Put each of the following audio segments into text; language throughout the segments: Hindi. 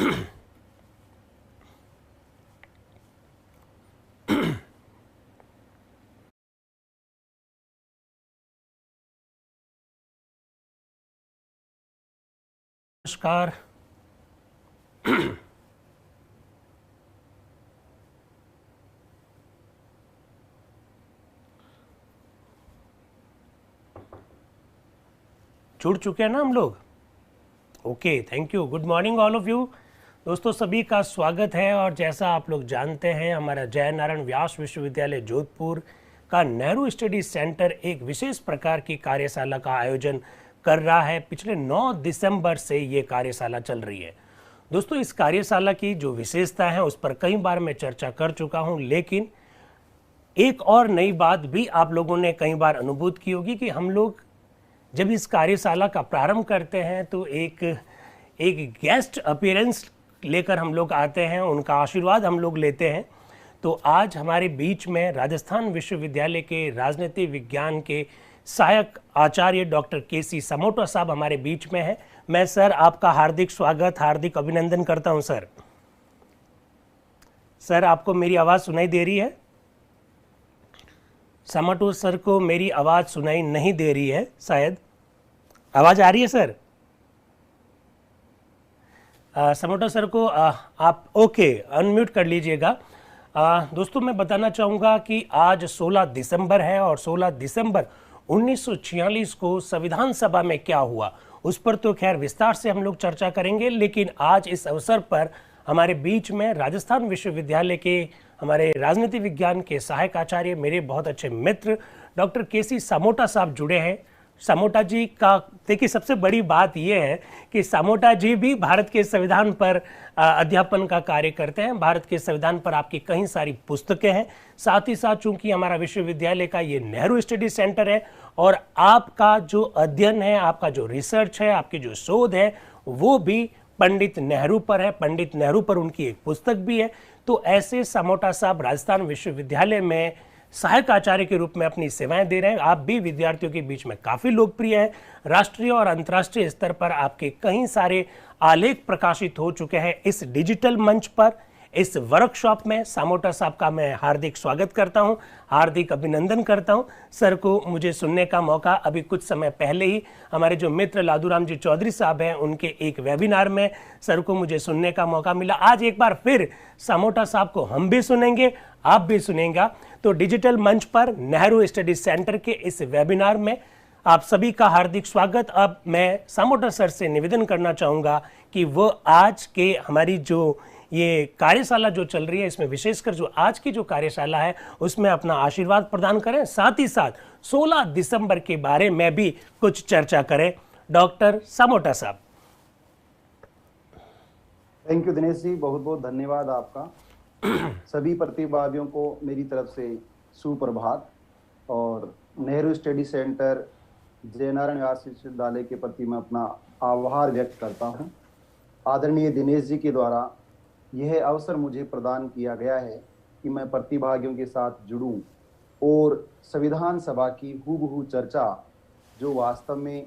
नमस्कार। जुड़ चुके हैं ना हम लोग? Okay, thank you. Good morning all of you. दोस्तों, सभी का स्वागत है। और जैसा आप लोग जानते हैं, हमारा जय नारायण व्यास विश्वविद्यालय जोधपुर का नेहरू स्टडी सेंटर एक विशेष प्रकार की कार्यशाला का आयोजन कर रहा है। पिछले 9 दिसंबर से ये कार्यशाला चल रही है। दोस्तों, इस कार्यशाला की जो विशेषता है उस पर कई बार मैं चर्चा कर चुका हूं, लेकिन एक और नई बात भी आप लोगों ने कई बार अनुभूत की होगी कि हम लोग जब इस कार्यशाला का प्रारंभ करते हैं तो एक गेस्ट अपीयरेंस लेकर हम लोग आते हैं, उनका आशीर्वाद हम लोग लेते हैं। तो आज हमारे बीच में राजस्थान विश्वविद्यालय के राजनीति विज्ञान के सहायक आचार्य डॉक्टर केसी समोटा साहब हमारे बीच में हैं। मैं सर आपका हार्दिक स्वागत, हार्दिक अभिनंदन करता हूं। सर आपको मेरी आवाज़ सुनाई दे रही है? समोटा सर को मेरी आवाज़ सुनाई नहीं दे रही है, शायद। आवाज़ आ रही है सर? समोटा सर को आप ओके अनम्यूट कर लीजिएगा। दोस्तों, मैं बताना चाहूँगा कि आज 16 दिसंबर है और 16 दिसंबर 1946 को संविधान सभा में क्या हुआ उस पर तो खैर विस्तार से हम लोग चर्चा करेंगे, लेकिन आज इस अवसर पर हमारे बीच में राजस्थान विश्वविद्यालय के हमारे राजनीति विज्ञान के सहायक आचार्य, मेरे बहुत अच्छे मित्र डॉक्टर केसी समोटा साहब जुड़े हैं। समोटा जी का देखिए सबसे बड़ी बात यह है कि समोटा जी भी भारत के संविधान पर अध्यापन का कार्य करते हैं। भारत के संविधान पर आपकी कई सारी पुस्तकें हैं। साथ ही साथ चूंकि हमारा विश्वविद्यालय का ये नेहरू स्टडी सेंटर है और आपका जो अध्ययन है, आपका जो रिसर्च है, आपकी जो शोध है, वो भी पंडित नेहरू पर है। पंडित नेहरू पर उनकी एक पुस्तक भी है। तो ऐसे समोटा साहब राजस्थान विश्वविद्यालय में सहायक आचार्य के रूप में अपनी सेवाएं दे रहे हैं। आप भी विद्यार्थियों के बीच में काफ़ी लोकप्रिय हैं। राष्ट्रीय और अंतर्राष्ट्रीय स्तर पर आपके कई सारे आलेख प्रकाशित हो चुके हैं। इस डिजिटल मंच पर, इस वर्कशॉप में समोटा साहब का मैं हार्दिक स्वागत करता हूं, हार्दिक अभिनंदन करता हूं। सर को मुझे सुनने का मौका अभी कुछ समय पहले ही हमारे जो मित्र लादूराम जी चौधरी साहब हैं, उनके एक वेबिनार में सर को मुझे सुनने का मौका मिला। आज एक बार फिर समोटा साहब को हम भी सुनेंगे, आप भी सुनेंगे। तो डिजिटल मंच पर नेहरू स्टडी सेंटर के इस वेबिनार में आप सभी का हार्दिक स्वागत। अब मैं समोटा सर से निवेदन करना चाहूँगा कि वो आज के हमारी जो ये कार्यशाला जो चल रही है, इसमें विशेषकर जो आज की जो कार्यशाला है उसमें अपना आशीर्वाद प्रदान करें, साथ ही साथ 16 दिसंबर के बारे में भी कुछ चर्चा करें। डॉक्टर समोटा साहब। थैंक यू दिनेश जी, बहुत बहुत धन्यवाद आपका। सभी प्रतिभागियों को मेरी तरफ से सुप्रभात। और नेहरू स्टडी सेंटर जय नारायण व्यास विश्वविद्यालय के प्रति मैं अपना आभार व्यक्त करता हूं। आदरणीय दिनेश जी के द्वारा यह अवसर मुझे प्रदान किया गया है कि मैं प्रतिभागियों के साथ जुड़ूं और संविधान सभा की हूबहू चर्चा, जो वास्तव में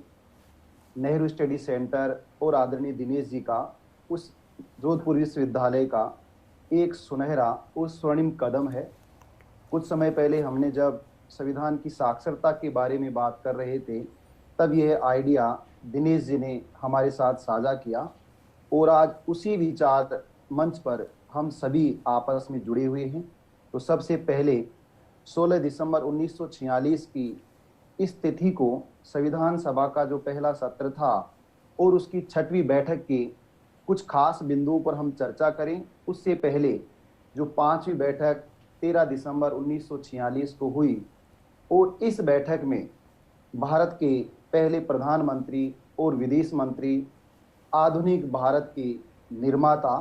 नेहरू स्टडी सेंटर और आदरणीय दिनेश जी का उस जोधपुर विश्वविद्यालय का एक सुनहरा और स्वर्णिम कदम है। कुछ समय पहले हमने जब संविधान की साक्षरता के बारे में बात कर रहे थे, तब यह आइडिया दिनेश जी ने हमारे साथ साझा किया और आज उसी विचार मंच पर हम सभी आपस में जुड़े हुए हैं। तो सबसे पहले 16 दिसंबर 1946 की इस तिथि को संविधान सभा का जो पहला सत्र था और उसकी 6वीं बैठक के कुछ खास बिंदुओं पर हम चर्चा करें। उससे पहले जो 5वीं बैठक 13 दिसंबर 1946 को हुई और इस बैठक में भारत के पहले प्रधानमंत्री और विदेश मंत्री, आधुनिक भारत के निर्माता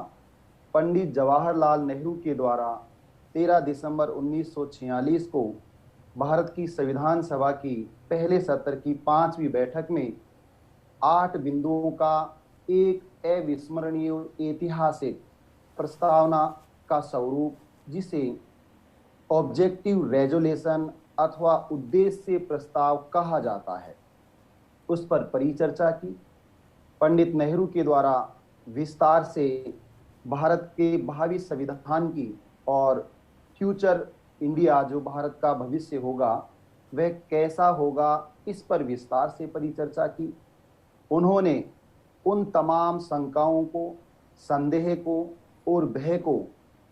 पंडित जवाहरलाल नेहरू के द्वारा 13 दिसंबर 1946 को भारत की संविधान सभा की पहले सत्र की 5वीं बैठक में 8 बिंदुओं का एक अविस्मरणीय ऐतिहासिक प्रस्तावना का स्वरूप, जिसे ऑब्जेक्टिव रेजोल्यूशन अथवा उद्देश्य प्रस्ताव कहा जाता है, उस पर परिचर्चा की। पंडित नेहरू के द्वारा विस्तार से भारत के भावी संविधान की और फ्यूचर इंडिया जो भारत का भविष्य होगा वह कैसा होगा, इस पर विस्तार से परिचर्चा की। उन्होंने उन तमाम शंकाओं को, संदेह को और भय को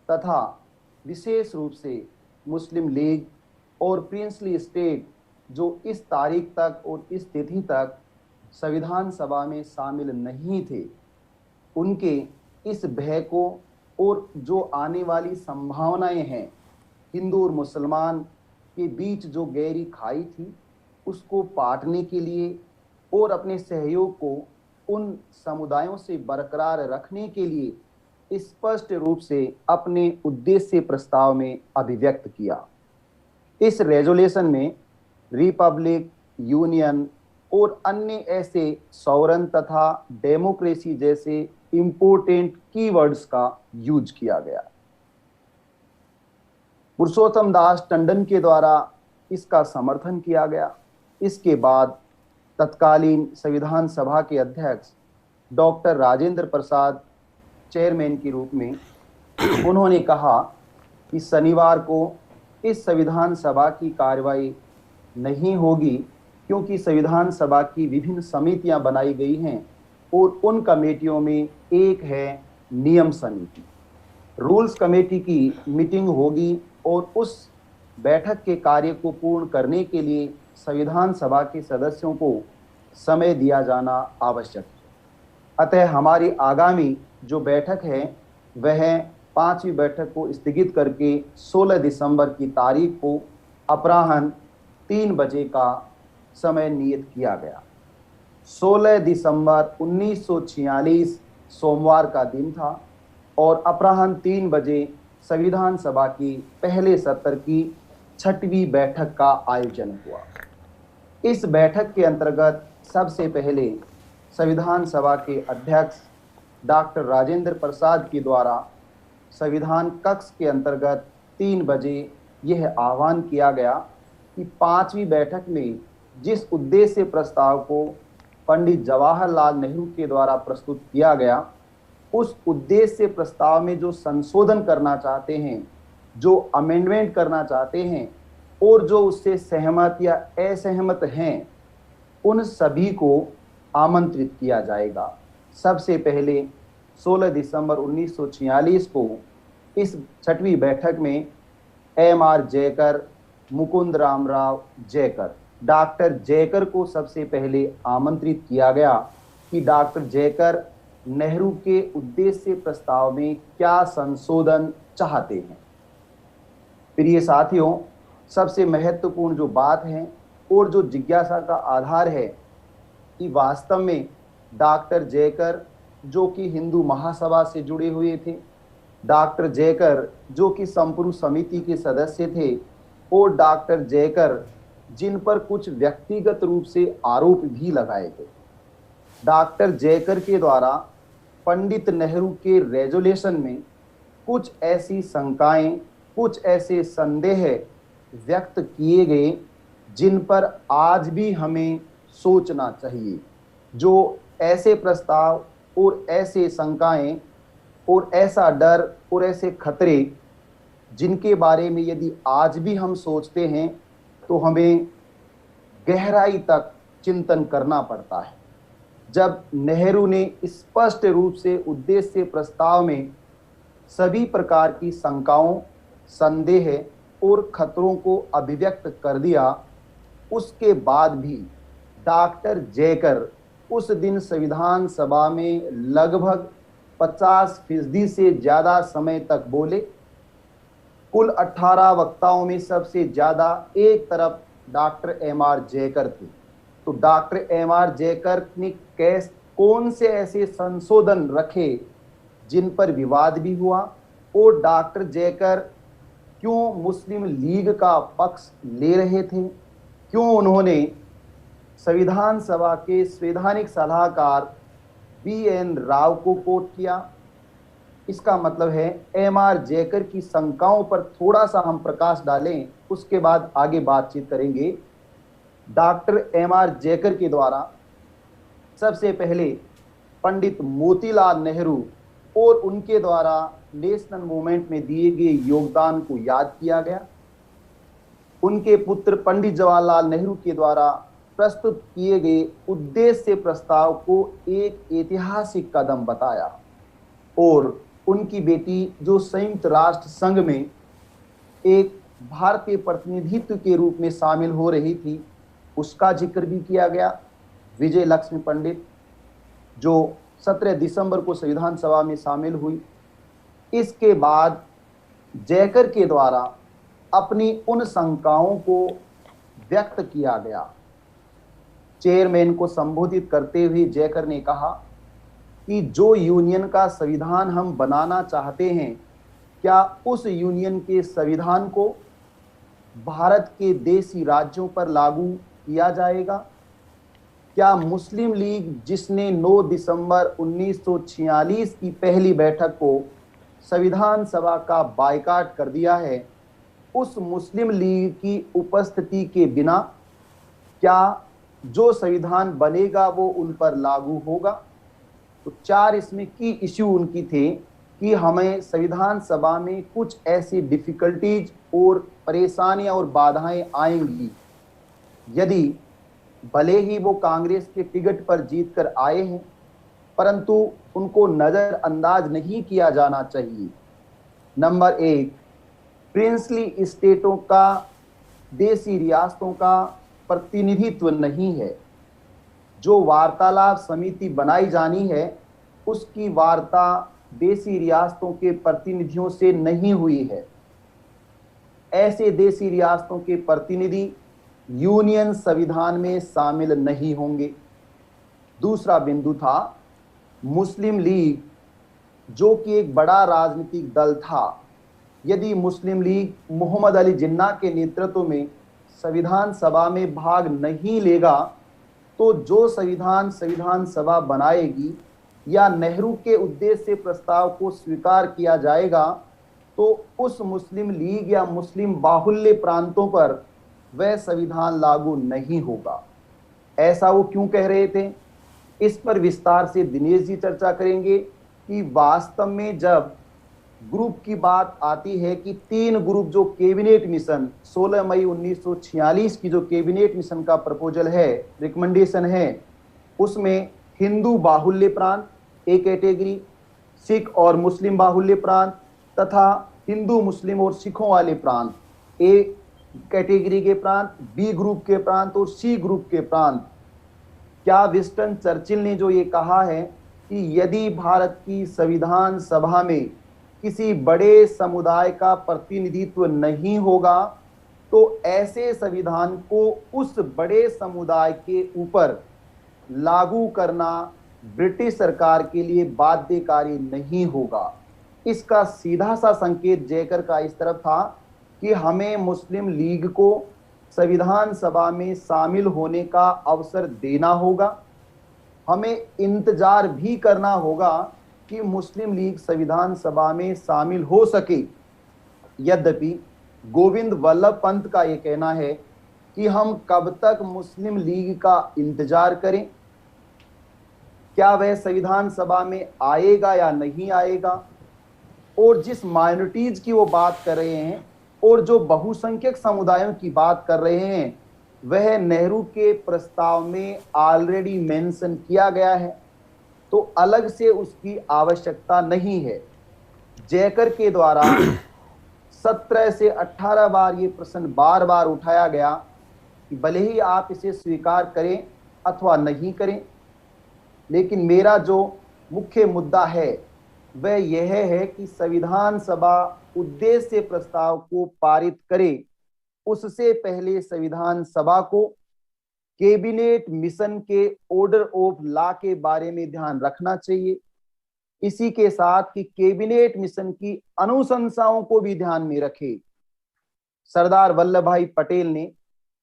तथा विशेष रूप से मुस्लिम लीग और प्रिंसली स्टेट जो इस तारीख तक और इस तिथि तक संविधान सभा में शामिल नहीं थे, उनके इस भय को और जो आने वाली संभावनाएं हैं हिंदू और मुसलमान के बीच जो गहरी खाई थी उसको पाटने के लिए और अपने सहयोग को उन समुदायों से बरकरार रखने के लिए स्पष्ट रूप से अपने उद्देश्य प्रस्ताव में अभिव्यक्त किया। इस रेजोल्यूशन में रिपब्लिक, यूनियन और अन्य ऐसे सॉवरन तथा डेमोक्रेसी जैसे इंपोर्टेंट कीवर्ड्स का यूज किया गया। पुरुषोत्तम दास टंडन के द्वारा इसका समर्थन किया गया। इसके बाद तत्कालीन संविधान सभा के अध्यक्ष डॉक्टर राजेंद्र प्रसाद चेयरमैन के रूप में उन्होंने कहा कि शनिवार को इस संविधान सभा की कार्रवाई नहीं होगी क्योंकि संविधान सभा की विभिन्न समितियां बनाई गई हैं और उन कमेटियों में एक है नियम समिति। रूल्स कमेटी की मीटिंग होगी और उस बैठक के कार्य को पूर्ण करने के लिए संविधान सभा के सदस्यों को समय दिया जाना आवश्यक है। अतः हमारी आगामी जो बैठक है वह 5वीं बैठक को स्थगित करके 16 दिसंबर की तारीख को अपराह्न 3 बजे का समय नियत किया गया। 16 दिसंबर 1946 सोमवार का दिन था और अपराह्न 3 बजे संविधान सभा की पहले सत्र की 6वीं बैठक का आयोजन हुआ। इस बैठक के अंतर्गत सबसे पहले संविधान सभा के अध्यक्ष डॉक्टर राजेंद्र प्रसाद के द्वारा संविधान कक्ष के अंतर्गत 3 बजे यह आह्वान किया गया कि 5वीं बैठक में जिस उद्देश्य प्रस्ताव को पंडित जवाहरलाल नेहरू के द्वारा प्रस्तुत किया गया, उस उद्देश्य प्रस्ताव में जो संशोधन करना चाहते हैं, जो अमेंडमेंट करना चाहते हैं और जो उससे सहमत या असहमत हैं, उन सभी को आमंत्रित किया जाएगा। सबसे पहले 16 दिसंबर 1946 को इस 6वीं बैठक में M.R. जयकर, मुकुंद रामराव जयकर, डॉक्टर जयकर को सबसे पहले आमंत्रित किया गया कि डॉक्टर जयकर नेहरू के उद्देश्य प्रस्ताव में क्या संशोधन चाहते हैं। प्रिय साथियों, सबसे महत्वपूर्ण जो बात है और जो जिज्ञासा का आधार है कि वास्तव में डॉक्टर जयकर जो कि हिंदू महासभा से जुड़े हुए थे, डॉक्टर जयकर जो कि संपूर्ण समिति के सदस्य थे और डॉक्टर जयकर जिन पर कुछ व्यक्तिगत रूप से आरोप भी लगाए गए, डॉक्टर जयकर के द्वारा पंडित नेहरू के रेजोल्यूशन में कुछ ऐसी शंकाएं, कुछ ऐसे संदेह व्यक्त किए गए जिन पर आज भी हमें सोचना चाहिए। जो ऐसे प्रस्ताव और ऐसे शंकाएं और ऐसा डर और ऐसे खतरे जिनके बारे में यदि आज भी हम सोचते हैं तो हमें गहराई तक चिंतन करना पड़ता है। जब नेहरू ने स्पष्ट रूप से उद्देश्य प्रस्ताव में सभी प्रकार की शंकाओं, संदेह और खतरों को अभिव्यक्त कर दिया, उसके बाद भी डॉक्टर जयकर उस दिन संविधान सभा में लगभग 50% से ज्यादा समय तक बोले। कुल 18 वक्ताओं में सबसे ज्यादा एक तरफ डॉक्टर M.R. जयकर थे। तो डॉक्टर M.R. जयकर ने कौन से ऐसे संशोधन रखे जिन पर विवाद भी हुआ और डॉक्टर जयकर क्यों मुस्लिम लीग का पक्ष ले रहे थे, क्यों उन्होंने संविधान सभा के संवैधानिक सलाहकार B.N. राव को कोट किया। इसका मतलब है M.R. जयकर की शंकाओं पर थोड़ा सा हम प्रकाश डालें, उसके बाद आगे बातचीत करेंगे। Doctor M.R. जयकर के द्वारा सबसे पहले पंडित मोतीलाल नेहरू और उनके द्वारा नेशनल मूवमेंट में दिए गए योगदान को याद किया गया। उनके पुत्र पंडित जवाहरलाल नेहरू के द्वारा प्रस्तुत किए गए उद्देश्य प्रस्ताव को एक ऐतिहासिक कदम बताया और उनकी बेटी जो संयुक्त राष्ट्र संघ में एक भारतीय प्रतिनिधित्व के रूप में शामिल हो रही थी उसका जिक्र भी किया गया। विजय लक्ष्मी पंडित जो 17 दिसंबर को संविधान सभा में शामिल हुई। इसके बाद जयकर के द्वारा अपनी उन शंकाओं को व्यक्त किया गया। चेयरमैन को संबोधित करते हुए जयकर ने कहा कि जो यूनियन का संविधान हम बनाना चाहते हैं, क्या उस यूनियन के संविधान को भारत के देशी राज्यों पर लागू किया जाएगा? क्या मुस्लिम लीग जिसने 9 दिसंबर 1946 की पहली बैठक को संविधान सभा का बायकॉट कर दिया है, उस मुस्लिम लीग की उपस्थिति के बिना क्या जो संविधान बनेगा वो उन पर लागू होगा? तो 4 इसमें की इश्यू उनकी थे कि हमें संविधान सभा में कुछ ऐसी डिफिकल्टीज और परेशानियां और बाधाएं आएंगी यदि भले ही वो कांग्रेस के टिकट पर जीत कर आए हैं, परंतु उनको नजरअंदाज नहीं किया जाना चाहिए। नंबर 1, प्रिंसली स्टेटों का, देशी रियासतों का प्रतिनिधित्व नहीं है। जो वार्तालाप समिति बनाई जानी है उसकी वार्ता देशी रियासतों के प्रतिनिधियों से नहीं हुई है। ऐसे देशी रियासतों के प्रतिनिधि यूनियन संविधान में शामिल नहीं होंगे। दूसरा बिंदु था मुस्लिम लीग जो कि एक बड़ा राजनीतिक दल था। यदि मुस्लिम लीग मोहम्मद अली जिन्ना के नेतृत्व में संविधान सभा में भाग नहीं लेगा तो जो संविधान सभा बनाएगी या नेहरू के उद्देश्य प्रस्ताव को स्वीकार किया जाएगा तो उस मुस्लिम लीग या मुस्लिम बाहुल्य प्रांतों पर वह संविधान लागू नहीं होगा। ऐसा वो क्यों कह रहे थे, इस पर विस्तार से दिनेश जी चर्चा करेंगे कि वास्तव में जब ग्रुप की बात आती है कि 3 ग्रुप जो कैबिनेट मिशन 16 मई 1946 की जो कैबिनेट मिशन का प्रपोजल है, रिकमेंडेशन है, उसमें हिंदू बाहुल्य प्रांत ए कैटेगरी, सिख और मुस्लिम बाहुल्य प्रांत तथा हिंदू मुस्लिम और सिखों वाले प्रांत ए कैटेगरी के प्रांत, बी ग्रुप के प्रांत और सी ग्रुप के प्रांत। क्या विंस्टन चर्चिल ने जो ये कहा है कि यदि भारत की संविधान सभा में किसी बड़े समुदाय का प्रतिनिधित्व नहीं होगा तो ऐसे संविधान को उस बड़े समुदाय के ऊपर लागू करना ब्रिटिश सरकार के लिए बाध्यकारी नहीं होगा। इसका सीधा सा संकेत जयकर का इस तरफ था कि हमें मुस्लिम लीग को संविधान सभा में शामिल होने का अवसर देना होगा। हमें इंतजार भी करना होगा कि मुस्लिम लीग संविधान सभा में शामिल हो सके। यद्यपि गोविंद वल्लभ पंत का यह कहना है कि हम कब तक मुस्लिम लीग का इंतजार करें, क्या वह संविधान सभा में आएगा या नहीं आएगा। और जिस माइनॉरिटीज की वो बात कर रहे हैं और जो बहुसंख्यक समुदायों की बात कर रहे हैं वह नेहरू के प्रस्ताव में ऑलरेडी मेंशन किया गया है, तो अलग से उसकी आवश्यकता नहीं है। जयकर के द्वारा 17 से 18 बार ये प्रश्न बार बार उठाया गया कि भले ही आप इसे स्वीकार करें अथवा नहीं करें, लेकिन मेरा जो मुख्य मुद्दा है वह यह है कि संविधान सभा उद्देश्य प्रस्ताव को पारित करे उससे पहले संविधान सभा को कैबिनेट मिशन के ऑर्डर ऑफ लॉ के बारे में ध्यान रखना चाहिए। इसी के साथ कि कैबिनेट मिशन की अनुशंसाओं को भी ध्यान में रखे। सरदार वल्लभ भाई पटेल ने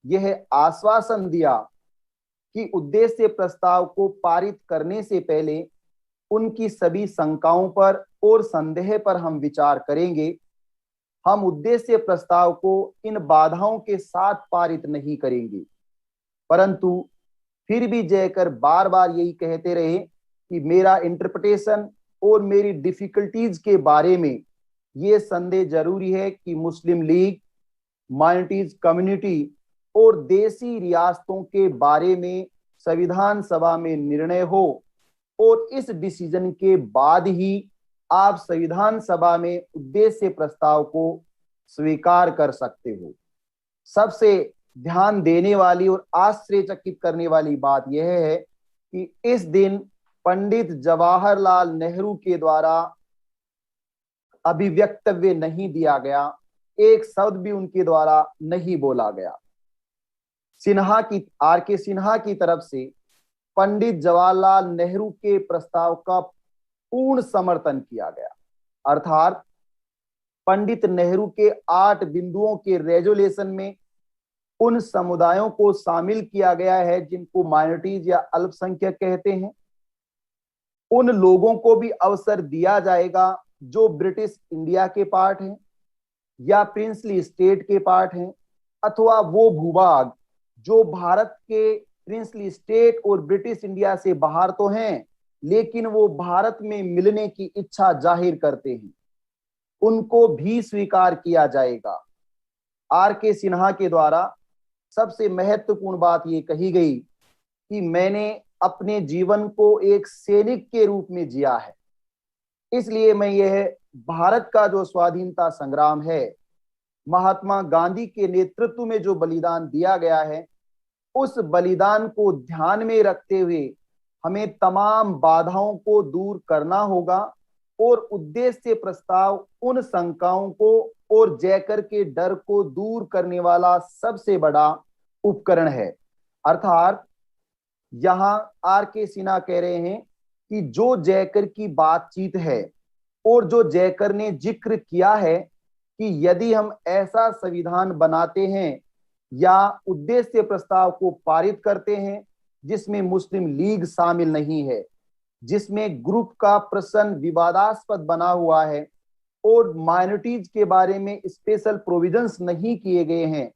यह आश्वासन दिया कि उद्देश्य प्रस्ताव को पारित करने से पहले उनकी सभी शंकाओं पर और संदेह पर हम विचार करेंगे। हम उद्देश्य प्रस्ताव को इन बाधाओं के साथ पारित नहीं करेंगे। परंतु फिर भी जयकर बार बार यही कहते रहे कि मेरा इंटरप्रिटेशन और मेरी डिफिकल्टीज के बारे में ये संदेह जरूरी है कि मुस्लिम लीग, माइनॉरिटीज कम्युनिटी और देसी रियासतों के बारे में संविधान सभा में निर्णय हो और इस डिसीजन के बाद ही आप संविधान सभा में उद्देश्य प्रस्ताव को स्वीकार कर सकते हो। सबसे ध्यान देने वाली और आश्चर्यचकित करने वाली बात यह है कि इस दिन पंडित जवाहरलाल नेहरू के द्वारा अभिव्यक्तव्य नहीं दिया गया, एक शब्द भी उनके द्वारा नहीं बोला गया। आर.के. सिन्हा की तरफ से पंडित जवाहरलाल नेहरू के प्रस्ताव का पूर्ण समर्थन किया गया, अर्थात पंडित नेहरू के 8 बिंदुओं के रेजोल्यूशन में उन समुदायों को शामिल किया गया है जिनको माइनॉरिटीज या अल्पसंख्यक कहते हैं। उन लोगों को भी अवसर दिया जाएगा जो ब्रिटिश इंडिया के पार्ट हैं या प्रिंसली स्टेट के पार्ट हैं, अथवा वो भूभाग जो भारत के प्रिंसली स्टेट और ब्रिटिश इंडिया से बाहर तो हैं लेकिन वो भारत में मिलने की इच्छा जाहिर करते हैं, उनको भी स्वीकार किया जाएगा। आर.के. सिन्हा के द्वारा सबसे महत्वपूर्ण बात ये कही गई कि मैंने अपने जीवन को एक सैनिक के रूप में जिया है, इसलिए मैं यह भारत का जो स्वाधीनता संग्राम है, महात्मा गांधी के नेतृत्व में जो बलिदान दिया गया है, उस बलिदान को ध्यान में रखते हुए हमें तमाम बाधाओं को दूर करना होगा और उद्देश्य प्रस्ताव उन शंकाओं को और जयकर के डर को दूर करने वाला सबसे बड़ा उपकरण है। अर्थात यहाँ आर.के. सिन्हा कह रहे हैं कि जो जयकर की बातचीत है और जो जयकर ने जिक्र किया है कि यदि हम ऐसा संविधान बनाते हैं या उद्देश्य प्रस्ताव को पारित करते हैं जिसमें मुस्लिम लीग शामिल नहीं है, जिसमें ग्रुप का प्रश्न विवादास्पद बना हुआ है और माइनॉरिटीज के बारे में स्पेशल प्रोविजंस नहीं किए गए हैं,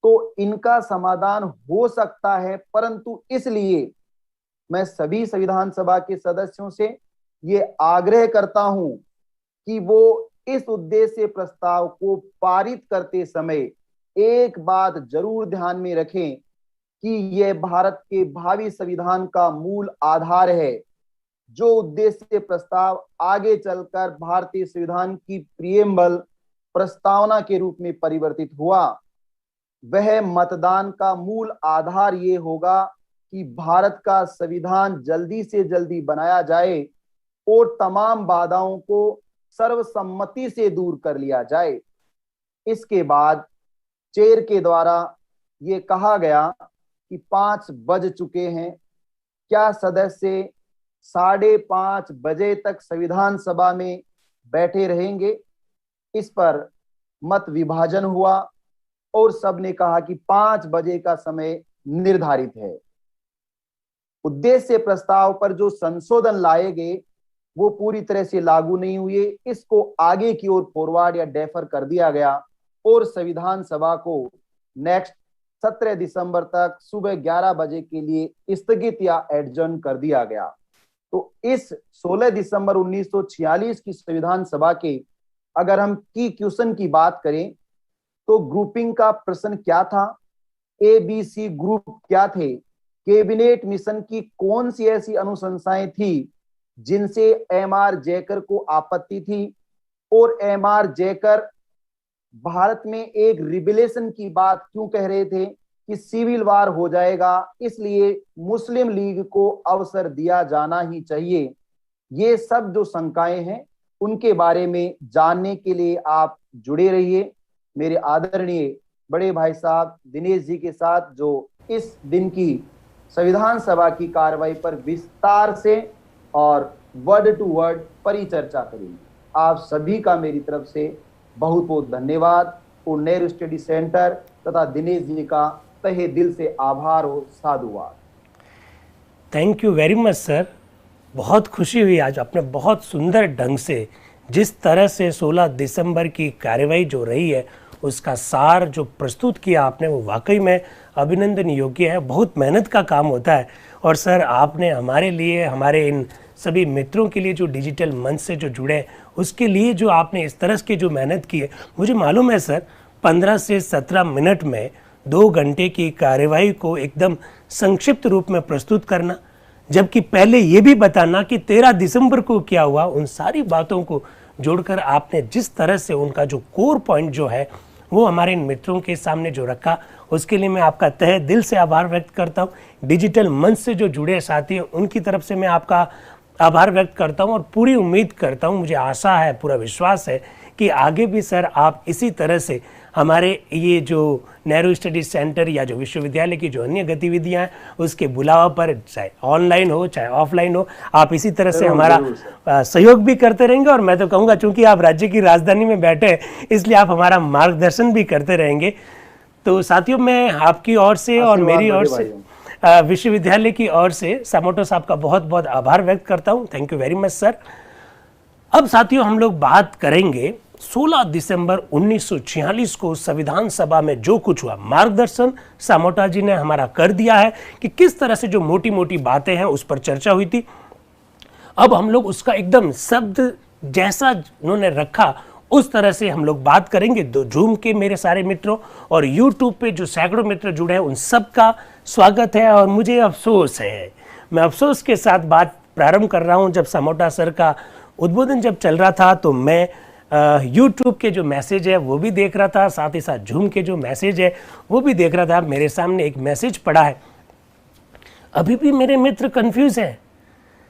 तो इनका समाधान हो सकता है। परंतु इसलिए मैं सभी संविधान सभा के सदस्यों से ये आग्रह करता हूं कि वो इस उद्देश्य प्रस्ताव को पारित करते समय एक बात जरूर ध्यान में रखें कि यह भारत के भावी संविधान का मूल आधार है। जो उद्देश्य प्रस्ताव आगे चलकर भारतीय संविधान की प्रिएम्बल प्रस्तावना के रूप में परिवर्तित हुआ, वह मतदान का मूल आधार ये होगा कि भारत का संविधान जल्दी से जल्दी बनाया जाए और तमाम बाधाओं को सर्वसम्मति से दूर कर लिया जाए। इसके बाद चेयर के द्वारा ये कहा गया कि 5 बज चुके हैं, क्या सदस्य 5:30 बजे तक संविधान सभा में बैठे रहेंगे? इस पर मत विभाजन हुआ और सबने कहा कि 5 बजे का समय निर्धारित है। उद्देश्य प्रस्ताव पर जो संशोधन लाए गए वो पूरी तरह से लागू नहीं हुए, इसको आगे की ओर फॉरवर्ड या डेफर कर दिया गया और संविधान सभा को नेक्स्ट 17 दिसंबर तक सुबह 11 बजे के लिए स्थगित या एडजर्न कर दिया गया। तो इस 16 दिसंबर 1946 की संविधान सभा के अगर हम की क्वेश्चन की बात करें तो ग्रुपिंग का प्रश्न क्या था, ABC ग्रुप क्या थे, कैबिनेट मिशन की कौन सी ऐसी अनुशंसाएं थी जिनसे M.R. जयकर को आपत्ति थी और M.R. जयकर भारत में एक रिबेलेशन की बात क्यों कह रहे थे कि सिविल वार हो जाएगा, इसलिए मुस्लिम लीग को अवसर दिया जाना ही चाहिए। ये सब जो शंकाएं हैं उनके बारे में जानने के लिए आप जुड़े रहिए मेरे आदरणीय बड़े भाई साहब दिनेश जी के साथ, जो इस दिन की संविधान सभा की कार्रवाई पर विस्तार से और वर्ड टू वर्ड परिचर्चा करेंगे। आप सभी का मेरी तरफ से बहुत बहुत धन्यवाद और नेहरू स्टडी सेंटर तथा दिनेश जी का तहे दिल से आभार और साधुवाद। Thank you very much sir. बहुत खुशी हुई आज आपने बहुत सुंदर ढंग से जिस तरह से 16 दिसंबर की कार्यवाही जो रही है उसका सार जो प्रस्तुत किया आपने वो वाकई में अभिनंदन योग्य है। बहुत मेहनत का काम होता है और सर आपने हमारे लिए हमारे इन सभी मित्रों के लिए जो डिजिटल मंच से जो जुड़े हैं, उसके लिए जो आपने इस तरह की जो मेहनत की है, मुझे मालूम है सर 15 से 17 मिनट में 2 घंटे की कार्यवाही को एकदम संक्षिप्त रूप में प्रस्तुत करना, जबकि पहले ये भी बताना कि 13 दिसंबर को क्या हुआ, उन सारी बातों को जोड़कर आपने जिस तरह से उनका जो कोर पॉइंट जो है वो हमारे इन मित्रों के सामने जो रखा, उसके लिए मैं आपका तहे दिल से आभार व्यक्त करता हूँ। डिजिटल मंच से जो जुड़े साथी हैं उनकी तरफ से मैं आपका आभार व्यक्त करता हूँ और पूरी उम्मीद करता हूँ, मुझे आशा है, पूरा विश्वास है कि आगे भी सर आप इसी तरह से हमारे ये जो नेहरू स्टडी सेंटर या जो विश्वविद्यालय की जो अन्य गतिविधियां हैं उसके बुलावा पर, चाहे ऑनलाइन हो चाहे ऑफलाइन हो, आप इसी तरह से हमारा सहयोग भी करते रहेंगे। और मैं तो कहूँगा चूंकि आप राज्य की राजधानी में बैठे हैं इसलिए आप हमारा मार्गदर्शन भी करते रहेंगे। तो साथियों, मैं आपकी ओर से और मेरी ओर से विश्वविद्यालय की ओर से सामोटो साहब का बहुत बहुत आभार व्यक्त करता हूँ। Thank you very much sir. अब साथियों, हम लोग बात करेंगे 16 दिसंबर 1946 को संविधान सभा में जो कुछ हुआ। मार्गदर्शन सामोटा जी ने हमारा कर दिया है कि किस तरह से जो मोटी मोटी बातें हैं उस पर चर्चा हुई थी। अब हम लोग उसका एकदम शब्द जैसा उन्होंने रखा उस तरह से हम लोग बात करेंगे। जूम के मेरे सारे मित्रों और यूट्यूब पे जो सैकड़ों मित्र जुड़े हैं उन सब का स्वागत है। और मुझे अफसोस है, मैं अफसोस के साथ बात प्रारंभ कर रहा हूं। जब सामोटा सर का उद्बोधन जब चल रहा था तो मैं यूट्यूब के जो मैसेज है वो भी देख रहा था, साथ ही साथ जूम के जो मैसेज है वो भी देख रहा था। मेरे सामने एक मैसेज पड़ा है, अभी भी मेरे मित्र कंफ्यूज हैं,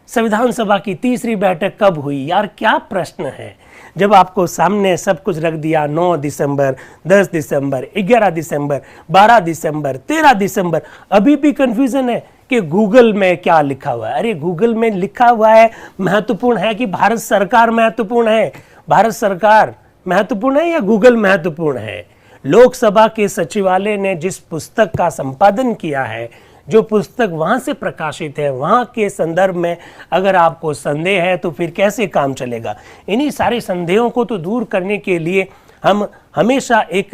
संविधान सभा की तीसरी बैठक कब हुई? यार क्या प्रश्न है, जब आपको सामने सब कुछ रख दिया, 9 दिसंबर, 10 दिसंबर, 11 दिसंबर, 12 दिसंबर, 13 दिसंबर, अभी भी कंफ्यूजन है कि गूगल में क्या लिखा हुआ है। अरे गूगल में लिखा हुआ है महत्वपूर्ण है कि भारत सरकार महत्वपूर्ण है? भारत सरकार महत्वपूर्ण है या गूगल महत्वपूर्ण है? लोकसभा के सचिवालय ने जिस पुस्तक का संपादन किया है, जो पुस्तक वहां से प्रकाशित है, वहां के संदर्भ में अगर आपको संदेह है तो फिर कैसे काम चलेगा? इन्हीं सारे संदेहों को तो दूर करने के लिए हम हमेशा एक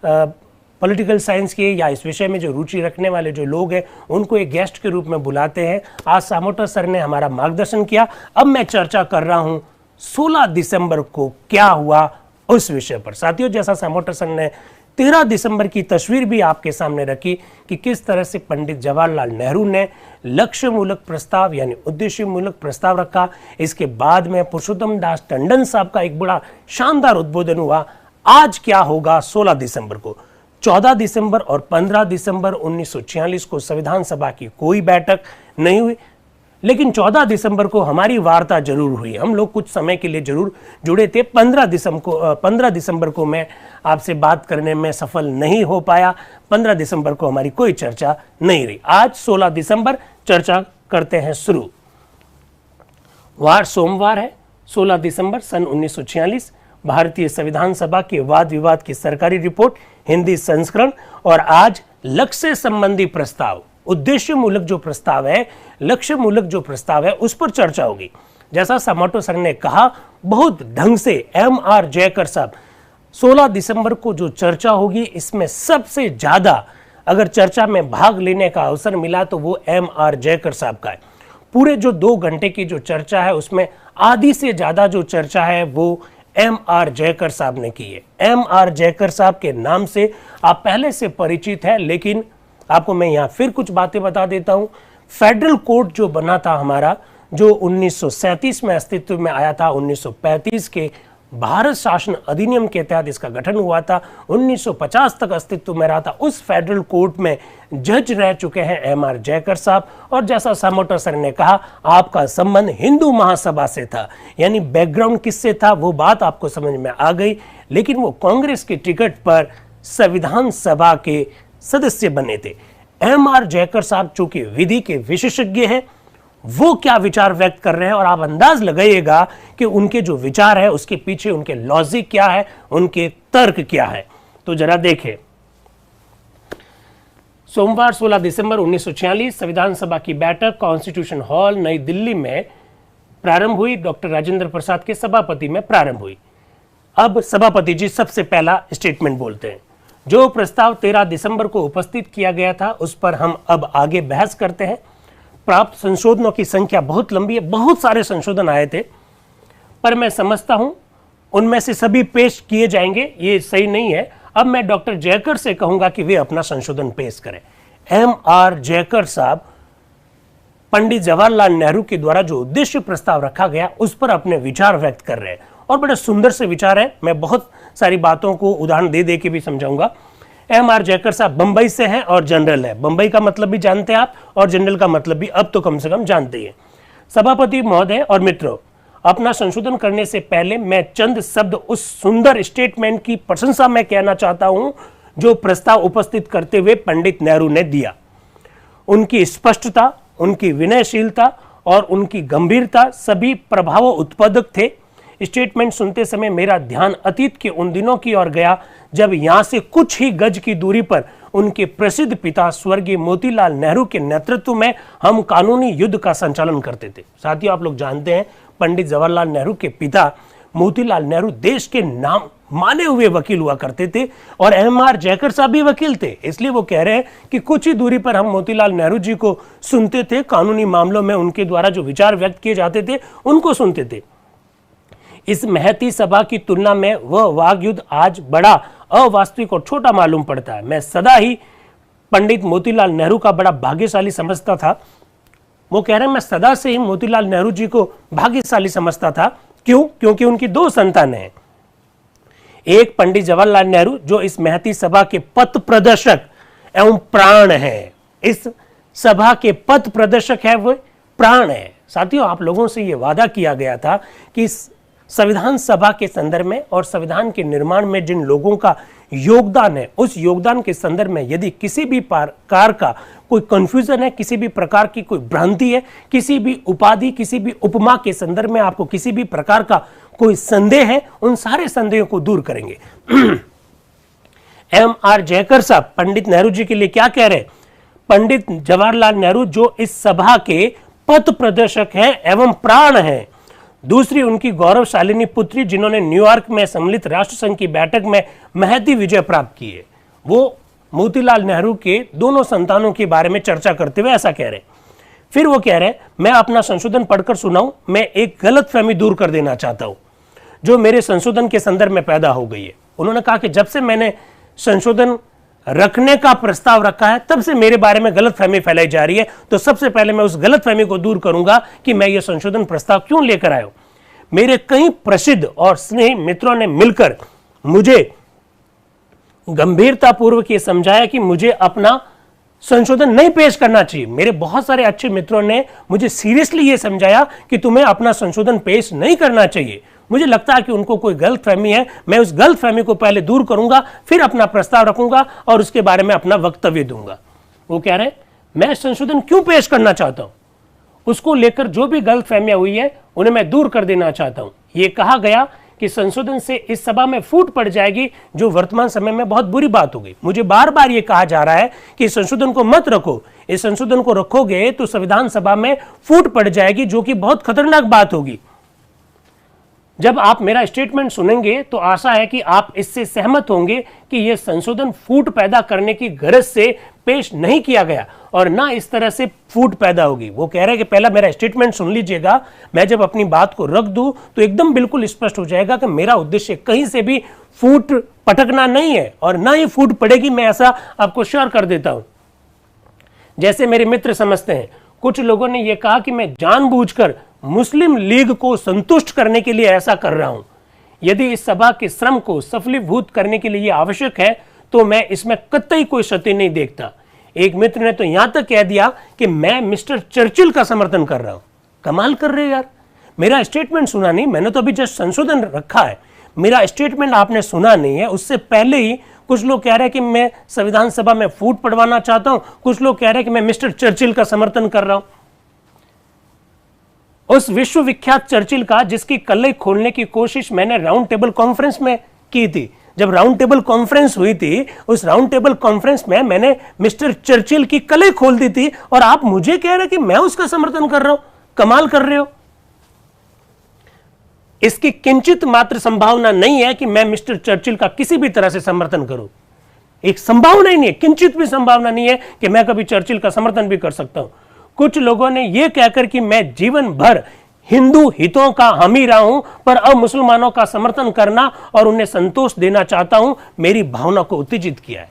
पॉलिटिकल साइंस के या इस विषय में जो रुचि रखने वाले जो लोग हैं उनको एक गेस्ट के रूप में बुलाते हैं। आज सामोटा सर ने हमारा मार्गदर्शन किया। अब मैं चर्चा कर रहा हूं 16 दिसंबर को क्या हुआ उस विषय पर। साथियों, जैसा सामोटा सर ने 13 दिसंबर की तस्वीर भी आपके सामने रखी कि किस तरह से पंडित जवाहरलाल नेहरू ने लक्ष्य मूलक प्रस्ताव यानी उद्देश्य मूलक प्रस्ताव रखा। इसके बाद में पुरुषोत्तम दास टंडन साहब का एक बड़ा शानदार उद्बोधन हुआ। आज क्या होगा 16 दिसंबर को? 14 दिसंबर और 15 दिसंबर 1946 को संविधान सभा की कोई बैठक नहीं हुई, लेकिन 14 दिसंबर को हमारी वार्ता जरूर हुई। हम लोग कुछ समय के लिए जरूर जुड़े थे। 15 दिसंबर को मैं आपसे बात करने में सफल नहीं हो पाया। 15 दिसंबर को हमारी कोई चर्चा नहीं रही। आज 16 दिसंबर चर्चा करते हैं शुरू। वार सोमवार है, 16 दिसंबर सन 1946। भारतीय संविधान सभा के वाद विवाद की सरकारी रिपोर्ट हिंदी संस्करण। और आज लक्ष्य संबंधी प्रस्ताव, उद्देश्य मूलक जो प्रस्ताव है, लक्ष्य मूलक जो प्रस्ताव है उस पर चर्चा होगी। जैसा सामोटो सर ने कहा, बहुत ढंग से M.R. जयकर साहब, 16 दिसंबर को जो चर्चा होगी इसमें सबसे ज्यादा अगर चर्चा में भाग लेने का अवसर मिला तो वो M.R. जयकर साहब का है। पूरे जो 2 घंटे की जो चर्चा है उसमें आधी से ज्यादा जो चर्चा है वो M.R. जयकर साहब ने की है। M.R. जयकर साहब के नाम से आप पहले से परिचित हैं, लेकिन आपको मैं यहाँ फिर कुछ बातें बता देता हूँ। फेडरल कोर्ट जो बना था हमारा, जो 1937 में अस्तित्व में आया था, 1935 के भारत शासन अधिनियम के तहत इसका गठन हुआ था, 1950 तक अस्तित्व में रहा था। उस फेडरल कोर्ट में जज रह चुके हैं M.R. जयकर साहब। और जैसा सामोटा सर ने कहा, आपका संबंध हिंदू महासभा से था, यानी बैकग्राउंड किससे था वो बात आपको समझ में आ गई। लेकिन वो कांग्रेस के टिकट पर संविधान सभा के सदस्य बने थे। M.R. जयकर साहब चूंकि विधि के विशेषज्ञ हैं, वो क्या विचार व्यक्त कर रहे हैं और आप अंदाज लगाइएगा कि उनके जो विचार है उसके पीछे उनके लॉजिक क्या है, उनके तर्क क्या है। तो जरा देखें, सोमवार 16 दिसंबर 1946 संविधान सभा की बैठक कॉन्स्टिट्यूशन हॉल नई दिल्ली में प्रारंभ हुई। डॉक्टर राजेंद्र प्रसाद के सभापति में प्रारंभ हुई। अब सभापति जी सबसे पहला स्टेटमेंट बोलते हैं। जो प्रस्ताव 13 दिसंबर को उपस्थित किया गया था उस पर हम अब आगे बहस करते हैं। प्राप्त संशोधनों की संख्या बहुत लंबी है, बहुत सारे संशोधन आए थे, पर मैं समझता हूं उनमें से सभी पेश किए जाएंगे, ये सही नहीं है। अब मैं डॉक्टर जयकर से कहूंगा कि वे अपना संशोधन पेश करें। M.R. जयकर साहब पंडित जवाहरलाल नेहरू के द्वारा जो उद्देश्य प्रस्ताव रखा गया उस पर अपने विचार व्यक्त कर रहे हैं और बड़े सुंदर से विचार है। मैं बहुत सारी बातों को उदाहरण दे दे के भी समझाऊंगा। M.R. जयकर साहब बंबई से हैं और जनरल है। बंबई का मतलब भी जानते हैं आप और जनरल का मतलब भी अब तो कम से कम जानते हैं। सभापति महोदय और मित्रों, अपना संशोधन करने से पहले मैं चंद शब्द उस सुंदर स्टेटमेंट की प्रशंसा में कहना चाहता हूं जो प्रस्ताव उपस्थित करते हुए पंडित नेहरू ने दिया। उनकी स्पष्टता, उनकी विनयशीलता और उनकी गंभीरता सभी प्रभाव उत्पादक थे। स्टेटमेंट सुनते समय मेरा ध्यान अतीत के उन दिनों की ओर गया जब यहां से कुछ ही गज की दूरी पर उनके प्रसिद्ध पिता स्वर्गीय मोतीलाल नेहरू के नेतृत्व में हम कानूनी युद्ध का संचालन करते थे। साथियों, आप लोग जानते हैं पंडित जवाहरलाल नेहरू के पिता मोतीलाल नेहरू देश के नाम माने हुए वकील हुआ करते थे और M.R. जयकर साहब भी वकील थे। इसलिए वो कह रहे हैं कि कुछ ही दूरी पर हम मोतीलाल नेहरू जी को सुनते थे, कानूनी मामलों में उनके द्वारा जो विचार व्यक्त किए जाते थे उनको सुनते थे। इस महती सभा की तुलना में वह वाग युद्ध आज बड़ा अवास्तविक और छोटा मालूम पड़ता है। मैं सदा ही पंडित मोतीलाल नेहरू का बड़ा भाग्यशाली समझता था। वो कह रहे हैं मैं सदा से ही मोतीलाल नेहरू जी को भाग्यशाली समझता था। क्यों? क्योंकि उनकी दो संतानें हैं। एक पंडित जवाहरलाल नेहरू जो इस महती सभा के पथ प्रदर्शक एवं प्राण है, इस सभा के पथ प्रदर्शक है, वो प्राण है। साथियों, आप लोगों से यह वादा किया गया था कि इस संविधान सभा के संदर्भ में और संविधान के निर्माण में जिन लोगों का योगदान है, उस योगदान के संदर्भ में यदि किसी भी प्रकार का कोई कंफ्यूजन है, किसी भी प्रकार की कोई भ्रांति है, किसी भी उपाधि, किसी भी उपमा के संदर्भ में आपको किसी भी प्रकार का कोई संदेह है, उन सारे संदेहों को दूर करेंगे। M.R. जयकर साहब पंडित नेहरू जी के लिए क्या कह रहे हैं? पंडित जवाहरलाल नेहरू जो इस सभा के पथ प्रदर्शक हैं एवं प्राण हैं। दूसरी उनकी गौरवशालिनी पुत्री जिन्होंने न्यूयॉर्क में सम्मिलित राष्ट्र संघ की बैठक में महती विजय प्राप्त की है। वो मोतीलाल नेहरू के दोनों संतानों के बारे में चर्चा करते हुए ऐसा कह रहे हैं। फिर वो कह रहे हैं मैं अपना संशोधन पढ़कर सुनाऊं, मैं एक गलतफहमी दूर कर देना चाहता हूं जो मेरे संशोधन के संदर्भ में पैदा हो गई है। उन्होंने कहा कि जब से मैंने संशोधन रखने का प्रस्ताव रखा है तब से मेरे बारे में गलतफहमी फैलाई जा रही है, तो सबसे पहले मैं उस गलतफहमी को दूर करूंगा कि मैं यह संशोधन प्रस्ताव क्यों लेकर आया हूं। मेरे कई प्रसिद्ध और स्नेही मित्रों ने मिलकर मुझे गंभीरतापूर्वक यह समझाया कि मुझे अपना संशोधन नहीं पेश करना चाहिए। मेरे बहुत सारे अच्छे मित्रों ने मुझे सीरियसली यह समझाया कि तुम्हें अपना संशोधन पेश नहीं करना चाहिए। मुझे लगता है कि उनको कोई गलतफहमी है, मैं उस गलतफहमी को पहले दूर करूंगा, फिर अपना प्रस्ताव रखूंगा और उसके बारे में अपना वक्तव्य दूंगा। वो कह रहे हैं मैं संशोधन क्यों पेश करना चाहता हूं, उसको लेकर जो भी गलतफहमियां हुई है उन्हें मैं दूर कर देना चाहता हूं। यह कहा गया कि संशोधन से इस सभा में फूट पड़ जाएगी, जो वर्तमान समय में बहुत बुरी बात होगी। मुझे बार बार यह कहा जा रहा है कि इस संशोधन को मत रखो, इस संशोधन को रखोगे तो संविधान सभा में फूट पड़ जाएगी, जो कि बहुत खतरनाक बात होगी। जब आप मेरा स्टेटमेंट सुनेंगे तो आशा है कि आप इससे सहमत होंगे कि यह संशोधन फूट पैदा करने की गरज से पेश नहीं किया गया और ना इस तरह से फूट पैदा होगी। वो कह रहे हैं कि पहला मेरा स्टेटमेंट सुन लीजिएगा, मैं जब अपनी बात को रख दूं तो एकदम बिल्कुल स्पष्ट हो जाएगा कि मेरा उद्देश्य कहीं से भी फूट पटकना नहीं है और ना ही फूट पड़ेगी, मैं ऐसा आपको श्योर कर देता हूं। जैसे मेरे मित्र समझते हैं, कुछ लोगों ने यह कहा कि मैं जानबूझकर मुस्लिम लीग को संतुष्ट करने के लिए ऐसा कर रहा हूं। यदि इस सभा के श्रम को सफलीभूत करने के लिए यह आवश्यक है तो मैं इसमें कतई कोई क्षति नहीं देखता। एक मित्र ने तो यहां तक कह दिया कि मैं मिस्टर चर्चिल का समर्थन कर रहा हूं। कमाल कर रहे हो यार, मेरा स्टेटमेंट सुना नहीं, मैंने तो अभी जस्ट संशोधन रखा है, मेरा स्टेटमेंट आपने सुना नहीं है। उससे पहले ही कुछ लोग कह रहे हैं कि मैं संविधान सभा में फूट पड़वाना चाहता हूं, कुछ लोग कह रहे हैं कि मैं मिस्टर चर्चिल का समर्थन कर रहा हूं। उस विश्वविख्यात चर्चिल का जिसकी कलई खोलने की कोशिश मैंने राउंड टेबल कॉन्फ्रेंस में की थी। जब राउंड टेबल कॉन्फ्रेंस हुई थी, उस राउंड टेबल कॉन्फ्रेंस में मैंने मिस्टर चर्चिल की कलई खोल दी थी और आप मुझे कह रहे हैं कि मैं उसका समर्थन कर रहा हूं। कमाल कर रहे हो। इसकी किंचित मात्र संभावना नहीं है कि मैं मिस्टर चर्चिल का किसी भी तरह से समर्थन करूं। एक संभावना ही नहीं है, किंचित भी संभावना नहीं है कि मैं कभी चर्चिल का समर्थन भी कर सकता हूं। कुछ लोगों ने यह कहकर कि मैं जीवन भर हिंदू हितों का हामी रहा हूं, पर अब मुसलमानों का समर्थन करना और उन्हें संतोष देना चाहता हूं, मेरी भावना को उत्तेजित किया है।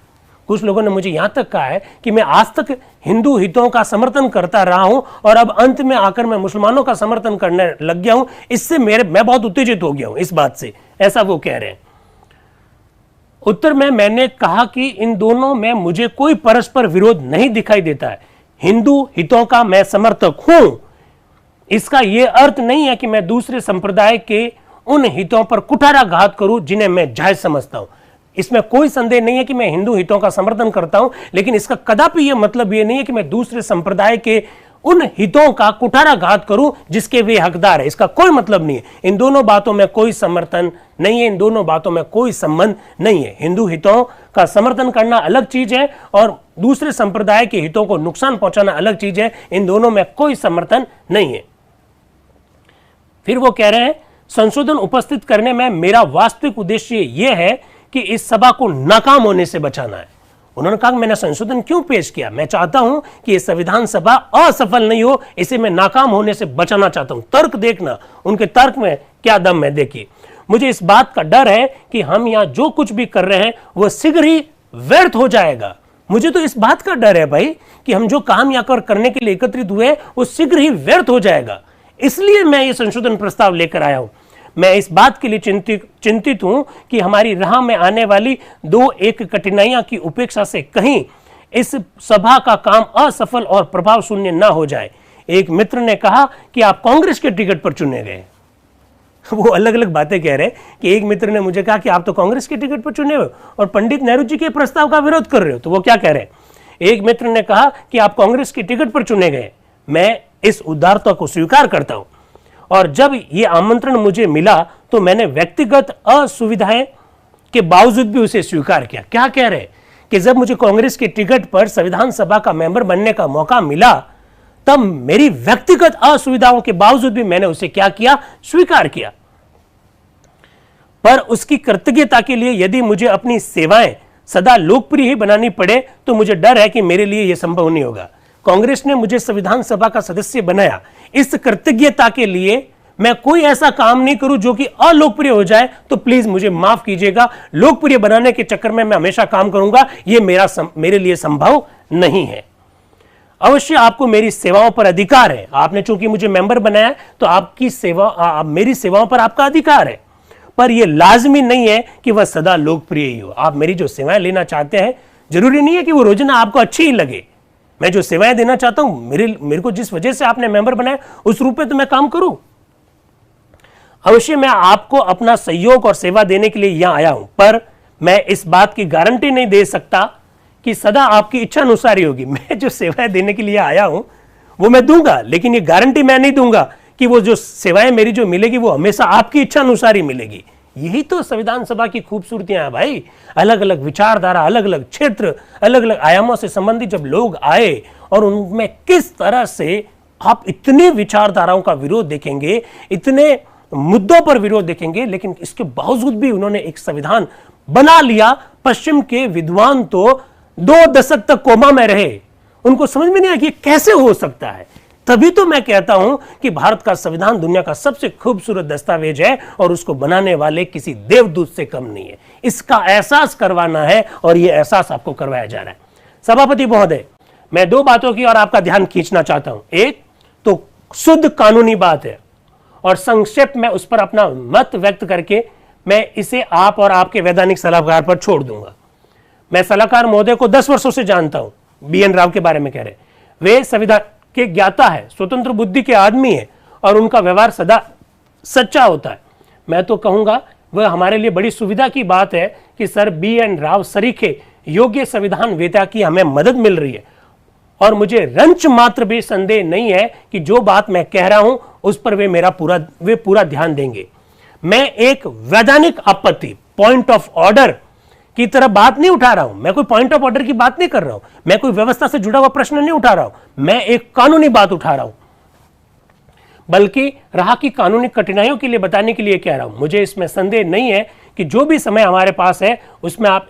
कुछ लोगों ने मुझे यहां तक कहा है कि मैं आज तक हिंदू हितों का समर्थन करता रहा हूं और अब अंत में आकर मैं मुसलमानों का समर्थन करने लग गया हूं, इससे मैं बहुत उत्तेजित हो गया हूं इस बात से, ऐसा वो कह रहे हैं। उत्तर में मैंने कहा कि इन दोनों में मुझे कोई परस्पर विरोध नहीं दिखाई देता है। हिंदू हितों का मैं समर्थक हूं, इसका यह अर्थ नहीं है कि मैं दूसरे संप्रदाय के उन हितों पर कुठाराघात करूं जिन्हें मैं जायज समझता हूं। इसमें कोई संदेह नहीं है कि मैं हिंदू हितों का समर्थन करता हूं, लेकिन इसका कदापि यह मतलब यह नहीं है कि मैं दूसरे संप्रदाय के उन हितों का कुठाराघात करूं जिसके वे हकदार है। इसका कोई मतलब नहीं है। इन दोनों बातों में कोई समर्थन नहीं है, इन दोनों बातों में कोई संबंध नहीं है। हिंदू हितों का समर्थन करना अलग चीज है और दूसरे संप्रदाय के हितों को नुकसान पहुंचाना अलग चीज है। इन दोनों में कोई समर्थन नहीं है। फिर वो कह रहे हैं, संशोधन उपस्थित करने में मेरा वास्तविक उद्देश्य यह है कि इस सभा को नाकाम होने से बचाना है। उन्होंने कहा मैंने संशोधन क्यों पेश किया, मैं चाहता हूं कि ये संविधान सभा असफल नहीं हो, इसे मैं नाकाम होने से बचाना चाहता हूं। तर्क देखना, उनके तर्क में क्या दम है। देखिए, मुझे इस बात का डर है कि हम यहां जो कुछ भी कर रहे हैं वह शीघ्र ही व्यर्थ हो जाएगा। मुझे तो इस बात का डर है भाई कि हम जो काम यहां करने के लिए एकत्रित हुए वो शीघ्र ही व्यर्थ हो जाएगा। इसलिए मैं ये संशोधन प्रस्ताव लेकर आया हूं। मैं इस बात के लिए चिंतित हूं कि हमारी राह में आने वाली दो एक कठिनाइयां की उपेक्षा से कहीं इस सभा का काम असफल और प्रभाव शून्य न हो जाए। एक मित्र ने कहा कि आप कांग्रेस के टिकट पर चुने गए। वो अलग अलग बातें कह रहे हैं कि एक मित्र ने मुझे कहा कि आप तो कांग्रेस के टिकट पर चुने हो और पंडित नेहरू जी के प्रस्ताव का विरोध कर रहे हो। तो वो क्या कह रहे हैं? एक मित्र ने कहा कि आप कांग्रेस के टिकट पर चुने गए। मैं इस उदारता को स्वीकार करता हूं और जब यह आमंत्रण मुझे मिला तो मैंने व्यक्तिगत असुविधाएं के बावजूद भी उसे स्वीकार किया। क्या कह रहे कि जब मुझे कांग्रेस के टिकट पर संविधान सभा का मेंबर बनने का मौका मिला तब मेरी व्यक्तिगत असुविधाओं के बावजूद भी मैंने उसे क्या किया? स्वीकार किया। पर उसकी कृतज्ञता के लिए यदि मुझे अपनी सेवाएं सदा लोकप्रिय ही बनानी पड़े तो मुझे डर है कि मेरे लिए यह संभव नहीं होगा। कांग्रेस ने मुझे संविधान सभा का सदस्य बनाया, इस कृतज्ञता के लिए मैं कोई ऐसा काम नहीं करूं जो कि अलोकप्रिय हो जाए, तो प्लीज मुझे माफ कीजिएगा। लोकप्रिय बनाने के चक्कर में मैं हमेशा काम करूंगा, यह मेरे लिए संभव नहीं है। अवश्य आपको मेरी सेवाओं पर अधिकार है। आपने चूंकि मुझे मेंबर बनाया तो आपकी सेवा, मेरी सेवाओं पर आपका अधिकार है, पर यह लाजमी नहीं है कि वह सदा लोकप्रिय ही हो। आप मेरी जो सेवाएं लेना चाहते हैं जरूरी नहीं है कि वो रोजाना आपको अच्छी ही लगे। मैं जो सेवाएं देना चाहता हूं, मेरे को जिस वजह से आपने मेंबर बनाया उस रूप में तो मैं काम करूं। अवश्य मैं आपको अपना सहयोग और सेवा देने के लिए यहां आया हूं, पर मैं इस बात की गारंटी नहीं दे सकता कि सदा आपकी इच्छा अनुसार ही होगी। मैं जो सेवाएं देने के लिए आया हूं वो मैं दूंगा, लेकिन ये गारंटी मैं नहीं दूंगा कि वो जो सेवाएं मेरी जो मिलेगी वो हमेशा आपकी इच्छा अनुसार ही मिलेगी। यही तो संविधान सभा की खूबसूरतियां हैं भाई। अलग अलग विचारधारा, अलग अलग क्षेत्र, अलग अलग आयामों से संबंधित जब लोग आए और उनमें किस तरह से आप इतनी विचारधाराओं का विरोध देखेंगे, इतने मुद्दों पर विरोध देखेंगे, लेकिन इसके बावजूद भी उन्होंने एक संविधान बना लिया। पश्चिम के विद्वान तो 2 दशक तक कोमा में रहे, उनको समझ में नहीं आया कि कैसे हो सकता है। तभी तो मैं कहता हूं कि भारत का संविधान दुनिया का सबसे खूबसूरत दस्तावेज है और उसको बनाने वाले किसी देवदूत से कम नहीं है। इसका एहसास करवाना है और यह एहसास आपको करवाया जा रहा है। सभापति महोदय, मैं 2 बातों की और आपका ध्यान खींचना चाहता हूं। एक तो शुद्ध कानूनी बात है और संक्षेप में उस पर अपना मत व्यक्त करके मैं इसे आप और आपके वैधानिक सलाहकार पर छोड़ दूंगा। मैं सलाहकार महोदय को 10 वर्षों से जानता हूं। BN राव के बारे में कह रहे, वे संविधान के ज्ञाता है, स्वतंत्र बुद्धि के आदमी है और उनका व्यवहार सदा सच्चा होता है। मैं तो कहूंगा वह हमारे लिए बड़ी सुविधा की बात है कि सर BN राव सरीखे योग्य संविधान वेता की हमें मदद मिल रही है और मुझे रंच मात्र भी संदेह नहीं है कि जो बात मैं कह रहा हूं उस पर वे पूरा ध्यान देंगे। मैं एक वैधानिक आपत्ति, पॉइंट ऑफ ऑर्डर की तरह बात नहीं उठा रहा हूं। मैं कोई पॉइंट ऑफ ऑर्डर की बात नहीं कर रहा हूं, मैं कोई व्यवस्था से जुड़ा हुआ प्रश्न नहीं उठा रहा हूं, मैं एक कानूनी बात उठा रहा हूं, बल्कि राह की कानूनी कठिनाइयों के लिए बताने के लिए कह रहा हूं। मुझे इसमें संदेह नहीं है कि जो भी समय हमारे पास है उसमें आप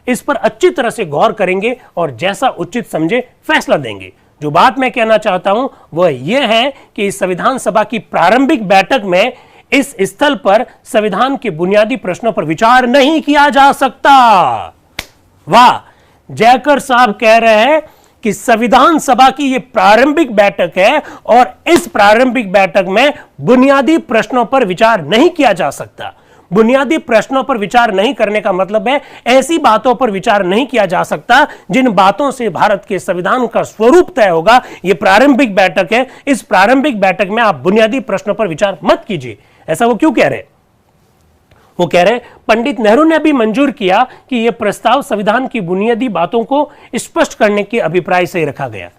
इस पर अच्छी तरह से गौर करेंगे और जैसा उचित समझे फैसला देंगे। जो बात मैं कहना चाहता हूं वह यह है कि इस संविधान सभा की प्रारंभिक बैठक में इस स्थल पर संविधान के बुनियादी प्रश्नों पर विचार नहीं किया जा सकता। वाह, जयकर साहब कह रहे हैं कि संविधान सभा की यह प्रारंभिक बैठक है और इस प्रारंभिक बैठक में बुनियादी प्रश्नों पर विचार नहीं किया जा सकता। बुनियादी प्रश्नों पर विचार नहीं करने का मतलब है ऐसी बातों पर विचार नहीं किया जा सकता जिन बातों से भारत के संविधान का स्वरूप तय होगा। यह प्रारंभिक बैठक है, इस प्रारंभिक बैठक में आप बुनियादी प्रश्नों पर विचार मत कीजिए। ऐसा वो क्यों कह रहे? वो कह रहे पंडित नेहरू ने भी मंजूर किया कि यह प्रस्ताव संविधान की बुनियादी बातों को स्पष्ट करने के अभिप्राय से रखा गया।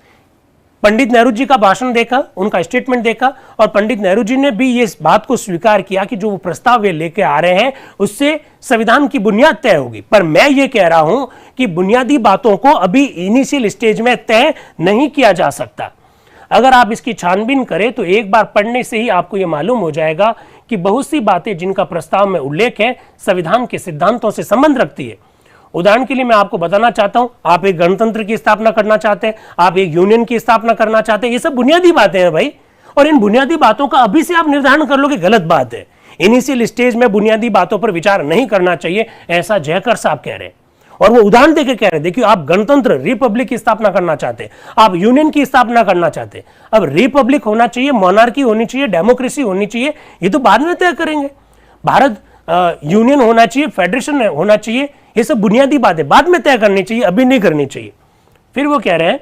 पंडित नेहरू जी का भाषण देखा, उनका स्टेटमेंट देखा और पंडित नेहरू जी ने भी ये इस बात को स्वीकार किया कि जो वो प्रस्ताव वे लेके आ रहे हैं उससे संविधान की बुनियाद तय होगी। पर मैं ये कह रहा हूं कि बुनियादी बातों को अभी इनिशियल स्टेज में तय नहीं किया जा सकता। अगर आप इसकी छानबीन करें तो एक बार पढ़ने से ही आपको यह मालूम हो जाएगा कि बहुत सी बातें जिनका प्रस्ताव में उल्लेख है संविधान के सिद्धांतों से संबंध रखती है। उदाहरण के लिए मैं आपको बताना चाहता हूं, आप एक गणतंत्र की स्थापना करना चाहते हैं, आप एक यूनियन की स्थापना करना चाहते हैं, ये सब बुनियादी बातें हैं भाई। और इन बुनियादी बातों का अभी से आप निर्धारण कर लो कि गलत बात है। इनिशियल स्टेज में बुनियादी बातों पर विचार नहीं करना चाहिए, ऐसा जयकर साहब कह रहे हैं। और वो उदाहरण देकर कह रहे हैं, देखिए आप गणतंत्र रिपब्लिक की स्थापना करना चाहते हैं, आप यूनियन की स्थापना करना चाहते हैं। अब रिपब्लिक होना चाहिए, मोनार्की होनी चाहिए, डेमोक्रेसी होनी चाहिए, ये तो बाद में तय करेंगे। भारत यूनियन होना चाहिए, फेडरेशन होना चाहिए, ये सब बुनियादी बातें बाद में तय करनी चाहिए, अभी नहीं करनी चाहिए। फिर वो कह रहे हैं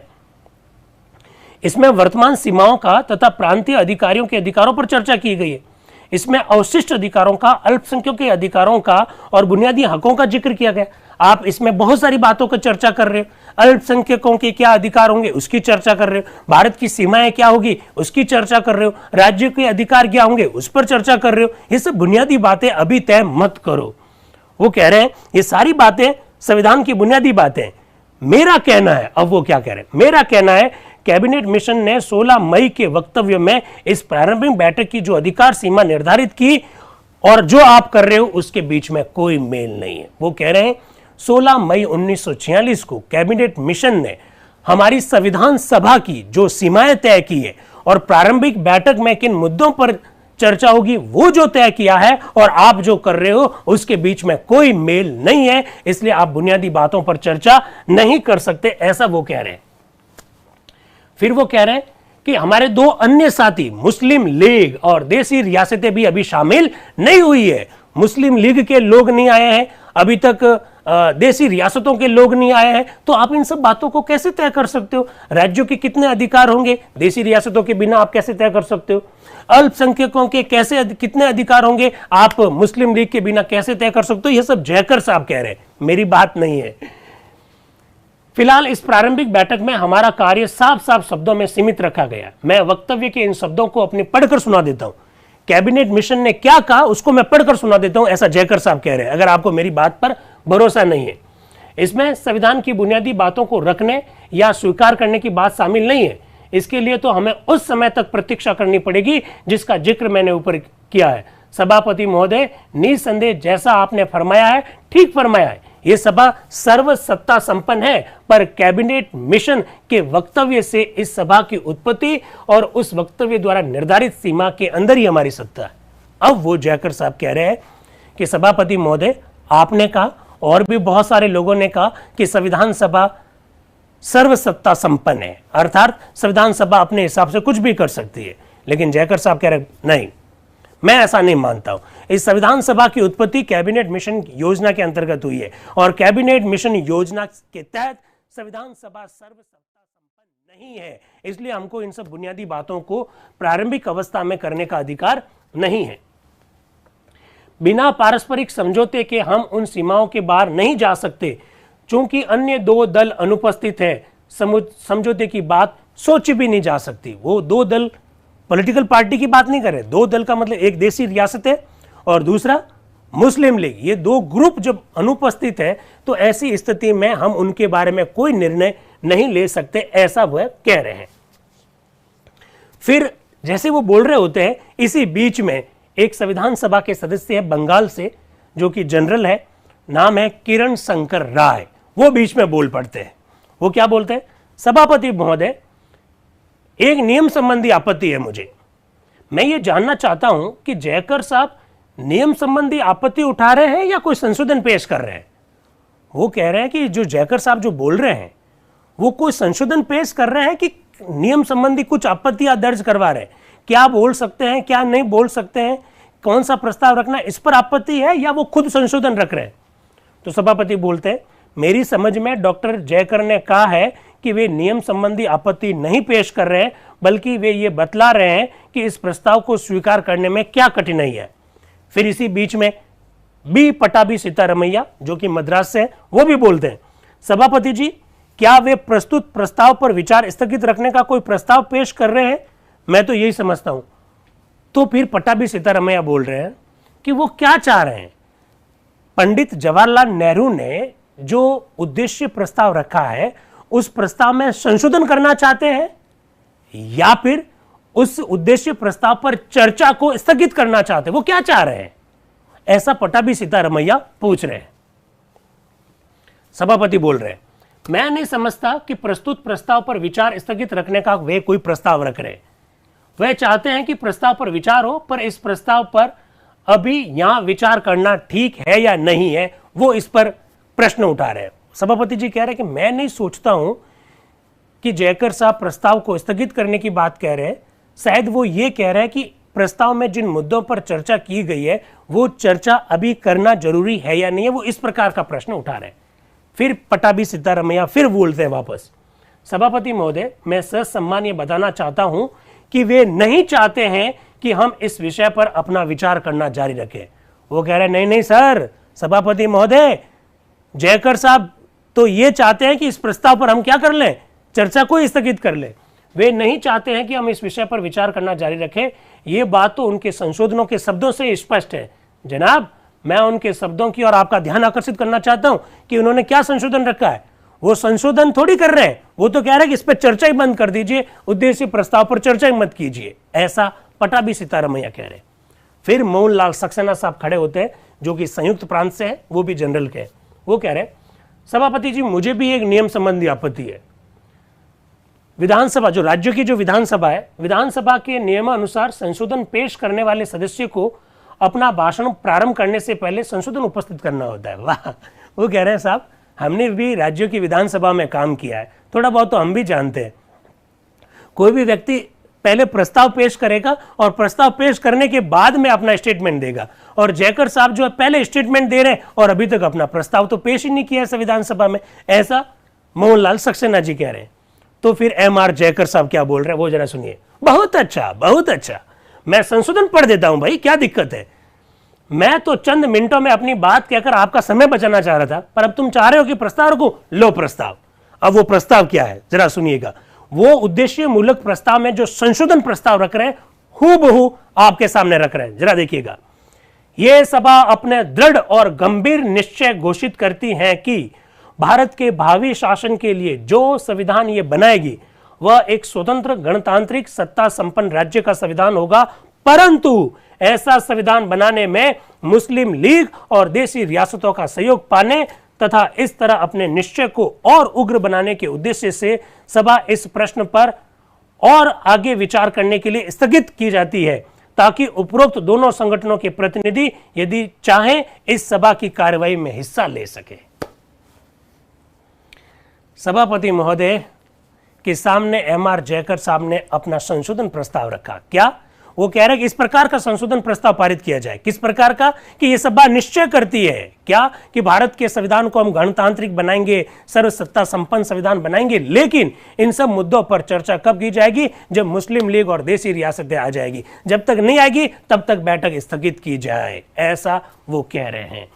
इसमें वर्तमान सीमाओं का तथा प्रांतीय अधिकारियों के अधिकारों पर चर्चा की गई है। इसमें अवशिष्ट अधिकारों का, अल्पसंख्यकों के अधिकारों का और बुनियादी हकों का जिक्र किया गया। आप इसमें बहुत सारी बातों की चर्चा कर रहे हो। अल्पसंख्यकों के क्या अधिकार होंगे उसकी चर्चा कर रहे हो, भारत की सीमाएं क्या होगी उसकी चर्चा कर रहे हो, राज्य के अधिकार क्या होंगे उस पर चर्चा कर रहे हो। ये सब बुनियादी बातें अभी तय मत करो। वो कह रहे हैं ये सारी बातें संविधान की बुनियादी बातें। मेरा कहना है, अब वो क्या कह रहे हैं, मेरा कहना है कैबिनेट मिशन ने 16 मई के वक्तव्य में इस प्रारंभिक बैठक की जो अधिकार सीमा निर्धारित की और जो आप कर रहे हो उसके बीच में कोई मेल नहीं है। वो कह रहे हैं 16 मई 1946 को कैबिनेट मिशन ने हमारी संविधान सभा की जो सीमाएं तय की है और प्रारंभिक बैठक में किन मुद्दों पर चर्चा होगी वो जो तय किया है और आप जो कर रहे हो उसके बीच में कोई मेल नहीं है, इसलिए आप बुनियादी बातों पर चर्चा नहीं कर सकते, ऐसा वो कह रहे हैं। फिर वो कह रहे हैं कि हमारे दो अन्य साथी मुस्लिम लीग और देसी रियासतें भी अभी शामिल नहीं हुई है। मुस्लिम लीग के लोग नहीं आए हैं अभी तक, देसी रियासतों के लोग नहीं आए हैं, तो आप इन सब बातों को कैसे तय कर सकते हो? राज्यों के कितने अधिकार होंगे, देसी रियासतों के बिना आप कैसे तय कर सकते हो? अल्पसंख्यकों के कैसे कितने अधिकार होंगे, आप मुस्लिम लीग के बिना कैसे तय कर सकते हो? ये सब जयकर साहब कह रहे हैं, मेरी बात नहीं है। फिलहाल इस प्रारंभिक बैठक में हमारा कार्य साफ साफ शब्दों में सीमित रखा गया। मैं वक्तव्य के इन शब्दों को अपने पढ़कर सुना देता हूं। कैबिनेट मिशन ने क्या कहा उसको मैं पढ़कर सुना देता हूं, ऐसा जयकर साहब कह रहे हैं, अगर आपको मेरी बात पर भरोसा नहीं है। इसमें संविधान की बुनियादी बातों को रखने या स्वीकार करने की बात शामिल नहीं है। इसके लिए तो हमें उस समय तक प्रतीक्षा करनी पड़ेगी जिसका जिक्र मैंने ऊपर किया है। सभापति महोदय, निसंदेह जैसा आपने फरमाया है ठीक फरमाया है, यह सभा सर्व सत्ता संपन्न है, पर कैबिनेट मिशन के वक्तव्य से इस सभा की उत्पत्ति और उस वक्तव्य द्वारा निर्धारित सीमा के अंदर ही हमारी सत्ता है। अब वो जयकर साहब कह रहे हैं कि सभापति महोदय, आपने कहा और भी बहुत सारे लोगों ने कहा कि संविधान सभा सर्व सत्ता संपन्न है, अर्थात संविधान सभा अपने हिसाब से कुछ भी कर सकती है। लेकिन जयकर साहब कह रहे नहीं, मैं ऐसा नहीं मानता हूं। इस संविधान सभा की उत्पत्ति कैबिनेट मिशन योजना के अंतर्गत हुई है और कैबिनेट मिशन योजना के तहत संविधान सभा सर्व सत्ता संपन्न नहीं है, इसलिए हमको इन सब बुनियादी बातों को प्रारंभिक अवस्था में करने का अधिकार नहीं है। बिना पारस्परिक समझौते के हम उन सीमाओं के बाहर नहीं जा सकते। चूंकि अन्य दो दल अनुपस्थित हैं, समझौते की बात सोची भी नहीं जा सकती। वो दो दल पॉलिटिकल पार्टी की बात नहीं कर रहे, दो दल का मतलब एक देसी रियासत है और दूसरा मुस्लिम लीग। ये दो ग्रुप जब अनुपस्थित है तो ऐसी स्थिति में हम उनके बारे में कोई निर्णय नहीं ले सकते, ऐसा वह कह रहे हैं। फिर जैसे वो बोल रहे होते हैं, इसी बीच में एक संविधान सभा के सदस्य है बंगाल से, जो कि जनरल है, नाम है किरण शंकर राय, वो बीच में बोल पड़ते हैं। वो क्या बोलते हैं, सभापति महोदय, एक नियम संबंधी आपत्ति है मुझे। मैं ये जानना चाहता हूं कि जयकर साहब नियम संबंधी आपत्ति उठा रहे हैं या कोई संशोधन पेश कर रहे हैं। वो कह रहे हैं कि जो जयकर साहब जो बोल रहे हैं वो कोई संशोधन पेश कर रहे हैं कि नियम संबंधी कुछ आपत्तियां दर्ज करवा रहे हैं। क्या बोल सकते हैं, क्या नहीं बोल सकते हैं, कौन सा प्रस्ताव रखना है, इस पर आपत्ति है या वो खुद संशोधन रख रहे हैं। तो सभापति बोलते हैं, मेरी समझ में डॉक्टर जयकर ने कहा है कि वे नियम संबंधी आपत्ति नहीं पेश कर रहे हैं, बल्कि वे ये बतला रहे हैं कि इस प्रस्ताव को स्वीकार करने में क्या कठिनाई है। फिर इसी बीच में बी पटाभी सीतारमैया जो कि मद्रास से है, वो भी बोलते हैं, सभापति जी क्या वे प्रस्तुत प्रस्ताव पर विचार स्थगित रखने का कोई प्रस्ताव पेश कर रहे हैं। मैं तो यही समझता हूं। तो फिर पटाभी सीतारमैया बोल रहे हैं कि वो क्या चाह रहे हैं। पंडित जवाहरलाल नेहरू ने जो उद्देश्य प्रस्ताव रखा है उस प्रस्ताव में संशोधन करना चाहते हैं या फिर उस उद्देश्य प्रस्ताव पर चर्चा को स्थगित करना चाहते हैं, वो क्या चाह रहे हैं, ऐसा पटाभी सीतारमैया पूछ रहे हैं। सभापति बोल रहे हैं, मैं नहीं समझता कि प्रस्तुत प्रस्ताव पर विचार स्थगित रखने का वे कोई प्रस्ताव रख रहे हैं। वे चाहते हैं कि प्रस्ताव पर विचार हो, पर इस प्रस्ताव पर अभी यहां विचार करना ठीक है या नहीं है, वो इस पर प्रश्न उठा रहे हैं। सभापति जी कह रहे हैं कि मैं नहीं सोचता हूं कि जयकर साहब प्रस्ताव को स्थगित करने की बात कह रहे हैं। शायद वो ये कह रहे हैं कि प्रस्ताव में जिन मुद्दों पर चर्चा की गई है वो चर्चा अभी करना जरूरी है या नहीं है, वो इस प्रकार का प्रश्न उठा रहे हैं। फिर पटाभी सीतारमैया फिर बोलते हैं वापस, सभापति महोदय मैं ससम्मान ये बताना चाहता हूं कि वे नहीं चाहते हैं कि हम इस विषय पर अपना विचार करना जारी रखें। वो कह रहे हैं, नहीं नहीं सर, सभापति महोदय जयकर साहब तो ये चाहते हैं कि इस प्रस्ताव पर हम क्या कर लें, चर्चा को स्थगित कर लें। वे नहीं चाहते हैं कि हम इस विषय पर विचार करना जारी रखें। ये बात तो उनके संशोधनों के शब्दों से स्पष्ट है। जनाब, मैं उनके शब्दों की और आपका ध्यान आकर्षित करना चाहता हूं कि उन्होंने क्या संशोधन रखा है। वो संशोधन थोड़ी कर रहे हैं, वो तो कह रहे हैं कि इस पर चर्चा ही बंद कर दीजिए, उद्देश्य प्रस्ताव पर चर्चा ही मत कीजिए, ऐसा पटाभी सीतारमैया कह रहे हैं। फिर मोहनलाल सक्सेना साहब खड़े होते हैं जो कि संयुक्त प्रांत से है, वो भी जनरल के। वो कह रहे हैं, सभापति जी मुझे भी एक नियम संबंधी आपत्ति है। विधानसभा जो राज्य की जो विधानसभा है, विधानसभा के नियमानुसार संशोधन पेश करने वाले सदस्य को अपना भाषण प्रारंभ करने से पहले संशोधन उपस्थित करना होता है। वाह, वो कह रहे हैं साहब हमने भी राज्यों की विधानसभा में काम किया है, थोड़ा बहुत तो हम भी जानते हैं। कोई भी व्यक्ति पहले प्रस्ताव पेश करेगा और प्रस्ताव पेश करने के बाद में अपना स्टेटमेंट देगा, और जयकर साहब जो है पहले स्टेटमेंट दे रहे हैं और अभी तक अपना प्रस्ताव तो पेश ही नहीं किया है विधानसभा में, ऐसा मोहनलाल सक्सेना जी कह रहे हैं। तो फिर एमआर जयकर साहब क्या बोल रहे हैं वो जरा सुनिए। बहुत अच्छा, बहुत अच्छा, मैं संशोधन पढ़ देता हूं भाई, क्या दिक्कत है। मैं तो चंद मिनटों में अपनी बात कहकर आपका समय बचाना चाह रहा था, पर अब तुम चाह रहे हो कि प्रस्ताव रखूं। लो प्रस्ताव। अब वो प्रस्ताव क्या है जरा सुनिएगा। वो उद्देश्य मूलक प्रस्ताव में जो संशोधन प्रस्ताव रख रहे हैं हूबहू आपके सामने रख रहे हैं, जरा देखिएगा। यह सभा अपने दृढ़ और गंभीर निश्चय घोषित करती है कि भारत के भावी शासन के लिए जो संविधान ये बनाएगी वह एक स्वतंत्र गणतांत्रिक सत्ता संपन्न राज्य का संविधान होगा, परंतु ऐसा संविधान बनाने में मुस्लिम लीग और देशी रियासतों का सहयोग पाने तथा इस तरह अपने निश्चय को और उग्र बनाने के उद्देश्य से सभा इस प्रश्न पर और आगे विचार करने के लिए स्थगित की जाती है, ताकि उपरोक्त दोनों संगठनों के प्रतिनिधि यदि चाहें इस सभा की कार्यवाही में हिस्सा ले सके। सभापति महोदय के सामने एमआर जयकर साहब ने अपना संशोधन प्रस्ताव रखा। क्या वो कह रहे हैं कि इस प्रकार का संशोधन प्रस्ताव पारित किया जाए। किस प्रकार का? कि यह सभा निश्चय करती है क्या कि भारत के संविधान को हम गणतांत्रिक बनाएंगे, सर्वसत्ता संपन्न संविधान बनाएंगे, लेकिन इन सब मुद्दों पर चर्चा कब की जाएगी? जब मुस्लिम लीग और देशी रियासतें आ जाएगी। जब तक नहीं आएगी तब तक बैठक स्थगित की जाए, ऐसा वो कह रहे हैं।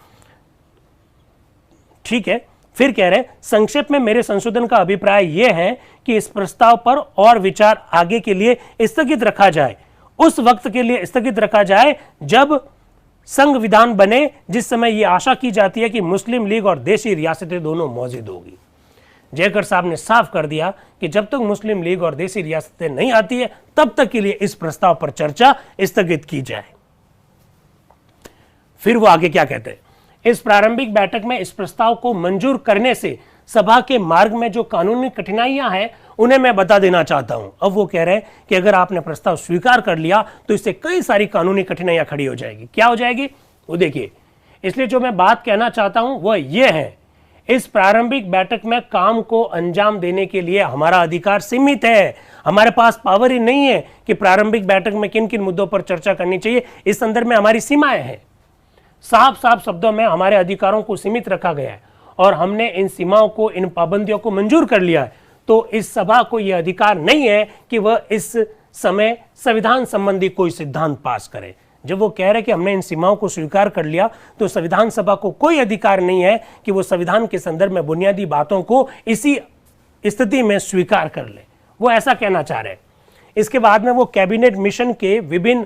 ठीक है, फिर कह रहे हैं संक्षेप में मेरे संशोधन का अभिप्राय यह है कि इस प्रस्ताव पर और विचार आगे के लिए स्थगित रखा जाए, उस वक्त के लिए स्थगित रखा जाए जब संविधान बने, जिस समय यह आशा की जाती है कि मुस्लिम लीग और देशी रियासतें दोनों मौजूद होगी। जयकर साहब ने साफ कर दिया कि जब तक मुस्लिम लीग और देशी रियासतें नहीं आती है तब तक के लिए इस प्रस्ताव पर चर्चा स्थगित की जाए। फिर वो आगे क्या कहते हैं, इस प्रारंभिक बैठक में इस प्रस्ताव को मंजूर करने से सभा के मार्ग में जो कानूनी कठिनाइयां हैं उन्हें मैं बता देना चाहता हूं। अब वो कह रहे हैं कि अगर आपने प्रस्ताव स्वीकार कर लिया तो इससे कई सारी कानूनी कठिनाइयां खड़ी हो जाएगी। क्या हो जाएगी वो देखिए। इसलिए जो मैं बात कहना चाहता हूं वह यह है, इस प्रारंभिक बैठक में काम को अंजाम देने के लिए हमारा अधिकार सीमित है। हमारे पास पावर ही नहीं है कि प्रारंभिक बैठक में किन किन मुद्दों पर चर्चा करनी चाहिए। इस संदर्भ में हमारी सीमाएं हैं। साफ साफ शब्दों में हमारे अधिकारों को सीमित रखा गया है और हमने इन सीमाओं को, इन पाबंदियों को मंजूर कर लिया है। तो इस सभा को यह अधिकार नहीं है कि वह इस समय संविधान संबंधी कोई सिद्धांत पास करे। जब वो कह रहे कि हमने इन सीमाओं को स्वीकार कर लिया तो संविधान सभा को कोई अधिकार नहीं है कि वो संविधान के संदर्भ में बुनियादी बातों को इसी स्थिति में स्वीकार कर ले। वो ऐसा कहना चाह रहे हैं। इसके बाद में वो कैबिनेट मिशन के विभिन्न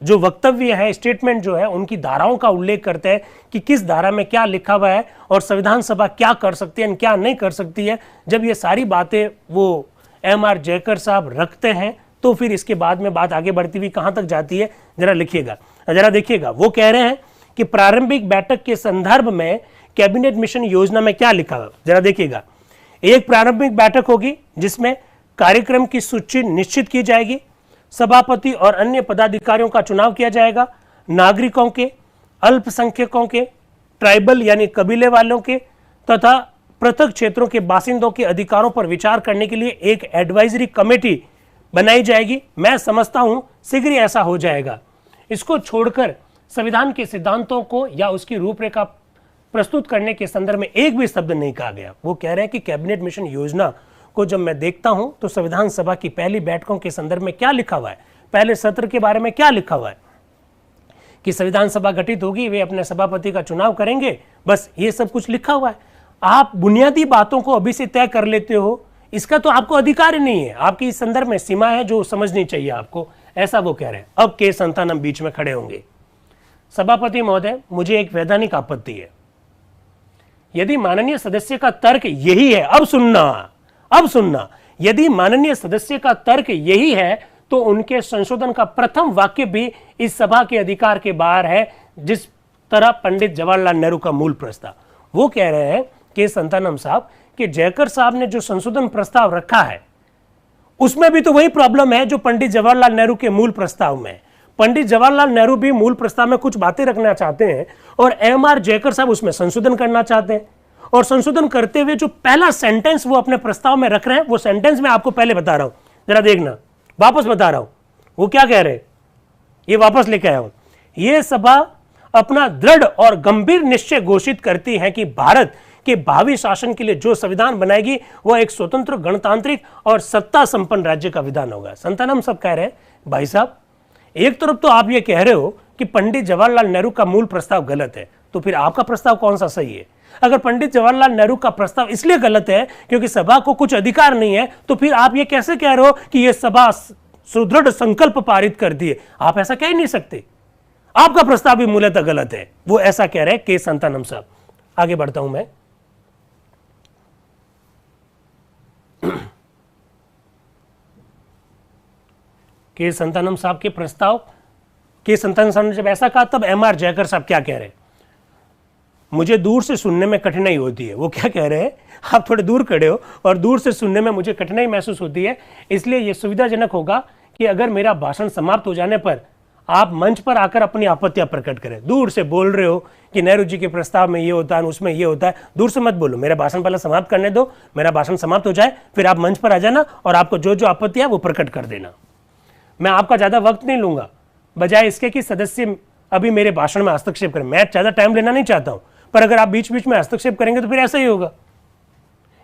जो वक्तव्य है, स्टेटमेंट जो है, उनकी धाराओं का उल्लेख करते हैं कि किस धारा में क्या लिखा हुआ है और संविधान सभा क्या कर सकती है, क्या नहीं कर सकती है। जब ये सारी बातें वो एम.आर. जयकर साहब रखते हैं तो फिर इसके बाद में बात आगे बढ़ती हुई कहां तक जाती है जरा लिखिएगा, जरा देखिएगा। वो कह रहे हैं कि प्रारंभिक बैठक के संदर्भ में कैबिनेट मिशन योजना में क्या लिखा है जरा देखिएगा। एक प्रारंभिक बैठक होगी जिसमें कार्यक्रम की सूची निश्चित की जाएगी, सभापति और अन्य पदाधिकारियों का चुनाव किया जाएगा, नागरिकों के, अल्पसंख्यकों के, ट्राइबल यानी कबीले वालों के तथा पृथक क्षेत्रों के बासिंदों के अधिकारों पर विचार करने के लिए एक एडवाइजरी कमेटी बनाई जाएगी। मैं समझता हूं शीघ्र ही ऐसा हो जाएगा। इसको छोड़कर संविधान के सिद्धांतों को या उसकी रूपरेखा प्रस्तुत करने के संदर्भ में एक भी शब्द नहीं कहा गया। वो कह रहे हैं कि कैबिनेट मिशन योजना को जब मैं देखता हूं तो संविधान सभा की पहली बैठकों के संदर्भ में क्या लिखा हुआ है, पहले सत्र के बारे में क्या लिखा हुआ है कि संविधान सभा गठित होगी, वे अपने सभापति का चुनाव करेंगे, बस ये सब कुछ लिखा हुआ है। आप बुनियादी बातों को अभी से तय कर लेते हो, इसका तो आपको अधिकार ही नहीं है। आपकी इस संदर्भ में सीमा है जो समझनी चाहिए आपको, ऐसा वो कह रहे हैं। अब के संतानम बीच में खड़े होंगे। सभापति महोदय, मुझे एक वैधानिक आपत्ति है। यदि माननीय सदस्य का तर्क यही है, अब सुनना, यदि माननीय सदस्य का तर्क यही है तो उनके संशोधन का प्रथम वाक्य भी इस सभा के अधिकार के बाहर है, जिस तरह पंडित जवाहरलाल नेहरू का मूल प्रस्ताव। वो कह रहे हैं कि संतानम साहब कि जयकर साहब ने जो संशोधन प्रस्ताव रखा है उसमें भी तो वही प्रॉब्लम है जो पंडित जवाहरलाल नेहरू के मूल प्रस्ताव में। पंडित जवाहरलाल नेहरू भी मूल प्रस्ताव में कुछ बातें रखना चाहते हैं और एम.आर. जयकर साहब उसमें संशोधन करना चाहते हैं। और संशोधन करते हुए जो पहला सेंटेंस वो अपने प्रस्ताव में रख रहे हैं, वो सेंटेंस मैं आपको पहले बता रहा हूं, जरा देखना, वापस बता रहा हूं। वो क्या कह रहे हैं, ये वापस लेके आया हूं। ये सभा अपना दृढ़ और गंभीर निश्चय घोषित करती है कि भारत के भावी शासन के लिए जो संविधान बनाएगी वह एक स्वतंत्र, गणतांत्रिक और सत्ता संपन्न राज्य का विधान होगा। संतानम सब कह रहे हैं, भाई साहब एक तरफ तो आप ये कह रहे हो कि पंडित जवाहरलाल नेहरू का मूल प्रस्ताव गलत है, तो फिर आपका प्रस्ताव कौन सा सही है? अगर पंडित जवाहरलाल नेहरू का प्रस्ताव इसलिए गलत है क्योंकि सभा को कुछ अधिकार नहीं है, तो फिर आप ये कैसे कह रहे हो कि यह सभा सुदृढ़ संकल्प पारित कर दिए? आप ऐसा कह ही नहीं सकते। आपका प्रस्ताव भी मूलतः गलत है। वो ऐसा कह रहे हैं के संतानम साहब। आगे बढ़ता हूं मैं। के संतानम साहब के प्रस्ताव, के संतानम साहब ने जब ऐसा कहा तब एम.आर. जयकर साहब क्या कह रहे हैं, मुझे दूर से सुनने में कठिनाई होती है। वो क्या कह रहे हैं, आप थोड़े दूर खड़े हो और दूर से सुनने में मुझे कठिनाई महसूस होती है, इसलिए यह सुविधाजनक होगा कि अगर मेरा भाषण समाप्त हो जाने पर आप मंच पर आकर अपनी आपत्तियां प्रकट करें। दूर से बोल रहे हो कि नेहरू जी के प्रस्ताव में ये होता है, उसमें ये होता है, दूर से मत बोलो, मेरा भाषण पहले समाप्त करने दो, मेरा भाषण समाप्त हो जाए, फिर आप मंच पर आ जाना और आपको जो जो आपत्ति है वो प्रकट कर देना। मैं आपका ज्यादा वक्त नहीं लूंगा, बजाय इसके कि सदस्य अभी मेरे भाषण में हस्तक्षेप करें। मैं ज्यादा टाइम लेना नहीं चाहता हूं, पर अगर आप बीच बीच में हस्तक्षेप करेंगे तो फिर ऐसा ही होगा।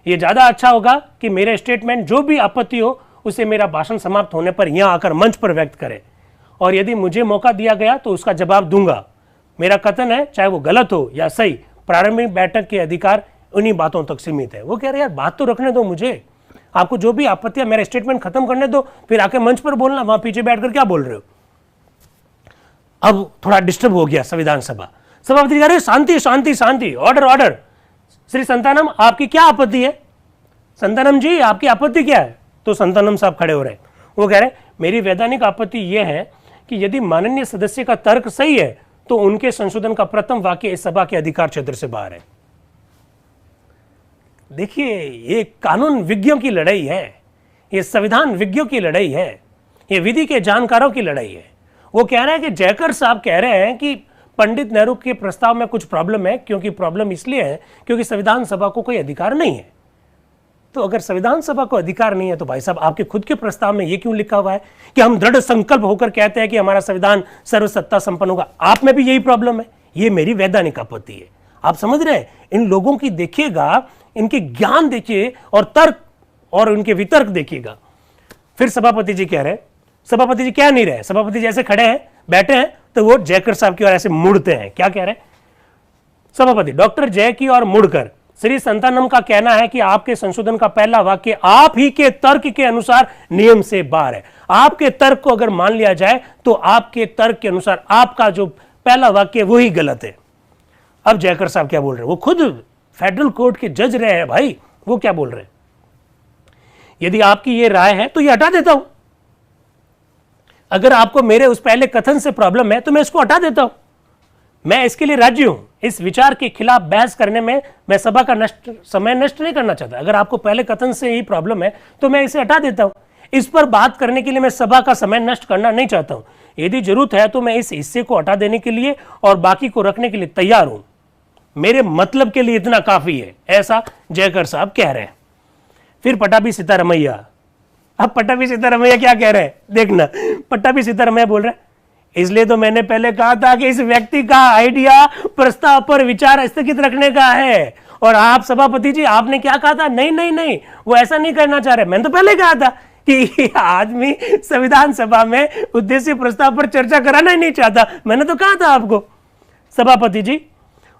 यह ज्यादा अच्छा होगा कि मेरे स्टेटमेंट जो भी आपत्ति हो उसे मेरा भाषण समाप्त होने पर यहां आकर मंच पर व्यक्त करें, और यदि मुझे मौका दिया गया तो उसका जवाब दूंगा। मेरा कथन है, चाहे वो गलत हो या सही, प्रारंभिक बैठक के अधिकार उन्हीं बातों तक सीमित है। वो कह रहे यार बात तो रखने दो मुझे, आपको जो भी आपत्ति है मेरा स्टेटमेंट खत्म करने दो, फिर आके मंच पर बोलना, वहां पीछे बैठकर क्या बोल रहे हो। अब थोड़ा डिस्टर्ब हो गया संविधान सभा। सभापति कह रहे शांति शांति शांति, ऑर्डर ऑर्डर। श्री संतानम आपकी क्या आपत्ति है? संतानम जी आपकी आपत्ति क्या है? तो संतानम साहब खड़े हो रहे हैं। वो कह रहे मेरी वैधानिक आपत्ति यह है कि यदि माननीय सदस्य का तर्क सही है तो उनके संशोधन का प्रथम वाक्य इस सभा के अधिकार क्षेत्र से बाहर है। देखिए, ये कानून विज्ञों की लड़ाई है, ये संविधान विज्ञों की लड़ाई है, ये विधि के जानकारों की लड़ाई है। वो कह रहे हैं कि जयकर साहब कह रहे हैं कि पंडित नेहरू के प्रस्ताव में कुछ प्रॉब्लम है, क्योंकि प्रॉब्लम इसलिए है क्योंकि संविधान सभा को कोई अधिकार नहीं है। तो अगर संविधान सभा को अधिकार नहीं है तो भाई साहब आपके खुद के प्रस्ताव में ये क्यों लिखा हुआ है कि हम दृढ़ संकल्प होकर कहते हैं कि हमारा संविधान सर्वसत्ता संपन्न होगा? आप में भी यही प्रॉब्लम है। ये मेरी वैधानिक आपत्ति है। आप समझ रहे हैं? इन लोगों की देखिएगा, इनके ज्ञान देखिए और तर्क और उनके वितर्क देखिएगा। फिर सभापति जी कह रहे हैं, सभापति जी क्या नहीं रहे, सभापति जी ऐसे खड़े हैं, बैठे हैं, तो वो जयकर साहब की ओर ऐसे मुड़ते हैं। क्या कह रहे हैं सभापति? डॉक्टर जय की ओर मुड़कर श्री संतानम का कहना है कि आपके संशोधन का पहला वाक्य आप ही के तर्क के अनुसार नियम से बाहर है। आपके तर्क को अगर मान लिया जाए तो आपके तर्क के अनुसार आपका जो पहला वाक्य वही गलत है। अब जयकर साहब क्या बोल रहे हैं? वो खुद फेडरल कोर्ट के जज रहे हैं भाई। वो क्या बोल रहे हैं? यदि आपकी ये राय है तो ये हटा देता हूं। अगर आपको मेरे उस पहले कथन से प्रॉब्लम है तो मैं इसको हटा देता हूं। मैं इसके लिए राजी हूं। इस विचार के खिलाफ बहस करने में मैं सभा का समय नष्ट नहीं करना चाहता। अगर आपको पहले कथन से ही प्रॉब्लम है तो मैं इसे हटा देता हूं। इस पर बात करने के लिए मैं सभा का समय नष्ट करना नहीं चाहता हूं। यदि जरूरत है तो मैं इस हिस्से को हटा देने के लिए और बाकी को रखने के लिए तैयार हूं। मेरे मतलब के लिए इतना काफी है, ऐसा जयकर साहब कह रहे हैं। फिर पटाभी सीतारमैया। अब पटाभी सीतारमैया क्या कह रहे हैं देखना। पटाभी सीतारमैया बोल रहे हैं, इसलिए तो मैंने पहले कहा था कि इस व्यक्ति का आइडिया प्रस्ताव पर विचार स्थगित रखने का है। और आप सभापति जी आपने क्या कहा था? नहीं नहीं नहीं, वो ऐसा नहीं करना चाह रहे। मैंने तो पहले कहा था कि आदमी संविधान सभा में उद्देश्य प्रस्ताव पर चर्चा कराना ही नहीं चाहता। मैंने तो कहा था आपको। सभापति जी,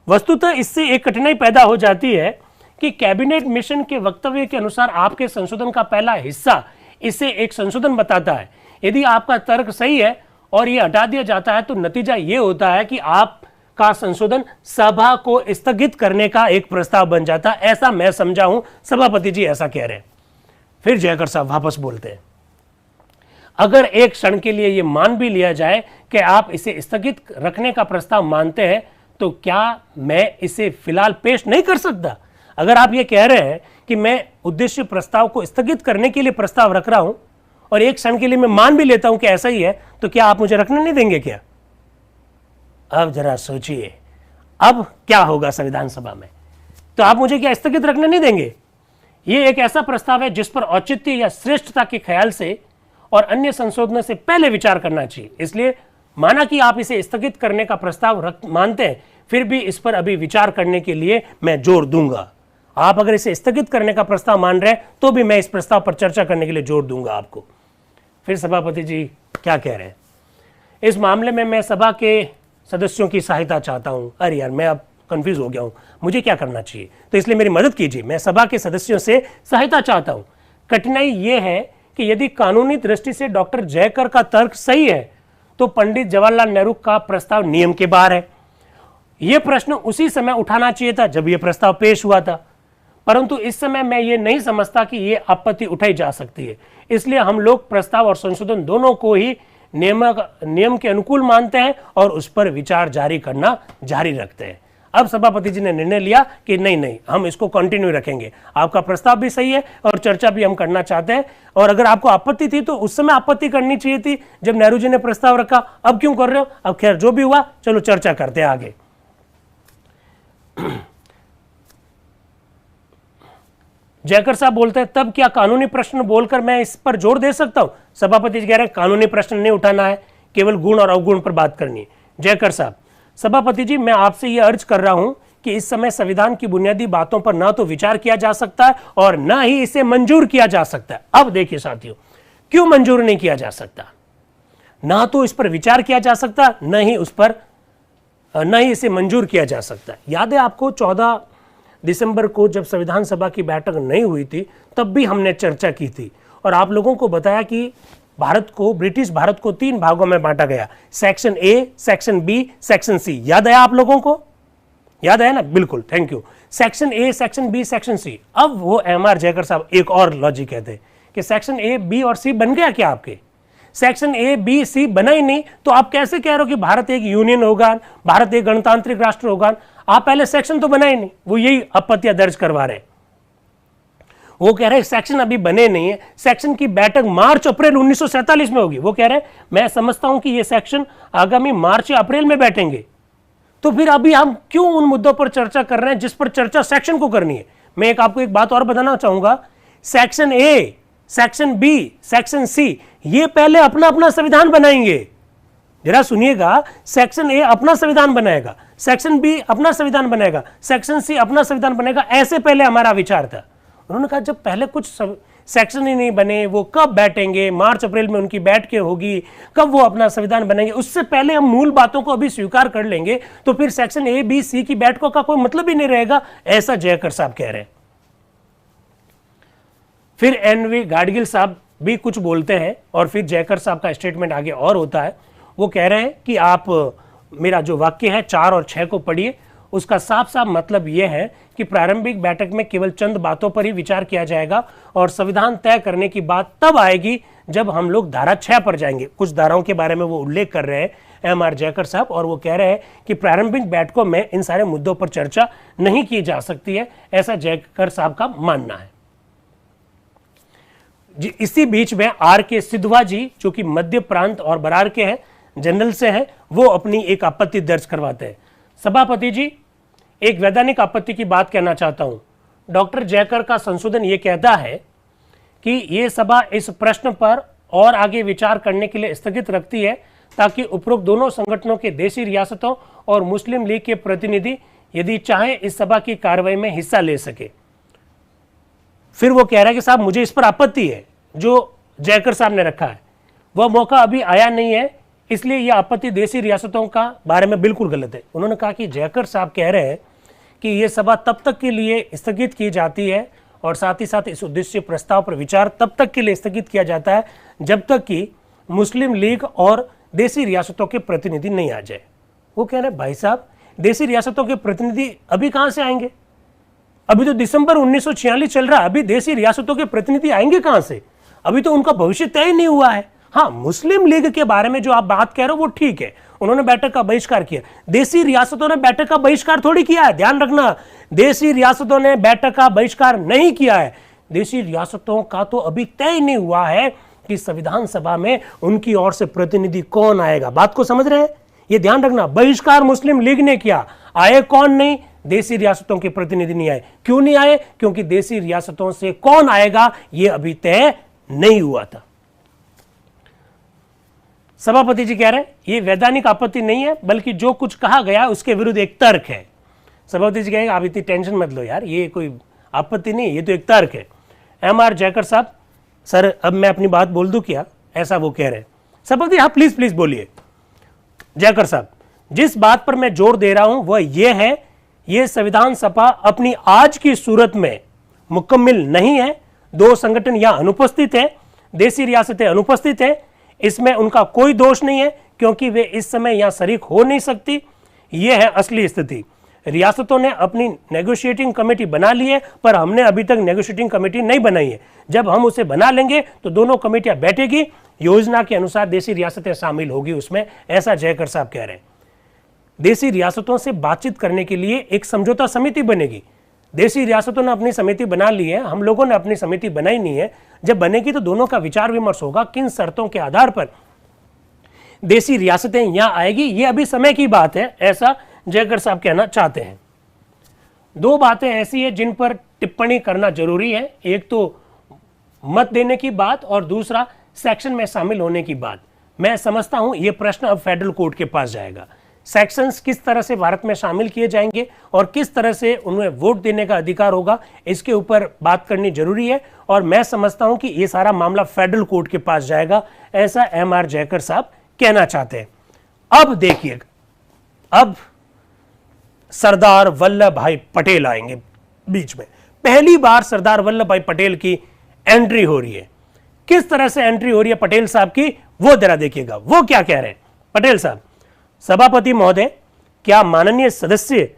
वस्तुतः इससे एक कठिनाई पैदा हो जाती है कि कैबिनेट मिशन के वक्तव्य के अनुसार आपके संशोधन का पहला हिस्सा इसे एक संशोधन बताता है। यदि आपका तर्क सही है और यह हटा दिया जाता है तो नतीजा यह होता है कि आपका संशोधन सभा को स्थगित करने का एक प्रस्ताव बन जाता है। ऐसा मैं समझा हूं। सभापति जी ऐसा कह रहे हैं। फिर जयकर साहब वापस बोलते हैं, अगर एक क्षण के लिए यह मान भी लिया जाए कि आप इसे स्थगित रखने का प्रस्ताव मानते हैं तो क्या मैं इसे फिलहाल पेश नहीं कर सकता? अगर आप ये कह रहे हैं कि मैं उद्देश्य प्रस्ताव को स्थगित करने के लिए प्रस्ताव रख रहा हूं और एक क्षण के लिए मैं मान भी लेता हूं कि ऐसा ही है, तो क्या आप मुझे रखने नहीं देंगे क्या? अब जरा सोचिए, अब क्या होगा संविधान सभा में? तो आप मुझे क्या स्थगित रखने नहीं देंगे? यह एक ऐसा प्रस्ताव है जिस पर औचित्य या श्रेष्ठता के ख्याल से और अन्य संशोधनों से पहले विचार करना चाहिए। इसलिए माना कि आप इसे स्थगित करने का प्रस्ताव मानते हैं, फिर भी इस पर अभी विचार करने के लिए मैं जोर दूंगा। आप अगर इसे स्थगित करने का प्रस्ताव मान रहे हैं तो भी मैं इस प्रस्ताव पर चर्चा करने के लिए जोर दूंगा आपको। फिर सभापति जी क्या कह रहे हैं? इस मामले में मैं सभा के सदस्यों की सहायता चाहता हूं। अरे यार, मैं अब कंफ्यूज हो गया हूं, मुझे क्या करना चाहिए? तो इसलिए मेरी मदद कीजिए। मैं सभा के सदस्यों से सहायता चाहता हूं। कठिनाई यह है कि यदि कानूनी दृष्टि से डॉक्टर जयकर का तर्क सही है तो पंडित जवाहरलाल नेहरू का प्रस्ताव नियम के बाहर है। यह प्रश्न उसी समय उठाना चाहिए था जब यह प्रस्ताव पेश हुआ था, परंतु इस समय मैं ये नहीं समझता कि ये आपत्ति उठाई जा सकती है। इसलिए हम लोग प्रस्ताव और संशोधन दोनों को ही नियम के अनुकूल मानते हैं और उस पर विचार जारी करना जारी रखते हैं। अब सभापति जी ने निर्णय लिया कि नहीं, हम इसको कंटिन्यू रखेंगे। आपका प्रस्ताव भी सही है और चर्चा भी हम करना चाहते हैं। और अगर आपको आपत्ति थी तो उस समय आपत्ति करनी चाहिए थी जब नेहरू जी ने प्रस्ताव रखा। अब क्यों कर रहे हो? अब खैर जो भी हुआ, चलो चर्चा करते हैं आगे। जयकर साहब बोलते हैं, तब क्या कानूनी प्रश्न बोलकर मैं इस पर जोर दे सकता हूं? सभापति जी कह रहे हैं कानूनी प्रश्न नहीं उठाना है, केवल गुण और अवगुण पर बात करनी है। जयकर साहब, सभापति जी मैं आपसे यह अर्ज कर रहा हूं कि इस समय संविधान की बुनियादी बातों पर न तो विचार किया जा सकता है और न ही इसे मंजूर किया जा सकता है। अब देखिए साथियों, क्यों मंजूर नहीं किया जा सकता? ना तो इस पर विचार किया जा सकता, न ही इसे मंजूर किया जा सकता। याद है आपको 14 दिसंबर को जब संविधान सभा की बैठक नहीं हुई थी तब भी हमने चर्चा की थी और आप लोगों को बताया कि ब्रिटिश भारत को 3 भागों में बांटा गया, section A, section B, section C. याद है आप लोगों को? याद है ना? बिल्कुल, thank you. Section A, section B, section C. अब वो एमआर जयकर साहब एक और लॉजिक कहते हैं कि सेक्शन ए, बी और सी बन गया क्या आपके? सेक्शन ए, बी, सी बना ही नहीं तो आप कैसे कह रहे हो कि भारत एक यूनियन होगा, भारत एक गणतांत्रिक राष्ट्र होगा? आप पहले सेक्शन तो बना ही नहीं, वो यही आपत्तियां दर्ज करवा रहे हैं। वो कह रहे हैं सेक्शन अभी बने नहीं है, सेक्शन की बैठक मार्च अप्रैल 1947 में होगी। वो कह रहे हैं मैं समझता हूं कि ये सेक्शन आगामी मार्च या अप्रैल में बैठेंगे। तो फिर अभी हम क्यों उन मुद्दों पर चर्चा कर रहे हैं जिस पर चर्चा सेक्शन को करनी है? मैं आपको एक बात और बताना चाहूंगा, section A, section B, section C, ये पहले अपना अपना संविधान बनाएंगे। जरा सुनिएगा, सेक्शन ए अपना संविधान बनाएगा, सेक्शन बी अपना संविधान बनाएगा, सेक्शन सी अपना संविधान बनाएगा, ऐसे पहले हमारा विचार था। उन्होंने कहा जब पहले कुछ सेक्शन ही नहीं बने, वो कब बैठेंगे? मार्च अप्रैल में उनकी बैठकें होगी, कब वो अपना संविधान बनाएंगे? उससे पहले हम मूल बातों को अभी स्वीकार कर लेंगे तो फिर सेक्शन ए बी सी की बैठकों का कोई मतलब ही नहीं रहेगा, ऐसा जयकर साहब कह रहे हैं। फिर एनवी गाडगिल साहब भी कुछ बोलते हैं और फिर जयकर साहब का स्टेटमेंट आगे और होता है। वो कह रहे हैं कि आप मेरा जो वाक्य है 4 और 6 को पढ़िए, उसका साफ साफ मतलब यह है कि प्रारंभिक बैठक में केवल चंद बातों पर ही विचार किया जाएगा और संविधान तय करने की बात तब आएगी जब हम लोग धारा 6 पर जाएंगे। कुछ धाराओं के बारे में वो उल्लेख कर रहे हैं एम.आर. जयकर साहब, और वो कह रहे हैं कि प्रारंभिक बैठकों में इन सारे मुद्दों पर चर्चा नहीं की जा सकती है, ऐसा जयकर साहब का मानना है। इसी बीच में R.K. सिद्धवा जी, जो कि मध्य प्रांत और बरार के हैं, जनरल से हैं, वो अपनी एक आपत्ति दर्ज करवाते हैं। सभापति जी, एक वैधानिक आपत्ति की बात कहना चाहता हूं। डॉक्टर जयकर का संशोधन ये कहता है कि ये सभा इस प्रश्न पर और आगे विचार करने के लिए स्थगित रखती है ताकि उपरोक्त दोनों संगठनों के देशी रियासतों और मुस्लिम लीग के प्रतिनिधि यदि चाहें इस सभा की कार्रवाई में हिस्सा ले सके। फिर वो कह रहा है कि साहब मुझे इस पर आपत्ति है जो जयकर साहब ने रखा है, वह मौका अभी आया नहीं है, इसलिए यह आपत्ति देशी रियासतों का बारे में बिल्कुल गलत है। उन्होंने कहा कि जयकर साहब कह रहे हैं कि यह सभा तब तक के लिए स्थगित की जाती है और साथ ही साथ इस उद्देश्य प्रस्ताव पर विचार तब तक के लिए स्थगित किया जाता है जब तक कि मुस्लिम लीग और देशी रियासतों के प्रतिनिधि नहीं आ जाए। वो कह रहे हैं भाई साहब देशी रियासतों के प्रतिनिधि अभी कहां से आएंगे? अभी तो दिसंबर 1946 चल रहा है, अभी देशी रियासतों के प्रतिनिधि आएंगे कहां से? अभी तो उनका भविष्य तय नहीं हुआ है। हाँ, मुस्लिम लीग के बारे में जो आप बात कह रहे हो वो ठीक है, उन्होंने बैठक का बहिष्कार किया। देशी रियासतों ने बैठक का बहिष्कार थोड़ी किया है, ध्यान रखना, देशी रियासतों ने बैठक का बहिष्कार नहीं किया है। देशी रियासतों का तो अभी तय नहीं हुआ है कि संविधान सभा में उनकी ओर से प्रतिनिधि कौन आएगा। बात को समझ रहे हैं? ये ध्यान रखना, बहिष्कार मुस्लिम लीग ने किया, आए कौन? नहीं, देशी रियासतों के प्रतिनिधि नहीं आए। क्यों नहीं आए? क्योंकि देशी रियासतों से कौन आएगा ये अभी तय नहीं हुआ था। सभापति जी कह रहे हैं ये वैधानिक आपत्ति नहीं है, बल्कि जो कुछ कहा गया उसके विरुद्ध एक तर्क है। सभापति जी कहेंगे आप इतनी टेंशन मत लो यार, ये कोई आपत्ति नहीं, ये तो एक तर्क है। एम.आर. जयकर साहब, सर अब मैं अपनी बात बोल दूं क्या? ऐसा वो कह रहे हैं। सभापति आप प्लीज प्लीज बोलिए। जयकर साहब, जिस बात पर मैं जोर दे रहा हूं वह यह है, यह संविधान सभा अपनी आज की सूरत में मुकम्मल नहीं है। 2 संगठन यहां अनुपस्थित है, देशी रियासतें अनुपस्थित है, इसमें उनका कोई दोष नहीं है क्योंकि वे इस समय यहां शरीक हो नहीं सकती। यह है असली स्थिति। रियासतों ने अपनी नेगोशिएटिंग कमेटी बना ली है, पर हमने अभी तक नेगोशिएटिंग कमेटी नहीं बनाई है। जब हम उसे बना लेंगे तो दोनों कमेटियां बैठेगी, योजना के अनुसार देशी रियासतें शामिल होगी उसमें, ऐसा जयकर साहब कह रहे हैं। देशी रियासतों से बातचीत करने के लिए एक समझौता समिति बनेगी। देशी रियासतों ने अपनी समिति बना ली है, हम लोगों ने अपनी समिति बनाई नहीं है। जब बनेगी तो दोनों का विचार विमर्श होगा, किन शर्तों के आधार पर देशी रियासतें यहां आएगी, ये अभी समय की बात है, ऐसा जयकर साहब कहना चाहते हैं। 2 बातें ऐसी है जिन पर टिप्पणी करना जरूरी है, एक तो मत देने की बात और दूसरा सेक्शन में शामिल होने की बात। मैं समझता हूं यह प्रश्न अब फेडरल कोर्ट के पास जाएगा। सेक्शंस किस तरह से भारत में शामिल किए जाएंगे और किस तरह से उन्हें वोट देने का अधिकार होगा, इसके ऊपर बात करनी जरूरी है और मैं समझता हूं कि यह सारा मामला फेडरल कोर्ट के पास जाएगा, ऐसा एम.आर. जयकर साहब कहना चाहते हैं। अब देखिए, अब सरदार वल्लभ भाई पटेल आएंगे बीच में। पहली बार सरदार वल्लभ भाई पटेल की एंट्री हो रही है। किस तरह से एंट्री हो रही है पटेल साहब की, वो जरा देखिएगा, वो क्या कह रहे हैं। पटेल साहब, सभापति महोदय, क्या माननीय सदस्य,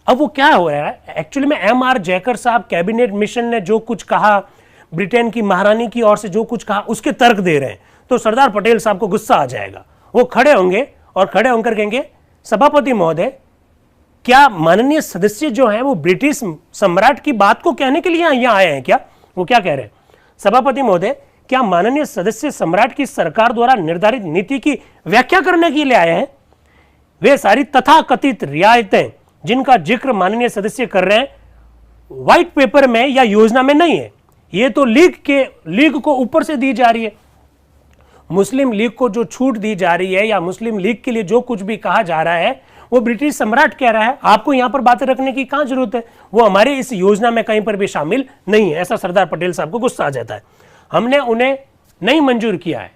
अब वो क्या हो रहा है एक्चुअली में, एम.आर. जयकर साहब कैबिनेट मिशन ने जो कुछ कहा, ब्रिटेन की महारानी की ओर से जो कुछ कहा, उसके तर्क दे रहे हैं, तो सरदार पटेल साहब को गुस्सा आ जाएगा। वो खड़े होंगे और खड़े होकर कहेंगे, सभापति महोदय, क्या माननीय सदस्य जो है वो ब्रिटिश सम्राट की बात को कहने के लिए यहां आए हैं क्या? वो क्या कह रहे हैं? सभापति महोदय, क्या माननीय सदस्य सम्राट की सरकार द्वारा निर्धारित नीति की व्याख्या करने के लिए आए हैं? वे सारी तथाकथित रियायतें जिनका जिक्र माननीय सदस्य कर रहे हैं व्हाइट पेपर में या योजना में नहीं है, ये तो लीग को ऊपर से दी जा रही है। मुस्लिम लीग को जो छूट दी जा रही है या मुस्लिम लीग के लिए जो कुछ भी कहा जा रहा है वो ब्रिटिश सम्राट कह रहा है। आपको यहां पर बातें रखने की कहां जरूरत है? वो हमारे इस योजना में कहीं पर भी शामिल नहीं है। ऐसा सरदार पटेल साहब को गुस्सा आ जाता है। हमने उन्हें नहीं मंजूर किया है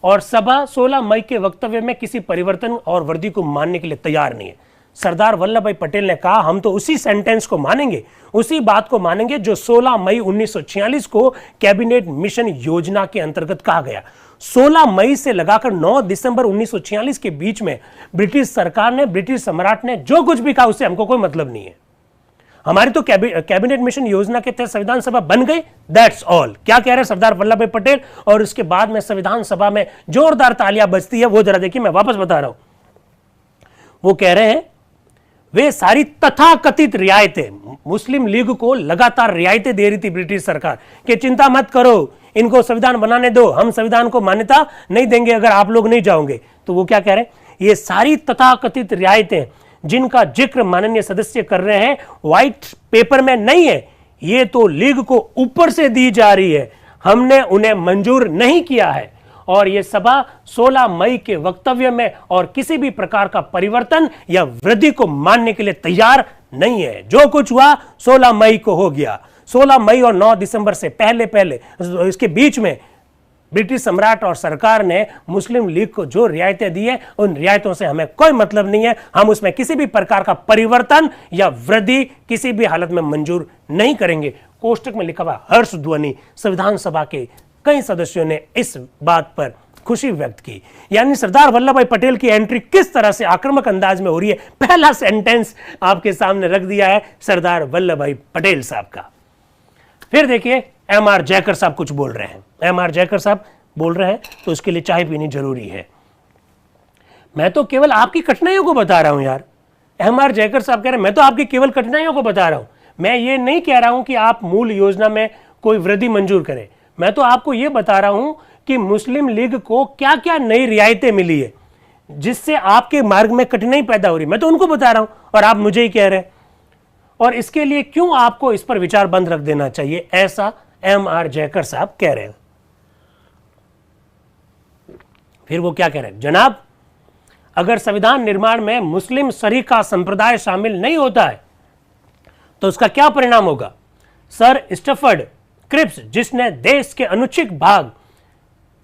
और सभा 16 मई के वक्तव्य में किसी परिवर्तन और वर्दी को मानने के लिए तैयार नहीं है। सरदार वल्लभ भाई पटेल ने कहा, हम तो उसी सेंटेंस को मानेंगे, उसी बात को मानेंगे जो 16 मई 1946 को कैबिनेट मिशन योजना के अंतर्गत कहा गया। 16 मई से लगाकर 9 दिसंबर 1946 के बीच में ब्रिटिश सरकार ने, ब्रिटिश सम्राट ने जो कुछ भी कहा उससे हमको कोई मतलब नहीं है। हमारी तो कैबिनेट मिशन योजना के तहत संविधान सभा बन गई, दैट्स ऑल। क्या कह रहे हैं सरदार वल्लभ भाई पटेल? और उसके बाद में संविधान सभा में जोरदार तालियां बजती है, वो जरा देखिए, मैं वापस बता रहा हूं। वो कह रहे हैं वे सारी तथाकथित रियायतें, मुस्लिम लीग को लगातार रियायतें दे रही थी ब्रिटिश सरकार कि चिंता मत करो, इनको संविधान बनाने दो, हम संविधान को मान्यता नहीं देंगे अगर आप लोग नहीं जाओगे। तो वो क्या कह रहे हैं? ये सारी तथाकथित रियायतें जिनका जिक्र माननीय सदस्य कर रहे हैं व्हाइट पेपर में नहीं है, ये तो लीग को ऊपर से दी जा रही है, हमने उन्हें मंजूर नहीं किया है। और यह सभा 16 मई के वक्तव्य में और किसी भी प्रकार का परिवर्तन या वृद्धि को मानने के लिए तैयार नहीं है। जो कुछ हुआ 16 मई को हो गया। 16 मई और 9 दिसंबर से पहले इसके बीच में ब्रिटिश सम्राट और सरकार ने मुस्लिम लीग को जो रियायतें दी है उन रियायतों से हमें कोई मतलब नहीं है। हम उसमें किसी भी प्रकार का परिवर्तन या वृद्धि किसी भी हालत में मंजूर नहीं करेंगे। कोष्टक में लिखा हुआ हर्ष ध्वनि संविधान सभा के कई सदस्यों ने इस बात पर खुशी व्यक्त की। यानी सरदार वल्लभ भाई पटेल की एंट्री किस तरह से आक्रामक अंदाज में हो रही है, पहला सेंटेंस आपके सामने रख दिया है सरदार वल्लभ भाई पटेल साहब का। फिर देखिए एम.आर. जयकर साहब कुछ बोल रहे हैं। एम.आर. जयकर साहब बोल रहे हैं तो उसके लिए चाय पीनी जरूरी है। मैं तो केवल आपकी कठिनाइयों को बता रहा हूं यार। एम.आर. जयकर साहब कह रहे हैं मैं तो आपकी केवल कठिनाइयों को बता रहा हूं, मैं ये नहीं कह रहा हूं कि आप मूल योजना में कोई वृद्धि मंजूर करें। मैं तो आपको यह बता रहा हूं कि मुस्लिम लीग को क्या क्या नई रियायतें मिली है जिससे आपके मार्ग में कठिनाई पैदा हो रही, मैं तो उनको बता रहा हूं और आप मुझे ही कह रहे हैं। और इसके लिए क्यों आपको इस पर विचार बंद रख देना चाहिए, ऐसा एम.आर. जयकर साहब कह रहे हैं। फिर वो क्या कह रहे हैं? जनाब, अगर संविधान निर्माण में मुस्लिम शरीका संप्रदाय शामिल नहीं होता है तो उसका क्या परिणाम होगा? सर स्टफर्ड क्रिप्स, जिसने देश के अनुच्छिक भाग,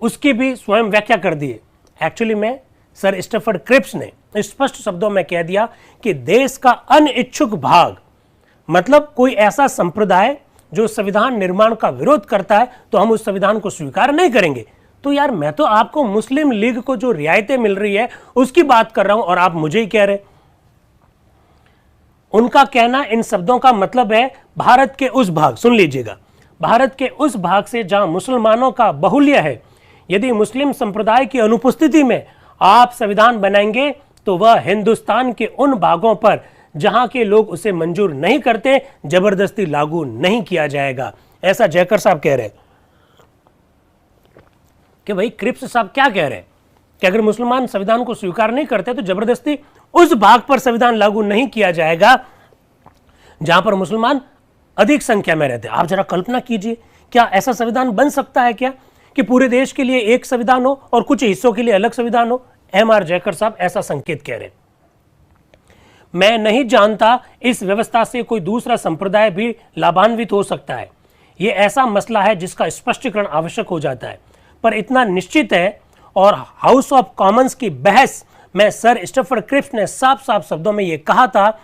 उसकी भी स्वयं व्याख्या कर दी है। एक्चुअली में सर स्टफर्ड क्रिप्स ने स्पष्ट शब्दों में कह दिया कि देश का अनिच्छुक भाग मतलब कोई ऐसा संप्रदाय जो संविधान निर्माण का विरोध करता है तो हम उस संविधान को स्वीकार नहीं करेंगे। तो यार मैं तो आपको मुस्लिम लीग को जो रियायतें मिल रही है उसकी बात कर रहा हूं और आप मुझे ही कह रहे। उनका कहना इन शब्दों का मतलब है भारत के उस भाग, सुन लीजिएगा, भारत के उस भाग से जहां मुसलमानों का बाहुल्य है, यदि मुस्लिम संप्रदाय की अनुपस्थिति में आप संविधान बनाएंगे तो वह हिंदुस्तान के उन भागों पर जहां के लोग उसे मंजूर नहीं करते जबरदस्ती लागू नहीं किया जाएगा। ऐसा जयकर साहब कह रहे हैं कि भाई क्रिप्स साहब क्या कह रहे हैं कि अगर मुसलमान संविधान को स्वीकार नहीं करते तो जबरदस्ती उस भाग पर संविधान लागू नहीं किया जाएगा जहां पर मुसलमान अधिक संख्या में रहते हैं। आप जरा कल्पना कीजिए, क्या ऐसा संविधान बन सकता है क्या कि पूरे देश के लिए एक संविधान हो और कुछ हिस्सों के लिए अलग संविधान हो? एम.आर. जयकर साहब ऐसा संकेत कह रहे हैं। मैं नहीं जानता इस व्यवस्था से कोई दूसरा संप्रदाय भी लाभान्वित हो सकता है। यह ऐसा मसला है जिसका स्पष्टीकरण आवश्यक हो जाता है, पर इतना निश्चित है और हाउस ऑफ कॉमन्स की बहस में सर स्टफर्ड क्रिप्स ने साफ साफ शब्दों में यह कहा था,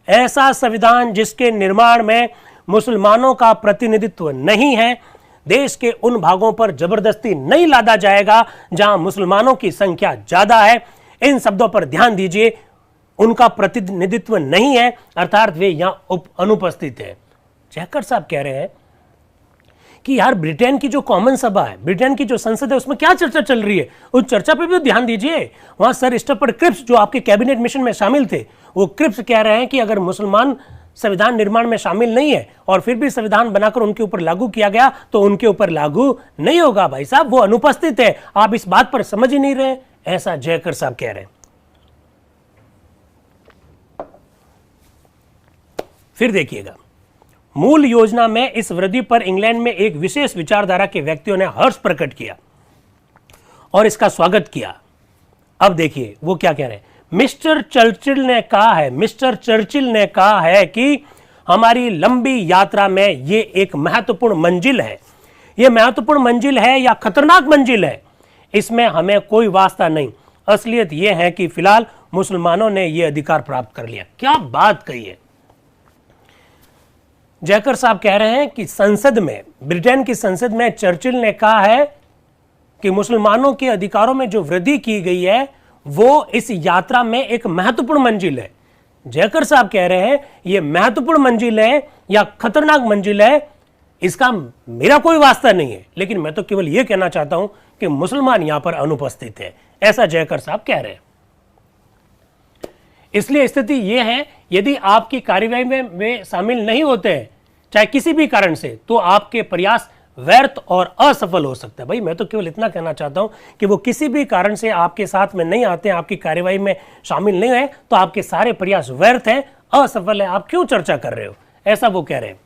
ऐसा संविधान जिसके निर्माण में मुसलमानों का प्रतिनिधित्व नहीं है, देश के उन भागों पर जबरदस्ती नहीं लादा जाएगा जहां मुसलमानों की संख्या ज्यादा है। इन शब्दों पर ध्यान दीजिए, उनका प्रतिनिधित्व नहीं है अर्थात वे यहां अनुपस्थित है। जयकर साहब कह रहे हैं कि यार ब्रिटेन की जो कॉमन सभा है, ब्रिटेन की जो संसद है, उसमें क्या चर्चा चल रही है, उस चर्चा पे भी ध्यान दीजिए। वहां सर स्टफर्ड क्रिप्स जो आपके कैबिनेट मिशन में शामिल थे, वो क्रिप्स कह रहे हैं कि अगर मुसलमान संविधान निर्माण में शामिल नहीं है और फिर भी संविधान बनाकर उनके ऊपर लागू किया गया तो उनके ऊपर लागू नहीं होगा भाई साहब, वो अनुपस्थित है, आप इस बात पर समझ ही नहीं रहे, ऐसा जयकर साहब कह रहे हैं। फिर देखिएगा, मूल योजना में इस वृद्धि पर इंग्लैंड में एक विशेष विचारधारा के व्यक्तियों ने हर्ष प्रकट किया और इसका स्वागत किया। अब देखिए वो क्या कह रहे हैं। मिस्टर चर्चिल ने कहा है कि हमारी लंबी यात्रा में ये एक महत्वपूर्ण मंजिल है। ये महत्वपूर्ण मंजिल है या खतरनाक मंजिल है, इसमें हमें कोई वास्ता नहीं। असलियत यह है कि फिलहाल मुसलमानों ने यह अधिकार प्राप्त कर लिया। क्या बात कही है। जयकर साहब कह रहे हैं कि संसद में, ब्रिटेन की संसद में चर्चिल ने कहा है कि मुसलमानों के अधिकारों में जो वृद्धि की गई है वो इस यात्रा में एक महत्वपूर्ण मंजिल है। जयकर साहब कह रहे हैं यह महत्वपूर्ण मंजिल है या खतरनाक मंजिल है, इसका मेरा कोई वास्ता नहीं है, लेकिन मैं तो केवल यह कहना चाहता हूं कि मुसलमान यहां पर अनुपस्थित है, ऐसा जयकर साहब कह रहे हैं। इसलिए स्थिति यह है, यदि आपकी कार्यवाही में वे शामिल नहीं होते हैं चाहे किसी भी कारण से, तो आपके प्रयास व्यर्थ और असफल हो सकता है। भाई मैं तो केवल इतना कहना चाहता हूं कि वो किसी भी कारण से आपके साथ में नहीं आते हैं, आपकी कार्यवाही में शामिल नहीं है, तो आपके सारे प्रयास व्यर्थ हैं, असफल है, आप क्यों चर्चा कर रहे हो, ऐसा वो कह रहे हैं।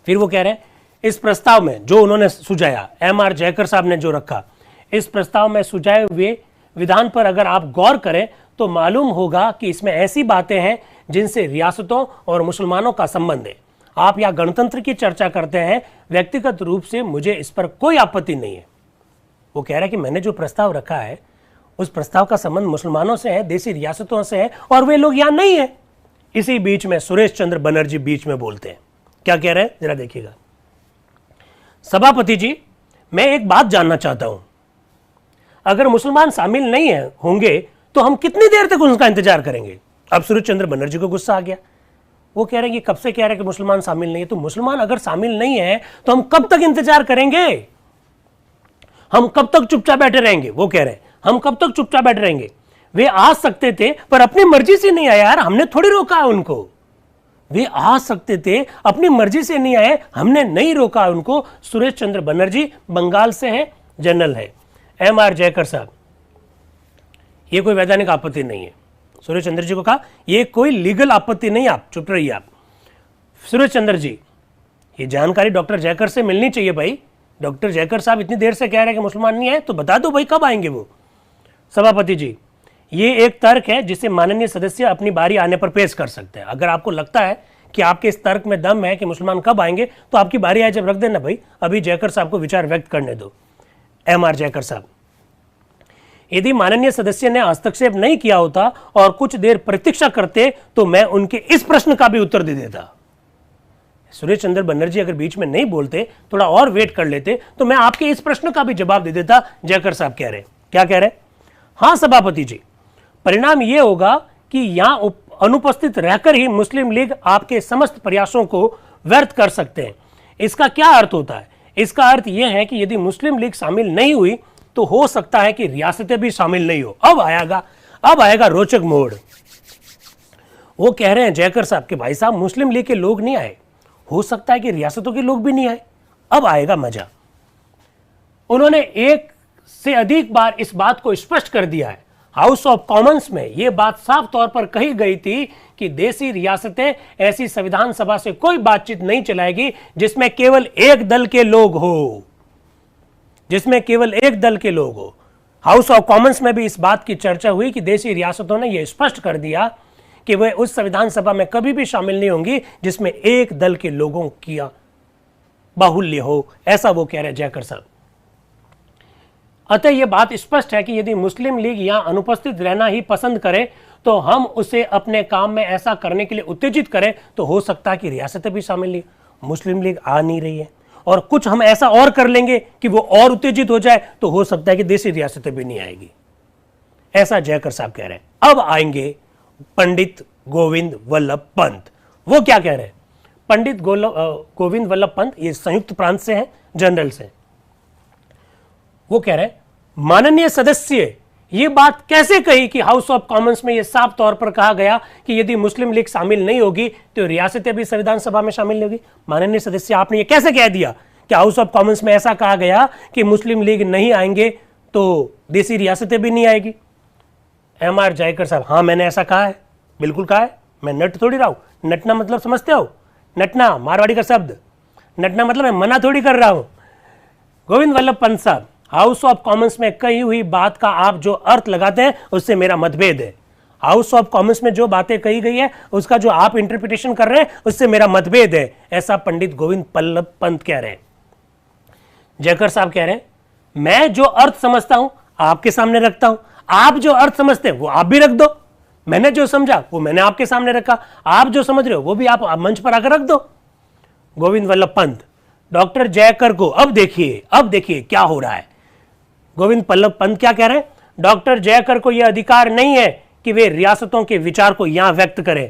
फिर वो कह रहे हैं इस प्रस्ताव में जो उन्होंने सुझाया, एम.आर. जयकर साहब ने जो रखा, इस प्रस्ताव में सुझाए हुए विधान पर अगर आप गौर करें तो मालूम होगा कि इसमें ऐसी बातें हैं जिनसे रियासतों और मुसलमानों का संबंध है। आप या गणतंत्र की चर्चा करते हैं, व्यक्तिगत रूप से मुझे इस पर कोई आपत्ति नहीं है। वो कह रहा है कि मैंने जो प्रस्ताव रखा है उस प्रस्ताव का संबंध मुसलमानों से है, देशी रियासतों से है, और वे लोग यहां नहीं है। इसी बीच में सुरेश चंद्र बनर्जी बीच में बोलते हैं, क्या कह रहे हैं जरा देखिएगा। सभापति जी, मैं एक बात जानना चाहता हूं, अगर मुसलमान शामिल नहीं है होंगे तो हम कितनी देर तक उनका इंतजार करेंगे। अब सुरेश चंद्र बनर्जी को गुस्सा आ गया। वो कह रहे हैं कि कब से कह रहे हैं कि मुसलमान शामिल नहीं है, तो मुसलमान अगर शामिल नहीं है तो हम कब तक इंतजार करेंगे, हम कब तक चुपचाप बैठे रहेंगे। वो कह रहे हैं हम कब तक चुपचाप बैठे रहेंगे, वे आ सकते थे पर अपनी मर्जी से नहीं आए यार, हमने थोड़ी रोका है उनको। वे आ सकते थे, अपनी मर्जी से नहीं आए, हमने नहीं रोका उनको। सुरेश चंद्र बनर्जी बंगाल से है, जनरल है। एम.आर. जयकर साहब, ये कोई वैधानिक आपत्ति नहीं है। सुरेश चंद्र जी को कहा ये कोई लीगल आपत्ति नहीं, आप चुप रहिए। आप सुरेश चंद्र जी, ये जानकारी डॉक्टर जयकर से मिलनी चाहिए भाई। डॉक्टर जयकर साहब इतनी देर से कह रहे हैं कि मुसलमान नहीं है, तो बता दो भाई कब आएंगे वो। सभापति जी, ये एक तर्क है जिसे माननीय सदस्य अपनी बारी आने पर पेश कर सकते हैं। अगर आपको लगता है कि आपके इस तर्क में दम है कि मुसलमान कब आएंगे, तो आपकी बारी आए जब रख देना भाई, अभी जयकर साहब को विचार व्यक्त करने दो। एम.आर. जयकर साहब, यदि माननीय सदस्य ने हस्तक्षेप नहीं किया होता और कुछ देर प्रतीक्षा करते तो मैं उनके इस प्रश्न का भी उत्तर दे देता। सुरेश चंद्र बनर्जी अगर बीच में नहीं बोलते, थोड़ा और वेट कर लेते, तो मैं आपके इस प्रश्न का भी जवाब दे देता। जयकर साहब कह रहे हैं, क्या कह रहे हैं। हाँ सभापति जी, परिणाम यह होगा कि यहां अनुपस्थित रहकर ही मुस्लिम लीग आपके समस्त प्रयासों को व्यर्थ कर सकते हैं। इसका क्या अर्थ होता है। इसका अर्थ यह है कि यदि मुस्लिम लीग शामिल नहीं हुई तो हो सकता है कि रियासतें भी शामिल नहीं हो। अब आएगा रोचक मोड़। वो कह रहे हैं जयकर साहब के भाई साहब, मुस्लिम लीग के लोग नहीं आए, हो सकता है कि रियासतों के लोग भी नहीं आए। अब आएगा मजा। उन्होंने एक से अधिक बार इस बात को स्पष्ट कर दिया है। हाउस ऑफ कॉमन्स में यह बात साफ तौर पर कही गई थी कि देशी रियासतें ऐसी संविधान सभा से कोई बातचीत नहीं चलाएगी जिसमें केवल एक दल के लोग हो, जिसमें केवल एक दल के लोग हो। हाउस ऑफ कॉमन्स में भी इस बात की चर्चा हुई कि देशी रियासतों ने यह स्पष्ट कर दिया कि वे उस संविधान सभा में कभी भी शामिल नहीं होंगी जिसमें एक दल के लोगों की बाहुल्य हो, ऐसा वो कह रहे हैं जयकर साहब। अतः यह बात स्पष्ट है कि यदि मुस्लिम लीग यहां अनुपस्थित रहना ही पसंद करे तो हम उसे अपने काम में ऐसा करने के लिए उत्तेजित करें, तो हो सकता है कि रियासतें भी शामिल नहीं। मुस्लिम लीग आ नहीं रही है और कुछ हम ऐसा और कर लेंगे कि वो और उत्तेजित हो जाए, तो हो सकता है कि देशी रियासतें भी नहीं आएगी, ऐसा जयकर साहब कह रहे हैं। अब आएंगे पंडित गोविंद वल्लभ पंत। वो क्या कह रहे हैं। पंडित गोविंद वल्लभ पंत ये संयुक्त प्रांत से हैं, जनरल से। वो कह रहे हैं माननीय सदस्य, ये बात कैसे कही कि हाउस ऑफ कॉमन्स में यह साफ तौर पर कहा गया कि यदि मुस्लिम लीग शामिल नहीं होगी तो रियासतें भी संविधान सभा में शामिल नहीं होगी? माननीय सदस्य, आपने ये कैसे कह दिया कि हाउस ऑफ कॉमन्स में ऐसा कहा गया कि मुस्लिम लीग नहीं आएंगे तो देसी रियासतें भी नहीं आएगी? MR जयकर साहब, हाँ मैंने ऐसा कहा है, बिल्कुल कहा है। मैं नट थोड़ी रहा हूं। नटना मतलब समझते हो? नटना मारवाड़ी का शब्द, नटना मतलब मैं मना थोड़ी कर रहा हूं। गोविंद वल्लभ पंत साहब, हाउस ऑफ कॉमन्स में कही हुई बात का आप जो अर्थ लगाते हैं उससे मेरा मतभेद है। हाउस ऑफ कॉमन्स में जो बातें कही गई है उसका जो आप इंटरप्रिटेशन कर रहे हैं उससे मेरा मतभेद है, ऐसा पंडित गोविंद वल्लभ पंत कह रहे हैं। जयकर साहब कह रहे हैं मैं जो अर्थ समझता हूं आपके सामने रखता हूं, आप जो अर्थ समझते हैं वो आप भी रख दो। मैंने जो समझा वो मैंने आपके सामने रखा, आप जो समझ रहे हो वो भी आप मंच पर आकर रख दो। गोविंद वल्लभ पंत, डॉक्टर जयकर को अब देखिए क्या हो रहा है। गोविंद वल्लभ पंत क्या कह रहे हैं? डॉक्टर जयकर को यह अधिकार नहीं है कि वे रियासतों के विचार को यहां व्यक्त करें।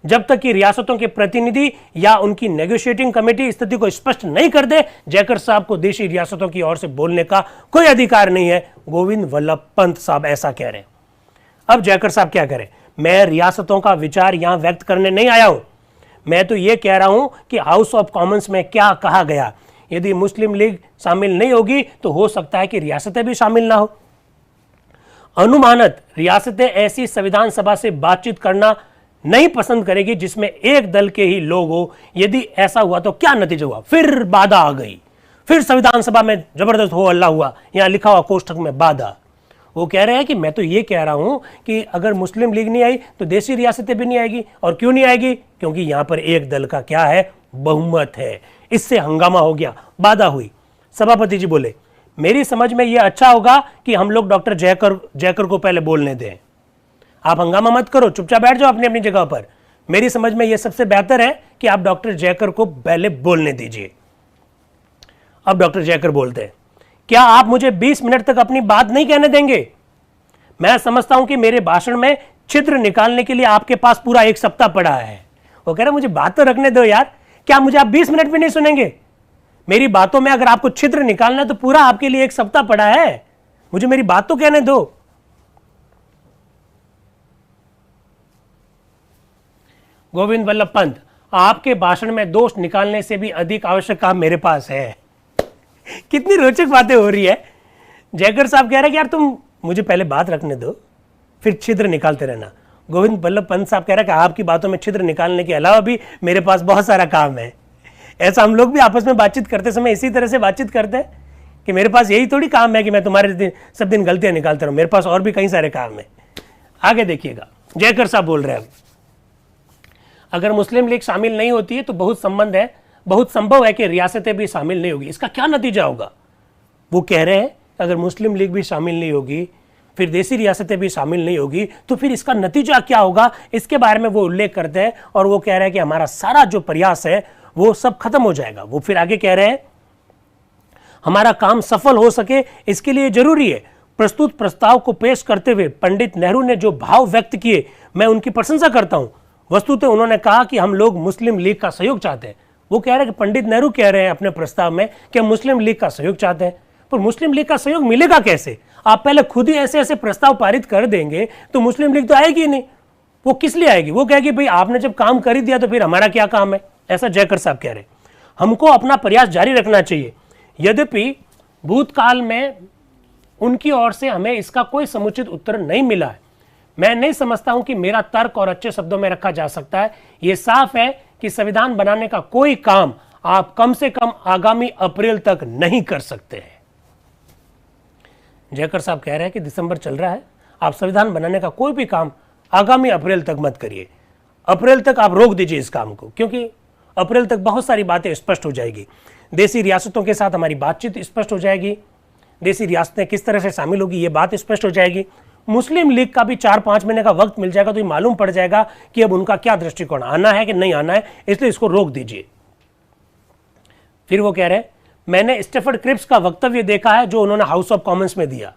जब तक कि रियासतों के प्रतिनिधि या उनकी नेगोशिएटिंग कमेटी स्थिति को स्पष्ट नहीं कर दे, जयकर साहब को देशी रियासतों की ओर से बोलने का कोई अधिकार नहीं है। गोविंद वल्लभ पंत साहब ऐसा कह रहे हैं। अब जयकर साहब क्या करें? मैं रियासतों का विचार यहां व्यक्त करने नहीं आया हूं, मैं तो यह कह रहा हूं कि हाउस ऑफ कॉमन्स में क्या कहा गया। यदि मुस्लिम लीग शामिल नहीं होगी तो हो सकता है कि रियासतें भी शामिल ना हो। अनुमानत रियासतें ऐसी संविधान सभा से बातचीत करना नहीं पसंद करेगी जिसमें एक दल के ही लोग हो। यदि ऐसा हुआ तो क्या नतीजा हुआ? फिर बाधा आ गई, फिर संविधान सभा में जबरदस्त हो हल्ला हुआ। यहां लिखा हुआ कोष्ठक में बाधा। वो कह रहे हैं कि मैं तो ये कह रहा हूं कि अगर मुस्लिम लीग नहीं आई तो देशी रियासतें भी नहीं आएगी। और क्यों नहीं आएगी? क्योंकि यहां पर एक दल का क्या है? बहुमत है। इससे हंगामा हो गया, बाधा हुई। सभापति जी बोले मेरी समझ में यह अच्छा होगा कि हम लोग डॉक्टर जयकर को पहले बोलने दें। आप हंगामा मत करो, चुपचाप बैठ जाओ अपनी अपनी जगह पर। मेरी समझ में यह सबसे बेहतर है कि आप डॉक्टर जयकर को पहले बोलने दीजिए। अब डॉक्टर जयकर बोलते हैं क्या आप मुझे 20 मिनट तक अपनी बात नहीं कहने देंगे? मैं समझता हूं कि मेरे भाषण में छिद्र निकालने के लिए आपके पास पूरा एक सप्ताह पड़ा है। वो कह रहे मुझे बात तो रखने दो यार, क्या मुझे आप 20 मिनट भी नहीं सुनेंगे? मेरी बातों में अगर आपको छिद्र निकालना है तो पूरा आपके लिए एक सप्ताह पड़ा है, मुझे मेरी बात तो कहने दो। गोविंद वल्लभ पंत, आपके भाषण में दोष निकालने से भी अधिक आवश्यक काम मेरे पास है। कितनी रोचक बातें हो रही है। जयकर साहब कह रहे हैं कि यार तुम मुझे पहले बात रखने दो, फिर छिद्र निकालते रहना। गोविंद वल्लभ पंत साहब कह रहे हैं कि आपकी बातों में छिद्र निकालने के अलावा भी मेरे पास बहुत सारा काम है। ऐसा हम लोग भी आपस में बातचीत करते समय इसी तरह से बातचीत करते हैं कि मेरे पास यही थोड़ी काम है कि मैं तुम्हारे सब दिन गलतियां निकालता रहूं, मेरे पास और भी कई सारे काम है। आगे देखिएगा, जयकर साहब बोल रहे हैं अगर मुस्लिम लीग शामिल नहीं होती है तो बहुत संभव है कि रियासतें भी शामिल नहीं होगी। इसका क्या नतीजा होगा? वो कह रहे हैं अगर मुस्लिम लीग भी शामिल नहीं होगी, फिर देसी रियासतें भी शामिल नहीं होगी, तो फिर इसका नतीजा क्या होगा? इसके बारे में वो उल्लेख करते हैं और वो कह रहे हैं कि हमारा सारा जो प्रयास है वो सब खत्म हो जाएगा। वो फिर आगे कह रहे हैं हमारा काम सफल हो सके इसके लिए जरूरी है। प्रस्तुत प्रस्ताव को पेश करते हुए पंडित नेहरू ने जो भाव व्यक्त किए मैं उनकी प्रशंसा करता हूं। वस्तुतः उन्होंने कहा कि हम लोग मुस्लिम लीग का सहयोग चाहते हैं। वो कह रहे हैं कि पंडित नेहरू कह रहे हैं अपने प्रस्ताव में कि हम मुस्लिम लीग का सहयोग चाहते हैं, पर मुस्लिम लीग का सहयोग मिलेगा कैसे? आप पहले खुद ही ऐसे ऐसे प्रस्ताव पारित कर देंगे तो मुस्लिम लीग तो आएगी ही नहीं। वो किस लिए आएगी? वो कहेगी भाई आपने जब काम कर ही दिया तो फिर हमारा क्या काम है? ऐसा जयकर साहब कह रहे हैं। हमको अपना प्रयास जारी रखना चाहिए। यद्यपि भूतकाल में उनकी ओर से हमें इसका कोई समुचित उत्तर नहीं मिला है। मैं नहीं समझता हूं कि मेरा तर्क और अच्छे शब्दों में रखा जा सकता है। यह साफ है कि संविधान बनाने का कोई काम आप कम से कम आगामी अप्रैल तक नहीं कर सकते हैं। जयकर साहब कह रहे हैं कि दिसंबर चल रहा है, आप संविधान बनाने का कोई भी काम आगामी अप्रैल तक मत करिए। अप्रैल तक आप रोक दीजिए इस काम को, क्योंकि अप्रैल तक बहुत सारी बातें स्पष्ट हो जाएगी। देसी रियासतों के साथ हमारी बातचीत स्पष्ट हो जाएगी, देसी रियासतें किस तरह से शामिल होगी ये बात स्पष्ट हो जाएगी। मुस्लिम लीग का भी 4-5 महीने का वक्त मिल जाएगा तो ये मालूम पड़ जाएगा कि अब उनका क्या दृष्टिकोण, आना है कि नहीं आना है, इसलिए इसको रोक दीजिए। फिर वो कह रहे हैं मैंने स्टेफर्ड क्रिप्स का वक्तव्य देखा है जो उन्होंने हाउस ऑफ कॉमन्स में दिया।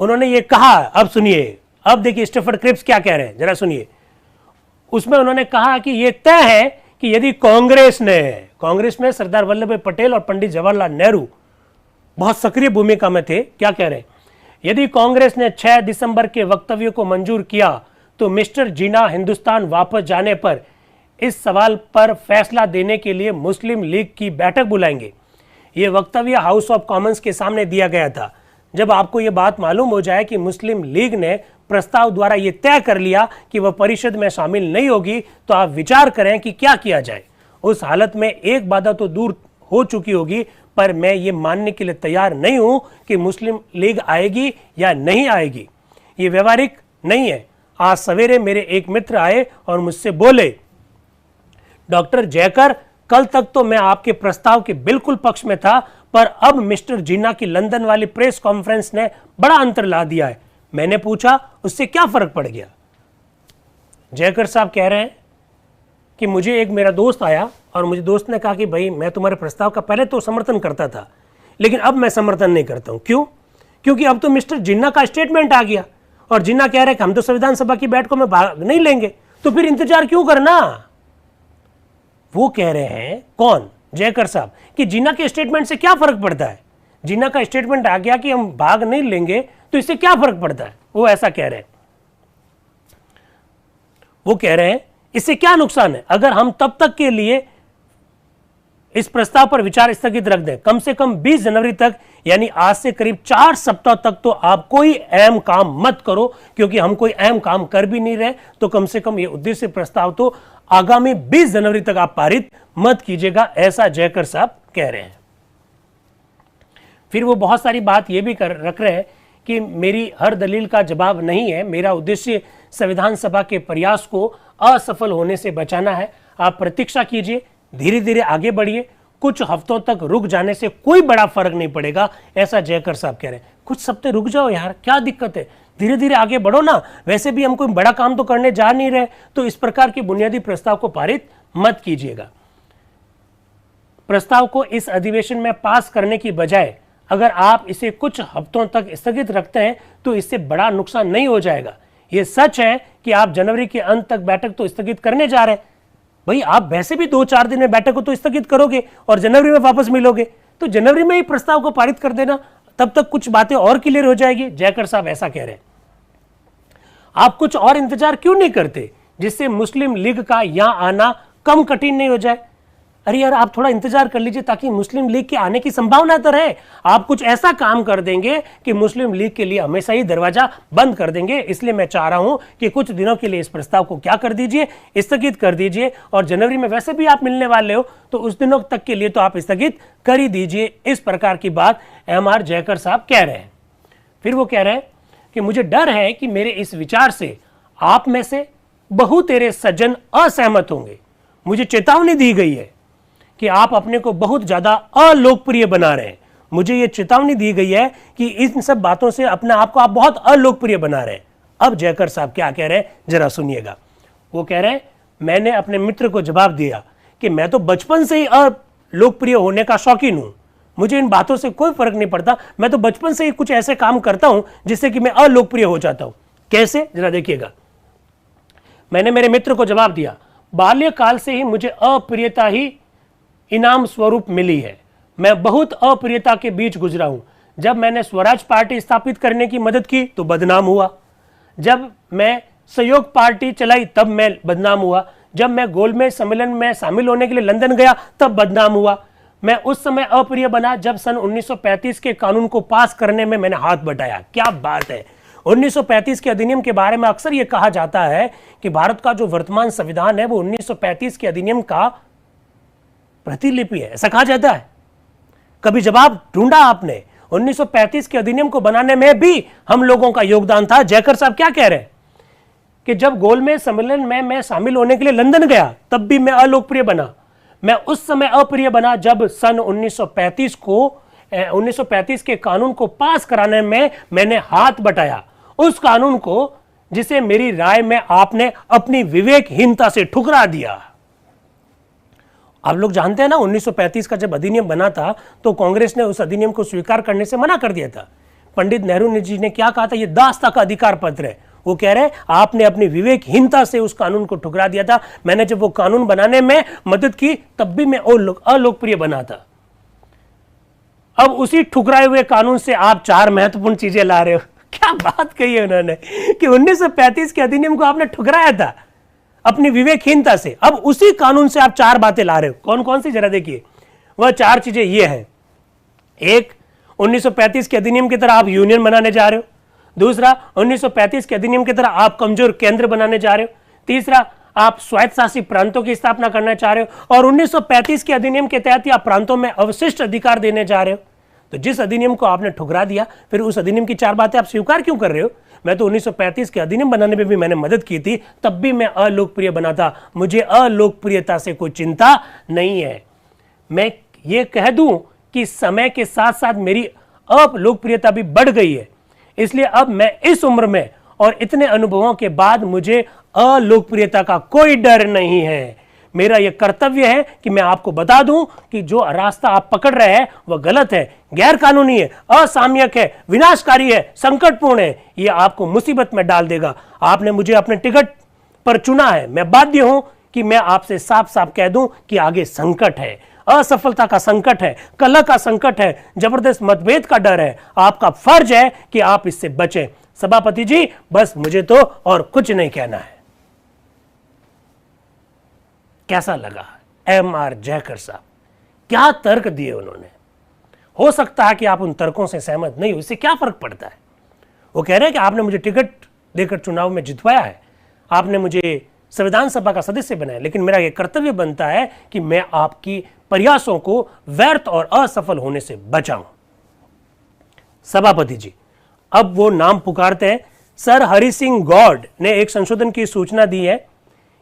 उन्होंने ये कहा, अब सुनिए, अब देखिए स्टेफर्ड क्रिप्स क्या कह रहे हैं, जरा सुनिए। उसमें उन्होंने कहा कि यह तय है कि यदि कांग्रेस में सरदार वल्लभ भाई पटेल और पंडित जवाहरलाल नेहरू बहुत सक्रिय भूमिका में थे। क्या कह रहे हैं? यदि कांग्रेस ने 6 दिसंबर के वक्तव्य को मंजूर किया तो मिस्टर जिन्ना हिंदुस्तान वापस जाने पर इस सवाल पर फैसला देने के लिए मुस्लिम लीग की बैठक बुलाएंगे। यह वक्तव्य हाउस ऑफ कॉमन्स के सामने दिया गया था। जब आपको यह बात मालूम हो जाए कि मुस्लिम लीग ने प्रस्ताव द्वारा यह तय कर लिया कि वह परिषद में शामिल नहीं होगी, तो आप विचार करें कि क्या किया जाए। उस हालत में एक बाधा तो दूर हो चुकी होगी, पर मैं ये मानने के लिए तैयार नहीं हूं कि मुस्लिम लीग आएगी या नहीं आएगी। ये व्यवहारिक नहीं है। आज सवेरे मेरे एक मित्र आए और मुझसे बोले, डॉक्टर जयकर, कल तक तो मैं आपके प्रस्ताव के बिल्कुल पक्ष में था, पर अब मिस्टर जिन्ना की लंदन वाली प्रेस कॉन्फ्रेंस ने बड़ा अंतर ला दिया है। मैंने पूछा, उससे क्या फर्क पड़ गया? जयकर साहब कह रहे हैं कि मुझे एक मेरा दोस्त आया और मुझे दोस्त ने कहा कि भाई मैं तुम्हारे प्रस्ताव का पहले तो समर्थन करता था, लेकिन अब मैं समर्थन नहीं करता हूं। क्यों? क्योंकि अब तो मिस्टर जिन्ना का स्टेटमेंट आ गया और जिन्ना कह रहे हैं कि हम तो संविधान सभा की बैठकों में भाग नहीं लेंगे, तो फिर इंतजार क्यों करना? वो कह रहे हैं, कौन? जयकर साहब, कि जिन्ना के स्टेटमेंट से क्या फर्क पड़ता है? जिन्ना का स्टेटमेंट आ गया कि हम भाग नहीं लेंगे, तो इससे क्या फर्क पड़ता है? वो ऐसा कह रहे हैं। वो कह रहे हैं इससे क्या नुकसान है अगर हम तब तक के लिए इस प्रस्ताव पर विचार स्थगित रख दें। कम से कम 20 जनवरी तक, यानी आज से करीब 4 सप्ताह तक तो आप कोई अहम काम मत करो, क्योंकि हम कोई अहम काम कर भी नहीं रहे। तो कम से कम ये उद्देश्य प्रस्ताव तो आगामी 20 जनवरी तक आप पारित मत कीजिएगा, ऐसा जयकर साहब कह रहे हैं। फिर वो बहुत सारी बात ये भी रख रहे हैं कि मेरी हर दलील का जवाब नहीं है, मेरा उद्देश्य संविधान सभा के प्रयास को असफल होने से बचाना है। आप प्रतीक्षा कीजिए, धीरे धीरे आगे बढ़िए, कुछ हफ्तों तक रुक जाने से कोई बड़ा फर्क नहीं पड़ेगा, ऐसा जयकर साहब कह रहे हैं। कुछ हफ्ते रुक जाओ यार, क्या दिक्कत है, धीरे धीरे आगे बढ़ो ना। वैसे भी हम कोई बड़ा काम तो करने जा नहीं रहे, तो इस प्रकार के बुनियादी प्रस्ताव को पारित मत कीजिएगा। प्रस्ताव को इस अधिवेशन में पास करने की बजाय अगर आप इसे कुछ हफ्तों तक स्थगित रखते हैं तो इससे बड़ा नुकसान नहीं हो जाएगा। यह सच है कि आप जनवरी के अंत तक बैठक तो स्थगित करने जा रहे हैं। भाई आप वैसे भी 2-4 दिन में बैठक को तो स्थगित करोगे और जनवरी में वापस मिलोगे, तो जनवरी में ही प्रस्ताव को पारित कर देना, तब तक कुछ बातें और क्लियर हो जाएगी। जयकर साहब ऐसा कह रहे हैं। आप कुछ और इंतजार क्यों नहीं करते जिससे मुस्लिम लीग का यहां आना कम कठिन नहीं हो जाए? अरे यार, आप थोड़ा इंतजार कर लीजिए ताकि मुस्लिम लीग के आने की संभावना तो रहे। आप कुछ ऐसा काम कर देंगे कि मुस्लिम लीग के लिए हमेशा ही दरवाजा बंद कर देंगे। इसलिए मैं चाह रहा हूं कि कुछ दिनों के लिए इस प्रस्ताव को क्या कर दीजिए, स्थगित कर दीजिए, और जनवरी में वैसे भी आप मिलने वाले हो तो उस दिनों तक के लिए तो आप स्थगित कर ही दीजिए। इस प्रकार की बात एम.आर. जयकर साहब कह रहे हैं। फिर वो कह रहे हैं कि मुझे डर है कि मेरे इस विचार से आप में से बहुतेरे सज्जन असहमत होंगे। मुझे चेतावनी दी गई है कि आप अपने को बहुत ज्यादा अलोकप्रिय बना रहे हैं। मुझे यह चेतावनी दी गई है कि इन सब बातों से अपने आप को आप बहुत अलोकप्रिय बना रहे हैं। अब जयकर साहब क्या कह रहे हैं जरा सुनिएगा। वो कह रहे हैं, मैंने अपने मित्र को जवाब दिया कि मैं तो बचपन से ही अलोकप्रिय होने का शौकीन हूं, मुझे इन बातों से कोई फर्क नहीं पड़ता। मैं तो बचपन से ही कुछ ऐसे काम करता हूं जिससे कि मैं अलोकप्रिय हो जाता हूं। कैसे, जरा देखिएगा। मैंने मेरे मित्र को जवाब दिया, बाल्यकाल से ही मुझे अप्रियता ही इनाम स्वरूप मिली है। मैं बहुत अप्रियता के बीच गुजरा हूं। जब मैंने स्वराज पार्टी स्थापित करने की मदद की तो बदनाम हुआ। जब मैं सहयोग पार्टी चलाई तब मैं बदनाम हुआ। जब मैं गोलमेज सम्मेलन में शामिल होने के लिए लंदन गया तब बदनाम हुआ। मैं उस समय अप्रिय बना जब सन 1935 के कानून को पास करने में मैंने हाथ बटाया। क्या बात है। 1935 के अधिनियम के बारे में अक्सर यह कहा जाता है कि भारत का जो वर्तमान संविधान है वो 1935 के अधिनियम का प्रतिलिपि है, ऐसा कहा जाता है। कभी जवाब ढूंढा आपने? 1935 के अधिनियम को बनाने में भी हम लोगों का योगदान था। जयकर साहब क्या कह रहे हैं कि जब गोलमेज सम्मेलन में मैं शामिल होने के लिए लंदन गया तब भी मैं अलोकप्रिय बना। मैं उस समय अप्रिय बना जब सन 1935 के कानून को पास कराने में मैंने हाथ बटाया। उस कानून को जिसे मेरी राय में आपने अपनी विवेकहीनता से ठुकरा दिया। आप लोग जानते हैं ना, 1935 का जब अधिनियम बना था तो कांग्रेस ने उस अधिनियम को स्वीकार करने से मना कर दिया था। पंडित नेहरू जी ने क्या कहा था, यह दास्ता का अधिकार पत्र है। वो कह रहे हैं आपने अपनी विवेकहीनता से उस कानून को ठुकरा दिया था। मैंने जब वो कानून बनाने में मदद की तब भी मैं अलोकप्रिय बना था। अब उसी ठुकराए हुए कानून से आप 4 महत्वपूर्ण चीजें ला रहे हो। क्या बात कही है उन्होंने कि 1935 के अधिनियम को आपने ठुकराया था अपनी विवेकहीनता से। अब उसी कानून से आप 4 बातें ला रहे हो। कौन कौन सी, जरा देखिए। वह 4 चीजें ये हैं। एक, 1935 के अधिनियम की तरह आप यूनियन बनाने जा रहे हो। दूसरा, 1935 के अधिनियम की तरह आप कमजोर केंद्र बनाने जा रहे हो। तीसरा, आप स्वायत्तशासी प्रांतों की स्थापना करना चाह रहे हो। और 1935 के अधिनियम के तहत आप प्रांतों में अवशिष्ट अधिकार देने जा रहे हो। तो जिस अधिनियम को आपने ठुकरा दिया, फिर उस अधिनियम की 4 बातें आप स्वीकार क्यों कर रहे हो? मैं तो 1935 के अधिनियम बनाने में भी मैंने मदद की थी, तब भी मैं अलोकप्रिय बना था। मुझे अलोकप्रियता से कोई चिंता नहीं है। मैं ये कह दूं कि समय के साथ साथ मेरी अलोकप्रियता भी बढ़ गई है, इसलिए अब मैं इस उम्र में और इतने अनुभवों के बाद मुझे अलोकप्रियता का कोई डर नहीं है। मेरा यह कर्तव्य है कि मैं आपको बता दूं कि जो रास्ता आप पकड़ रहे हैं वह गलत है, गैर कानूनी है, असामयिक है, विनाशकारी है, संकटपूर्ण है। यह आपको मुसीबत में डाल देगा। आपने मुझे अपने टिकट पर चुना है, मैं बाध्य हूं कि मैं आपसे साफ साफ कह दूं कि आगे संकट है, असफलता का संकट है, कलह का संकट है, जबरदस्त मतभेद का डर है। आपका फर्ज है कि आप इससे बचें। सभापति जी, बस मुझे तो और कुछ नहीं कहना है। कैसा लगा एम.आर. जयकर साहब? क्या तर्क दिए उन्होंने। हो सकता है कि आप उन तर्कों से सहमत नहीं हो, इससे क्या फर्क पड़ता है। वो कह रहे हैं कि आपने मुझे टिकट देकर चुनाव में जितवाया है, आपने मुझे संविधान सभा का सदस्य बनाया, लेकिन मेरा यह कर्तव्य बनता है कि मैं आपकी प्रयासों को व्यर्थ और असफल होने से बचाऊं। सभापति जी अब वो नाम पुकारते हैं। सर हरि सिंह गौड ने एक संशोधन की सूचना दी है,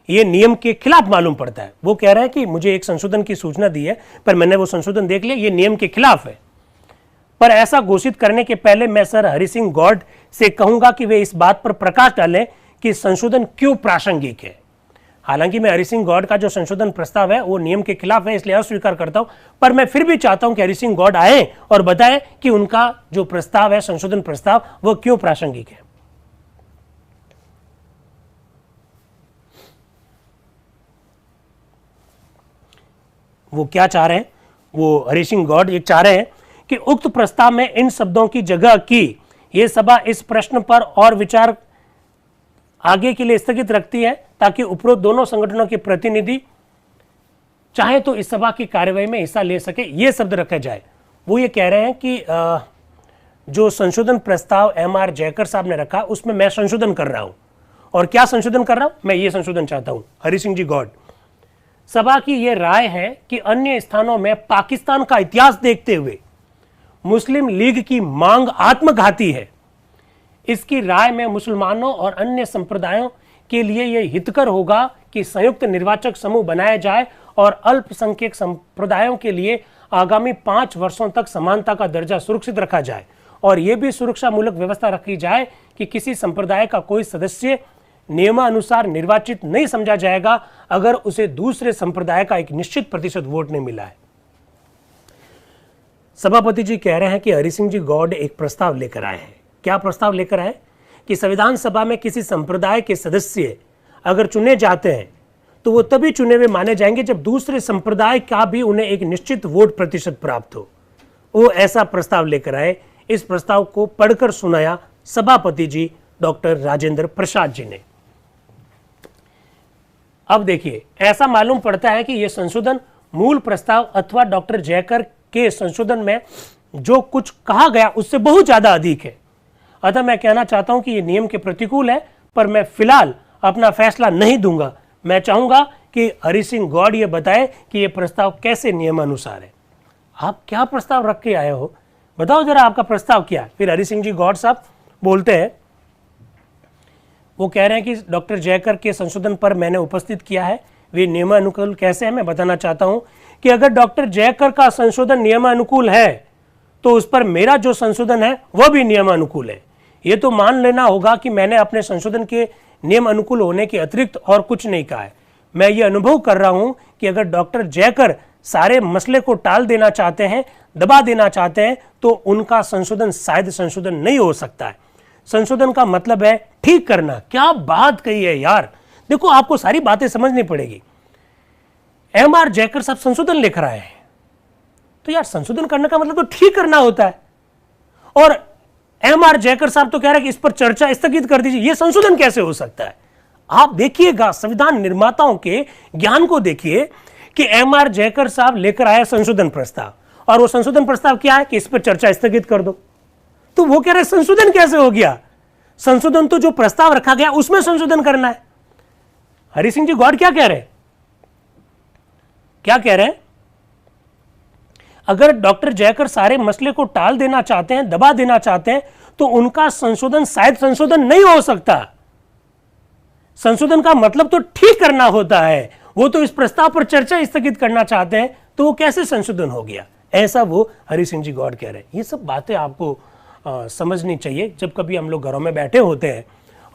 ये नियम के खिलाफ मालूम पड़ता है। वो कह रहे हैं कि मुझे एक संशोधन की सूचना दी है, पर मैंने वो संशोधन देख लिया, ये नियम के खिलाफ है। पर ऐसा घोषित करने के पहले मैं सर हरि सिंह गौड से कहूंगा कि वे इस बात पर प्रकाश डालें कि संशोधन क्यों प्रासंगिक है। हालांकि मैं हरि सिंह गौड का जो संशोधन प्रस्ताव है वो नियम के खिलाफ है, इसलिए अस्वीकार करता हूं, पर मैं फिर भी चाहता हूं कि हरि सिंह गौड आए और बताएं कि उनका जो प्रस्ताव है, संशोधन प्रस्ताव, वो क्यों प्रासंगिक है। वो क्या चाह रहे हैं? वो हरि सिंह गौड ये चाह रहे हैं कि उक्त प्रस्ताव में इन शब्दों की जगह की ये सभा इस प्रश्न पर और विचार आगे के लिए स्थगित रखती है, ताकि उपरोक्त दोनों संगठनों के प्रतिनिधि चाहे तो इस सभा की कार्यवाही में हिस्सा ले सके, ये शब्द रखा जाए। वो ये कह रहे हैं कि जो संशोधन प्रस्ताव एम.आर. जयकर साहब ने रखा उसमें मैं संशोधन कर रहा हूं। और क्या संशोधन कर रहा हूं? मैं ये संशोधन चाहता हूं। हरि सिंह जी गौड, सभा की यह राय है कि अन्य स्थानों में पाकिस्तान का इतिहास देखते हुए मुस्लिम लीग की मांग आत्मघाती है। इसकी राय में मुसलमानों और अन्य संप्रदायों के लिए यह हितकर होगा कि संयुक्त निर्वाचक समूह बनाया जाए और अल्पसंख्यक संप्रदायों के लिए आगामी 5 वर्षों तक समानता का दर्जा सुरक्षित रखा जाए, और यह भी सुरक्षामूलक व्यवस्था रखी जाए कि किसी संप्रदाय का कोई सदस्य नियमानुसार निर्वाचित नहीं समझा जाएगा अगर उसे दूसरे संप्रदाय का एक निश्चित प्रतिशत वोट नहीं मिला है। सभापति जी कह रहे हैं कि हरि सिंह जी गौड एक प्रस्ताव लेकर आए हैं। क्या प्रस्ताव लेकर आए? कि संविधान सभा में किसी संप्रदाय के सदस्य अगर चुने जाते हैं तो वो तभी चुने हुए माने जाएंगे जब दूसरे संप्रदाय का भी उन्हें एक निश्चित वोट प्रतिशत प्राप्त हो। वो ऐसा प्रस्ताव लेकर आए। इस प्रस्ताव को पढ़कर सुनाया सभापति जी डॉक्टर राजेंद्र प्रसाद जी ने। अब देखिए, ऐसा मालूम पड़ता है कि यह संशोधन मूल प्रस्ताव अथवा डॉक्टर जयकर के संशोधन में जो कुछ कहा गया उससे बहुत ज्यादा अधिक है। अतः मैं कहना चाहता हूं कि यह नियम के प्रतिकूल है, पर मैं फिलहाल अपना फैसला नहीं दूंगा। मैं चाहूंगा कि हरि सिंह गौड ये बताए कि यह प्रस्ताव कैसे नियमानुसार है। आप क्या प्रस्ताव रख के आए हो, बताओ जरा आपका प्रस्ताव क्या है। फिर हरि सिंह जी गौड साहब बोलते हैं, वो कह रहे हैं कि डॉक्टर जयकर के संशोधन पर मैंने उपस्थित किया है, वे नियमानुकूल कैसे है। मैं बताना चाहता हूं कि अगर डॉक्टर जयकर का संशोधन नियमानुकूल है तो उस पर मेरा जो संशोधन है वह भी नियमानुकूल है। यह तो मान लेना होगा कि मैंने अपने संशोधन के नियम अनुकूल होने के अतिरिक्त और कुछ नहीं कहा है। मैं ये अनुभव कर रहा हूं कि अगर डॉक्टर जयकर सारे मसले को टाल देना चाहते हैं, दबा देना चाहते हैं, तो उनका संशोधन शायद संशोधन नहीं हो सकता है। संशोधन का मतलब है ठीक करना। क्या बात कही है यार। देखो, आपको सारी बातें समझनी पड़ेगी। एम.आर. जयकर साहब संशोधन लेकर आए हैं, तो यार संशोधन करने का मतलब तो ठीक करना होता है। और एम.आर. जयकर साहब तो कह रहे हैं कि इस पर चर्चा स्थगित कर दीजिए। यह संशोधन कैसे हो सकता है? आप देखिएगा, संविधान निर्माताओं के ज्ञान को देखिए कि एम.आर. जयकर साहब लेकर आया संशोधन प्रस्ताव, और वो संशोधन प्रस्ताव क्या है कि इस पर चर्चा स्थगित कर दो। तो वो कह रहे संशोधन कैसे हो गया? संशोधन तो जो प्रस्ताव रखा गया उसमें संशोधन करना है। हरि सिंह जी गौड़ क्या कह रहे हैं? क्या कह रहे हैं? अगर डॉक्टर जयकर सारे मसले को टाल देना चाहते हैं, दबा देना चाहते हैं, तो उनका संशोधन शायद संशोधन नहीं हो सकता। संशोधन का मतलब तो ठीक करना होता है। वो तो इस प्रस्ताव पर चर्चा स्थगित करना चाहते हैं, तो वो कैसे संशोधन हो गया? ऐसा वो हरि सिंह जी गौड़ कह रहे हैं। ये सब बातें आपको समझनी चाहिए। जब कभी हम लोग घरों में बैठे होते हैं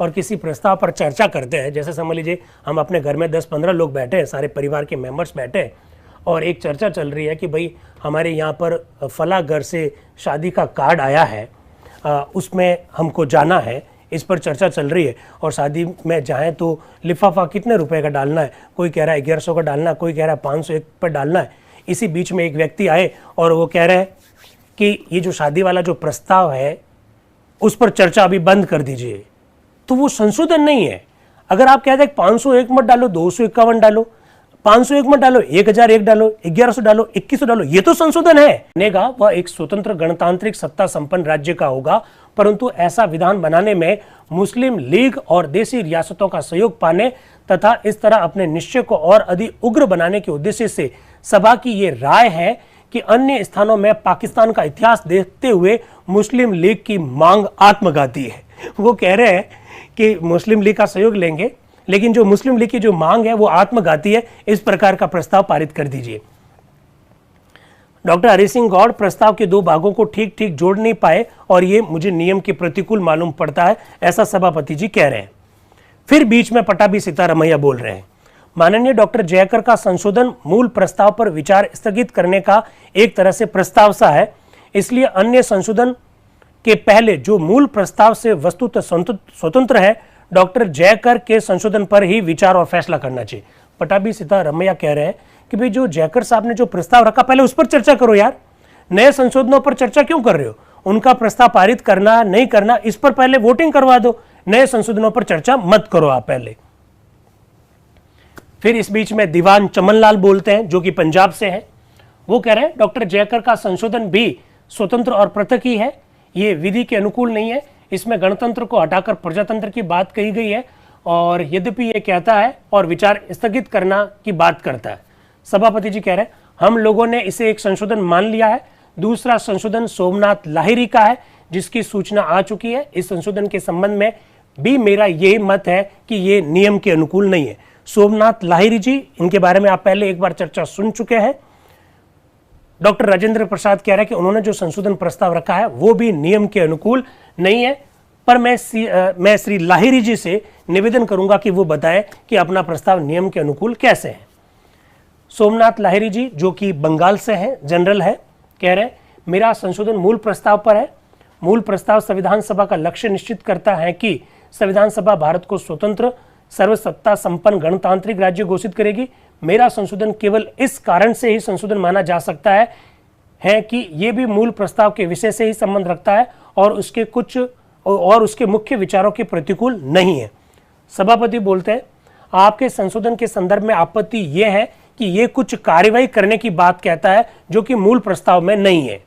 और किसी प्रस्ताव पर चर्चा करते हैं, जैसे समझ लीजिए हम अपने घर में 10-15 लोग बैठे हैं, सारे परिवार के मेंबर्स बैठे हैं, और एक चर्चा चल रही है कि भाई हमारे यहाँ पर फला घर से शादी का कार्ड आया है, उसमें हमको जाना है, इस पर चर्चा चल रही है, और शादी में जाएं तो लिफाफा कितने रुपए का डालना है, कोई कह रहा है 1100 का डालना है, कोई कह रहा है 501 पर डालना है। इसी बीच में एक व्यक्ति आए और वो कह रहे हैं कि ये जो शादी वाला जो प्रस्ताव है उस पर चर्चा अभी बंद कर दीजिए। तो वो संशोधन नहीं है। अगर आप कहते हैं 501 मत डालो, 251 डालो, 501 मत डालो, 1001 डालो, 1100 डालो, 2100 डालो, ये तो संशोधन है। बनेगा वह एक स्वतंत्र गणतांत्रिक सत्ता संपन्न राज्य का होगा, परंतु ऐसा विधान बनाने में मुस्लिम लीग और देशी रियासतों का सहयोग पाने तथा इस तरह अपने निश्चय को और अधिक उग्र बनाने के उद्देश्य से सभा की ये राय है कि अन्य स्थानों में पाकिस्तान का इतिहास देखते हुए मुस्लिम लीग की मांग आत्मघाती है। वो कह रहे हैं कि मुस्लिम लीग का सहयोग लेंगे, लेकिन जो मुस्लिम लीग की जो मांग है वो आत्मघाती है। इस प्रकार का प्रस्ताव पारित कर दीजिए। डॉक्टर हरि सिंह गौड़ प्रस्ताव के दो भागों को ठीक ठीक जोड़ नहीं पाए और ये मुझे नियम के प्रतिकूल मालूम पड़ता है, ऐसा सभापति जी कह रहे हैं। फिर बीच में पटाभी सीतारमैया बोल रहे हैं, माननीय डॉक्टर जयकर का संशोधन मूल प्रस्ताव पर विचार स्थगित करने का एक तरह से प्रस्ताव सा है, इसलिए अन्य संशोधन के पहले जो मूल प्रस्ताव से वस्तुतः स्वतंत्र है, डॉक्टर जयकर के संशोधन पर ही विचार और फैसला करना चाहिए। पटाभी सीतारमैया कह रहे हैं कि भाई जो जयकर साहब ने जो प्रस्ताव रखा पहले उस पर चर्चा करो यार, नए संशोधनों पर चर्चा क्यों कर रहे हो? उनका प्रस्ताव पारित करना नहीं करना इस पर पहले वोटिंग करवा दो, नए संशोधनों पर चर्चा मत करो आप पहले। फिर इस बीच में दीवान चमनलाल बोलते हैं जो कि पंजाब से हैं। वो कह रहे हैं डॉक्टर जयकर का संशोधन भी स्वतंत्र और पृथक ही है, ये विधि के अनुकूल नहीं है, इसमें गणतंत्र को हटाकर प्रजातंत्र की बात कही गई है और यद्यपि ये कहता है और विचार स्थगित करना की बात करता है। सभापति जी कह रहे हैं हम लोगों ने इसे एक संशोधन मान लिया है। दूसरा संशोधन सोमनाथ लाहिरी का है जिसकी सूचना आ चुकी है। इस संशोधन के संबंध में भी मेरा यही मत है कि ये नियम के अनुकूल नहीं है। सोमनाथ लाहिरी जी, इनके बारे में आप पहले एक बार चर्चा सुन चुके हैं। डॉक्टर राजेंद्र प्रसाद कह रहे हैं कि उन्होंने जो संशोधन प्रस्ताव रखा है वो भी नियम के अनुकूल नहीं है, पर मैं श्री लाहिरी जी से निवेदन करूंगा कि वो बताएं कि अपना प्रस्ताव नियम के अनुकूल कैसे है। सोमनाथ लाहिरी जी जो कि बंगाल से हैं, जनरल है, कह रहे हैं मेरा संशोधन मूल प्रस्ताव पर है। मूल प्रस्ताव संविधान सभा का लक्ष्य निश्चित करता है कि संविधान सभा भारत को स्वतंत्र सर्वसत्ता संपन्न गणतांत्रिक राज्य घोषित करेगी। मेरा संशोधन केवल इस कारण से ही संशोधन माना जा सकता है कि यह भी मूल प्रस्ताव के विषय से ही संबंध रखता है और उसके मुख्य विचारों के प्रतिकूल नहीं है। सभापति बोलते हैं आपके संशोधन के संदर्भ में आपत्ति यह है कि यह कुछ कार्रवाई करने की बात कहता है जो कि मूल प्रस्ताव में नहीं है।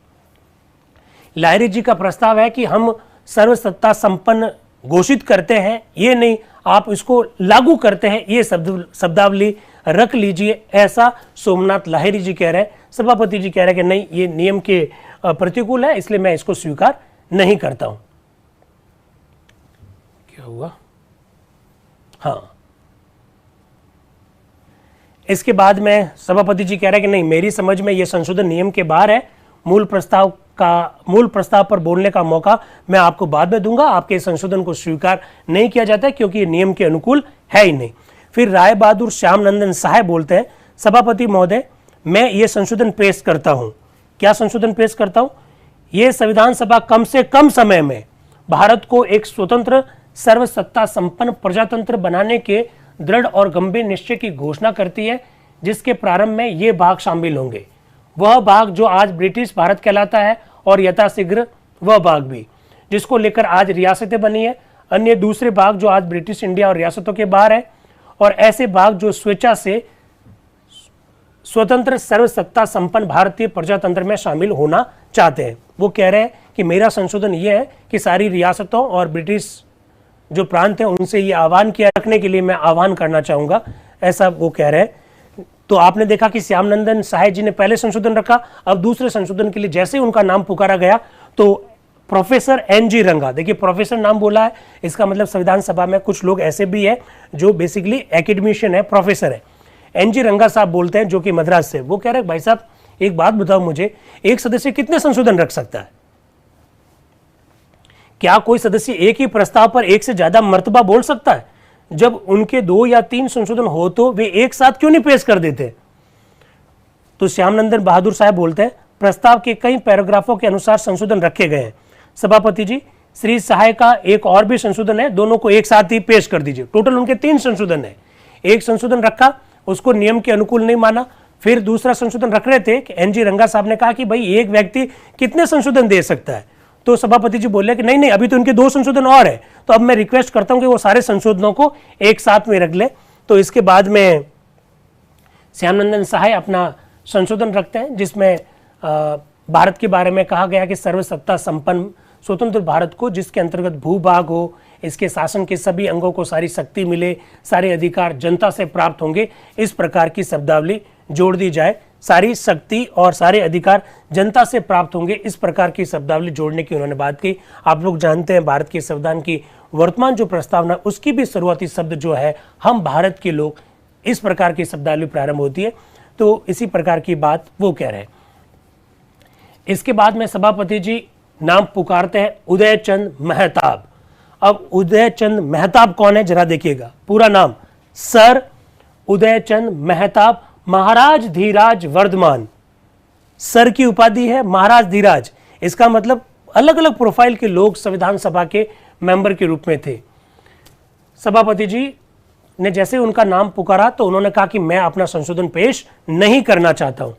लाहिरी जी का प्रस्ताव है कि हम सर्वसत्ता संपन्न घोषित करते हैं, ये नहीं आप इसको लागू करते हैं, ये शब्दावली रख लीजिए, ऐसा सोमनाथ लाहिरी जी कह रहे हैं। सभापति जी कह रहे हैं कि नहीं ये नियम के प्रतिकूल है, इसलिए मैं इसको स्वीकार नहीं करता हूं। क्या हुआ? हाँ, इसके बाद में सभापति जी कह रहे हैं कि नहीं मेरी समझ में यह संशोधन नियम के बाहर है। मूल प्रस्ताव पर बोलने का मौका मैं आपको बाद में दूंगा। आपके संशोधन को स्वीकार नहीं किया जाता है क्योंकि ये नियम के अनुकूल है ही नहीं। फिर राय बहादुर श्याम नंदन साहब बोलते हैं सभापति महोदय मैं ये संशोधन पेश करता हूं। क्या संशोधन पेश करता हूं? ये संविधान सभा कम से कम समय में भारत को एक स्वतंत्र सर्वसत्ता संपन्न प्रजातंत्र बनाने के दृढ़ और गंभीर निश्चय की घोषणा करती है, जिसके प्रारंभ में ये भाग शामिल होंगे। वह भाग जो आज ब्रिटिश भारत कहलाता है और यथाशीघ्र वह भाग भी जिसको लेकर आज रियासतें बनी है, अन्य दूसरे भाग जो आज ब्रिटिश इंडिया और रियासतों के बाहर है, और ऐसे भाग जो स्वेच्छा से स्वतंत्र सर्वसत्ता संपन्न भारतीय प्रजातंत्र में शामिल होना चाहते हैं। वो कह रहे हैं कि मेरा संशोधन ये है कि सारी रियासतों और ब्रिटिश जो प्रांत हैं उनसे ये आह्वान किया रखने के लिए मैं आह्वान करना चाहूँगा, ऐसा वो कह रहे हैं। तो आपने देखा कि श्यामनंदन सहाय जी ने पहले संशोधन रखा, अब दूसरे संशोधन के लिए जैसे ही उनका नाम पुकारा गया तो प्रोफेसर एन.जी. रंगा, देखिए प्रोफेसर नाम बोला है, इसका मतलब संविधान सभा में कुछ लोग ऐसे भी है जो बेसिकली एकेडमिशियन है, प्रोफेसर है। एन.जी. रंगा साहब बोलते हैं जो कि मद्रास से, वो कह रहे हैं भाई साहब एक बात बताओ मुझे, एक सदस्य कितने संशोधन रख सकता है? क्या कोई सदस्य एक ही प्रस्ताव पर एक से ज्यादा मर्तबा बोल सकता है? जब उनके 2 या 3 संशोधन हो तो वे एक साथ क्यों नहीं पेश कर देते? तो श्यामनंदन बहादुर साहब बोलते हैं प्रस्ताव के कई पैराग्राफों के अनुसार संशोधन रखे गए हैं। सभापति जी, श्री सहाय का एक और भी संशोधन है, दोनों को एक साथ ही पेश कर दीजिए। टोटल उनके 3 संशोधन है। एक संशोधन रखा, उसको नियम के अनुकूल नहीं माना, फिर दूसरा संशोधन रख रहे थे कि एन.जी. रंगा साहब ने कहा कि भाई एक व्यक्ति कितने संशोधन दे सकता है, तो सभापति जी बोले कि नहीं अभी तो उनके 2 संशोधन और है, तो अब मैं रिक्वेस्ट करता हूं कि वो सारे संशोधनों को एक साथ में रख ले। तो इसके बाद में श्यामनंदन सहाय अपना संशोधन रखते हैं जिसमें भारत के बारे में कहा गया कि सर्वसत्ता संपन्न स्वतंत्र भारत को, जिसके अंतर्गत भूभाग हो, इसके शासन के सभी अंगों को सारी शक्ति मिले, सारे अधिकार जनता से प्राप्त होंगे, इस प्रकार की शब्दावली जोड़ दी जाए। सारी शक्ति और सारे अधिकार जनता से प्राप्त होंगे, इस प्रकार की शब्दावली जोड़ने की उन्होंने बात की। आप लोग जानते हैं भारत के संविधान की वर्तमान जो प्रस्तावना, उसकी भी शुरुआती शब्द जो है हम भारत के लोग, इस प्रकार की शब्दावली प्रारंभ होती है। तो इसी प्रकार की बात वो कह रहे हैं। इसके बाद में सभापति जी नाम पुकारते हैं उदयचंद मेहताब। अब उदयचंद मेहताब कौन है जरा देखिएगा, पूरा नाम सर उदयचंद मेहताब महाराज धीराज वर्धमान। सर की उपाधि है महाराज धीराज, इसका मतलब अलग अलग प्रोफाइल के लोग संविधान सभा के मेंबर के रूप में थे। सभापति जी ने जैसे उनका नाम पुकारा तो उन्होंने कहा कि मैं अपना संशोधन पेश नहीं करना चाहता हूं।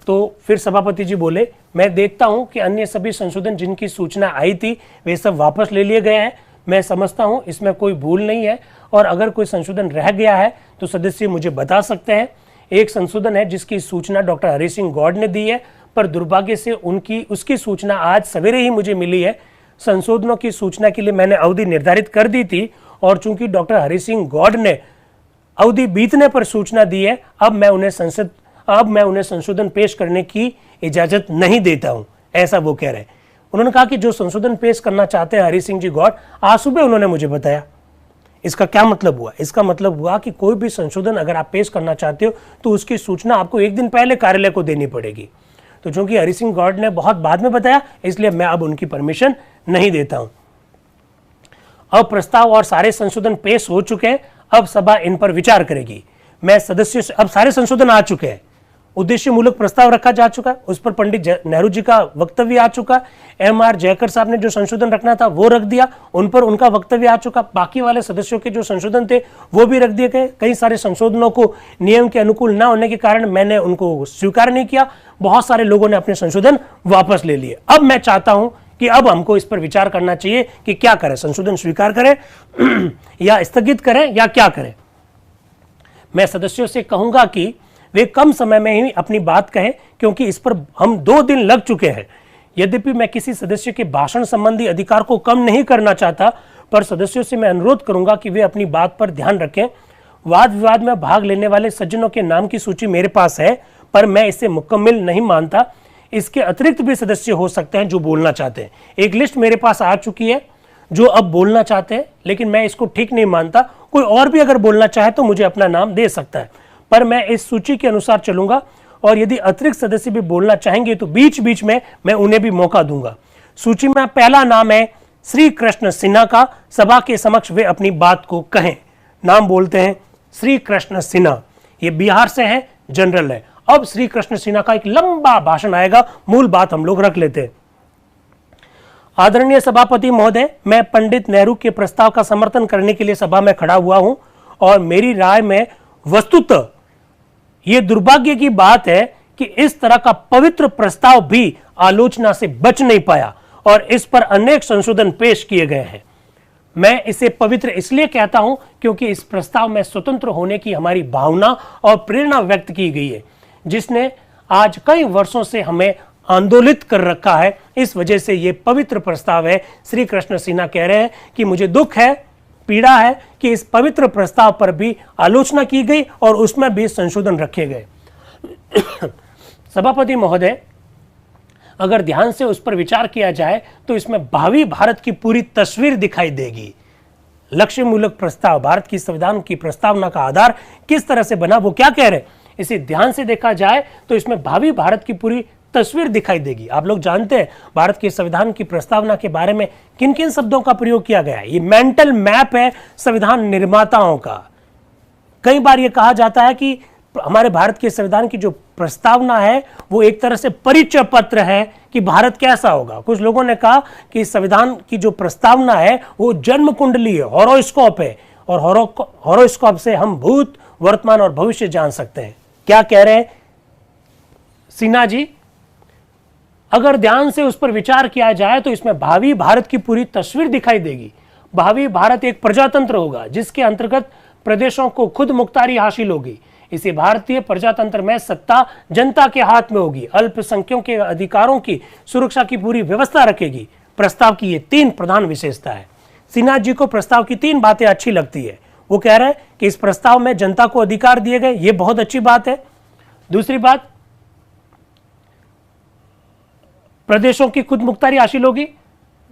तो फिर सभापति जी बोले मैं देखता हूं कि अन्य सभी संशोधन जिनकी सूचना आई थी वे सब वापस ले लिए गए हैं। मैं समझता हूं इसमें कोई भूल नहीं है, और अगर कोई संशोधन रह गया है तो सदस्य मुझे बता सकते हैं। एक संशोधन है जिसकी सूचना डॉक्टर हरि सिंह गौड़ ने दी है, पर दुर्भाग्य से उसकी सूचना आज सवेरे ही मुझे मिली है। संशोधनों की सूचना के लिए मैंने अवधि निर्धारित कर दी थी, और चूंकि डॉक्टर हरि सिंह गौड़ ने अवधि बीतने पर सूचना दी है, अब मैं उन्हें संशोधन पेश करने की इजाजत नहीं देता हूं, ऐसा वो कह रहे हैं। उन्होंने कहा कि जो संशोधन पेश करना चाहते हैं हरि सिंह जी गौड़, आज सुबह उन्होंने मुझे बताया। इसका क्या मतलब हुआ? इसका मतलब हुआ कि कोई भी संशोधन अगर आप पेश करना चाहते हो तो उसकी सूचना आपको एक दिन पहले कार्यालय को देनी पड़ेगी। तो चूंकि हरि सिंह गौड़ ने बहुत बाद में बताया, इसलिए मैं अब उनकी परमिशन नहीं देता हूं। अब प्रस्ताव और सारे संशोधन पेश हो चुके हैं, अब सभा इन पर विचार करेगी। मैं सदस्यों से, अब सारे संशोधन आ चुके हैं, उद्देश्य मूलक प्रस्ताव रखा जा चुका है, उस पर पंडित नेहरू जी का वक्तव्य आ चुका, एम.आर. जयकर साहब ने जो संशोधन रखना था वो रख दिया, उन पर उनका वक्तव्य आ चुका। बाकी वाले सदस्यों के जो संशोधन थे वो भी रख दिए गए। कई सारे संशोधनों को नियम के अनुकूल न होने के कारण मैंने उनको स्वीकार नहीं किया। बहुत सारे लोगों ने अपने संशोधन वापस ले लिए। अब मैं चाहता हूं कि अब हमको इस पर विचार करना चाहिए कि क्या करें, संशोधन स्वीकार करें या स्थगित करें या क्या करें। मैं सदस्यों से कहूंगा कि वे कम समय में ही अपनी बात कहें, क्योंकि इस पर हम 2 दिन लग चुके हैं। यद्यपि मैं किसी सदस्य के भाषण संबंधी अधिकार को कम नहीं करना चाहता, पर सदस्यों से मैं अनुरोध करूंगा कि वे अपनी बात पर ध्यान रखें। वाद विवाद में भाग लेने वाले सज्जनों के नाम की सूची मेरे पास है, पर मैं इसे मुकम्मल नहीं मानता। इसके अतिरिक्त भी सदस्य हो सकते हैं जो बोलना चाहते हैं। एक लिस्ट मेरे पास आ चुकी है जो अब बोलना चाहते हैं, लेकिन मैं इसको ठीक नहीं मानता। कोई और भी अगर बोलना चाहे तो मुझे अपना नाम दे सकता है, पर मैं इस सूची के अनुसार चलूंगा, और यदि अतिरिक्त सदस्य भी बोलना चाहेंगे तो बीच बीच में मैं उन्हें भी मौका दूंगा। सूची में पहला नाम है श्री कृष्ण सिन्हा का। सभा के समक्ष वे अपनी बात को कहें। नाम बोलते हैं श्री कृष्ण सिन्हा, ये बिहार से है, जनरल है। अब श्री कृष्ण सिन्हा का एक लंबा भाषण आएगा, मूल बात हम लोग रख लेते हैं। आदरणीय सभापति महोदय, मैं पंडित नेहरू के प्रस्ताव का समर्थन करने के लिए सभा में खड़ा हुआ हूं, और मेरी राय में वस्तुतः यह दुर्भाग्य की बात है कि इस तरह का पवित्र प्रस्ताव भी आलोचना से बच नहीं पाया, और इस पर अनेक संशोधन पेश किए गए हैं। मैं इसे पवित्र इसलिए कहता हूं क्योंकि इस प्रस्ताव में स्वतंत्र होने की हमारी भावना और प्रेरणा व्यक्त की गई है, जिसने आज कई वर्षों से हमें आंदोलित कर रखा है। इस वजह से ये पवित्र प्रस्ताव है। श्री कृष्ण सिन्हा कह रहे हैं कि मुझे दुख है, पीड़ा है कि इस पवित्र प्रस्ताव पर भी आलोचना की गई और उसमें भी संशोधन रखे गए। सभापति महोदय, अगर ध्यान से उस पर विचार किया जाए तो इसमें भावी भारत की पूरी तस्वीर दिखाई देगी। लक्ष्य मूलक प्रस्ताव, भारत की संविधान की प्रस्तावना का आधार किस तरह से बना, वो क्या कह रहे हैं, इसे ध्यान से देखा जाए तो इसमें भावी भारत की पूरी तस्वीर दिखाई देगी। आप लोग जानते हैं भारत के संविधान की प्रस्तावना के बारे में किन किन शब्दों का प्रयोग किया गया है। ये मेंटल मैप है संविधान निर्माताओं का। कई बार ये कहा जाता है कि हमारे भारत के संविधान की जो प्रस्तावना है वो एक तरह से परिचय पत्र है कि भारत कैसा होगा। कुछ लोगों ने कहा कि संविधान की जो प्रस्तावना है वो जन्म कुंडली है, हॉरोस्कोप है, और हॉरोस्कोप से हम भूत, वर्तमान और भविष्य जान सकते हैं। क्या कह रहे हैं सिन्हा जी? अगर ध्यान से उस पर विचार किया जाए तो इसमें भावी भारत की पूरी तस्वीर दिखाई देगी। भावी भारत एक प्रजातंत्र होगा जिसके अंतर्गत प्रदेशों को खुद मुख्तारी हासिल होगी। इसी भारतीय प्रजातंत्र में सत्ता जनता के हाथ में होगी। अल्पसंख्यकों के अधिकारों की सुरक्षा की पूरी व्यवस्था रखेगी। प्रस्ताव की ये 3 प्रधान विशेषता है। सिन्हा जी को प्रस्ताव की 3 बातें अच्छी लगती है। वो कह रहे हैं कि इस प्रस्ताव में जनता को अधिकार दिए गए, ये बहुत अच्छी बात है। दूसरी बात, प्रदेशों की खुद मुख्तारी हासिल होगी।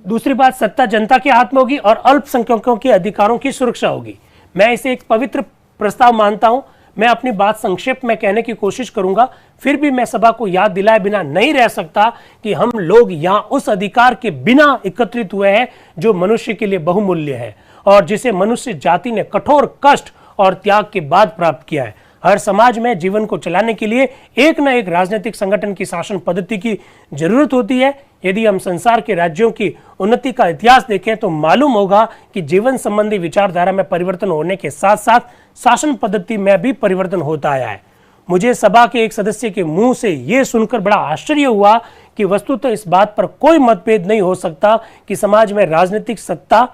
दूसरी बात, सत्ता जनता के हाथ में होगी और अल्पसंख्यकों के अधिकारों की सुरक्षा होगी। मैं इसे एक पवित्र प्रस्ताव मानता हूं। मैं अपनी बात संक्षेप में कहने की कोशिश करूंगा, फिर भी मैं सभा को याद दिलाए बिना नहीं रह सकता कि हम लोग यहां उस अधिकार के बिना एकत्रित हुए हैं जो मनुष्य के लिए बहुमूल्य है और जिसे मनुष्य जाति ने कठोर कष्ट और त्याग के बाद प्राप्त किया है। हर समाज में जीवन को चलाने के लिए एक न एक राजनीतिक संगठन की शासन पद्धति की जरूरत होती है। यदि हम संसार के राज्यों की उन्नति का इतिहास देखें तो मालूम होगा कि जीवन संबंधी विचारधारा में परिवर्तन होने के साथ साथ शासन पद्धति में भी परिवर्तन होता आया है। मुझे सभा के एक सदस्य के मुंह से यह सुनकर बड़ा आश्चर्य हुआ कि वस्तुतः इस बात पर कोई मतभेद नहीं हो सकता कि समाज में राजनीतिक सत्ता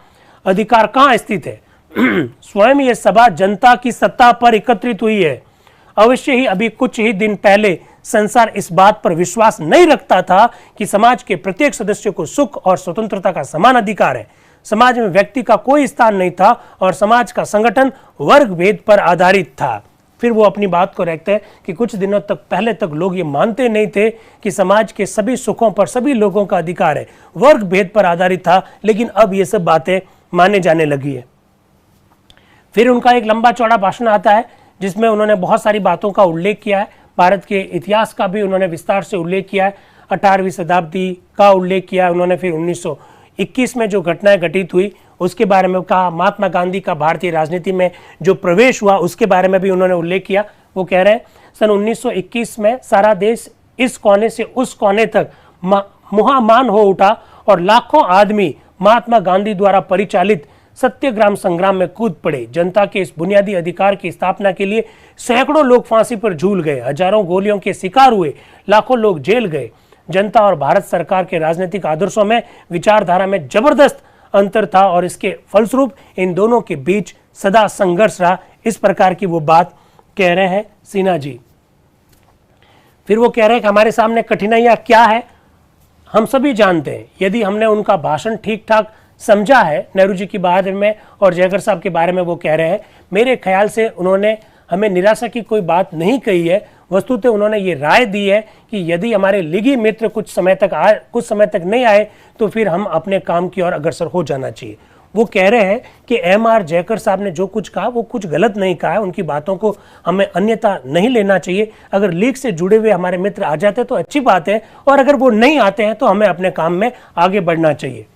अधिकार कहाँ स्थित है। स्वयं यह सभा जनता की सत्ता पर एकत्रित हुई है। अवश्य ही अभी कुछ ही दिन पहले संसार इस बात पर विश्वास नहीं रखता था कि समाज के प्रत्येक सदस्य को सुख और स्वतंत्रता का समान अधिकार है। समाज में व्यक्ति का कोई स्थान नहीं था और समाज का संगठन वर्ग भेद पर आधारित था। फिर वो अपनी बात को रखते हैं कि कुछ दिनों तक पहले तक लोग ये मानते नहीं थे कि समाज के सभी सुखों पर सभी लोगों का अधिकार है, वर्ग भेद पर आधारित था, लेकिन अब ये सब बातें माने जाने लगी है। फिर उनका एक लंबा चौड़ा भाषण आता है जिसमें उन्होंने बहुत सारी बातों का उल्लेख किया है। भारत के इतिहास का भी उन्होंने विस्तार से उल्लेख किया है। 18वीं शताब्दी का उल्लेख किया उन्होंने। फिर 1921 में जो घटनाएं घटित हुई उसके बारे में कहा। महात्मा गांधी का भारतीय राजनीति में जो प्रवेश हुआ उसके बारे में भी उन्होंने उल्लेख किया। वो कह रहे हैं सन 1921 में सारा देश इस कोने से उस कोने तक मुहामान हो उठा और लाखों आदमी महात्मा गांधी द्वारा परिचालित सत्याग्रह संग्राम में कूद पड़े। जनता के इस बुनियादी अधिकार की स्थापना के लिए सैकड़ों लोग फांसी पर झूल गए, हजारों गोलियों के शिकार हुए, लाखों लोग जेल गए। जनता और भारत सरकार के राजनीतिक आदर्शों में, विचारधारा में जबरदस्त अंतर था और इसके फलस्वरूप इन दोनों के बीच सदा संघर्ष रहा। इस प्रकार की वो बात कह रहे हैं सिन्हा जी। फिर वो कह रहे हैं कि हमारे सामने कठिनाइयां क्या है हम सभी जानते हैं। यदि हमने उनका भाषण ठीक ठाक समझा है, नेहरू जी के बारे में और जयकर साहब के बारे में वो कह रहे हैं, मेरे ख्याल से उन्होंने हमें निराशा की कोई बात नहीं कही है। वस्तुतः उन्होंने ये राय दी है कि यदि हमारे लीगी मित्र कुछ समय तक नहीं आए तो फिर हम अपने काम की ओर अग्रसर हो जाना चाहिए। वो कह रहे हैं कि एम.आर. जयकर साहब ने जो कुछ कहा वो कुछ गलत नहीं कहा है, उनकी बातों को हमें अन्यथा नहीं लेना चाहिए। अगर लीग से जुड़े हुए हमारे मित्र आ जाते तो अच्छी बात है, और अगर वो नहीं आते हैं तो हमें अपने काम में आगे बढ़ना चाहिए।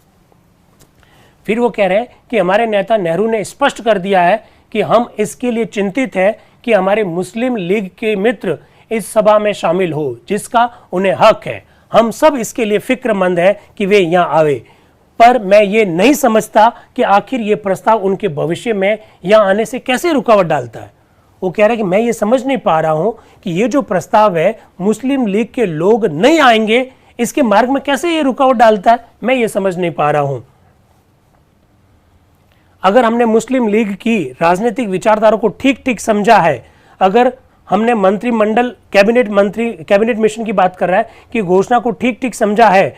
फिर वो कह रहे हैं कि हमारे नेता नेहरू ने स्पष्ट कर दिया है कि हम इसके लिए चिंतित हैं कि हमारे मुस्लिम लीग के मित्र इस सभा में शामिल हो, जिसका उन्हें हक है। हम सब इसके लिए फिक्रमंद है कि वे यहाँ आवे, पर मैं ये नहीं समझता कि आखिर ये प्रस्ताव उनके भविष्य में यहाँ आने से कैसे रुकावट डालता है। वो कह रहे हैं कि मैं ये समझ नहीं पा रहा हूँ कि ये जो प्रस्ताव है मुस्लिम लीग के लोग नहीं आएंगे, इसके मार्ग में कैसे ये रुकावट डालता है, मैं ये समझ नहीं पा रहा हूं। अगर हमने मुस्लिम लीग की राजनीतिक विचारधारा को ठीक ठीक समझा है, अगर हमने मंत्रिमंडल कैबिनेट मिशन की बात कर रहा है कि घोषणा को ठीक ठीक समझा है,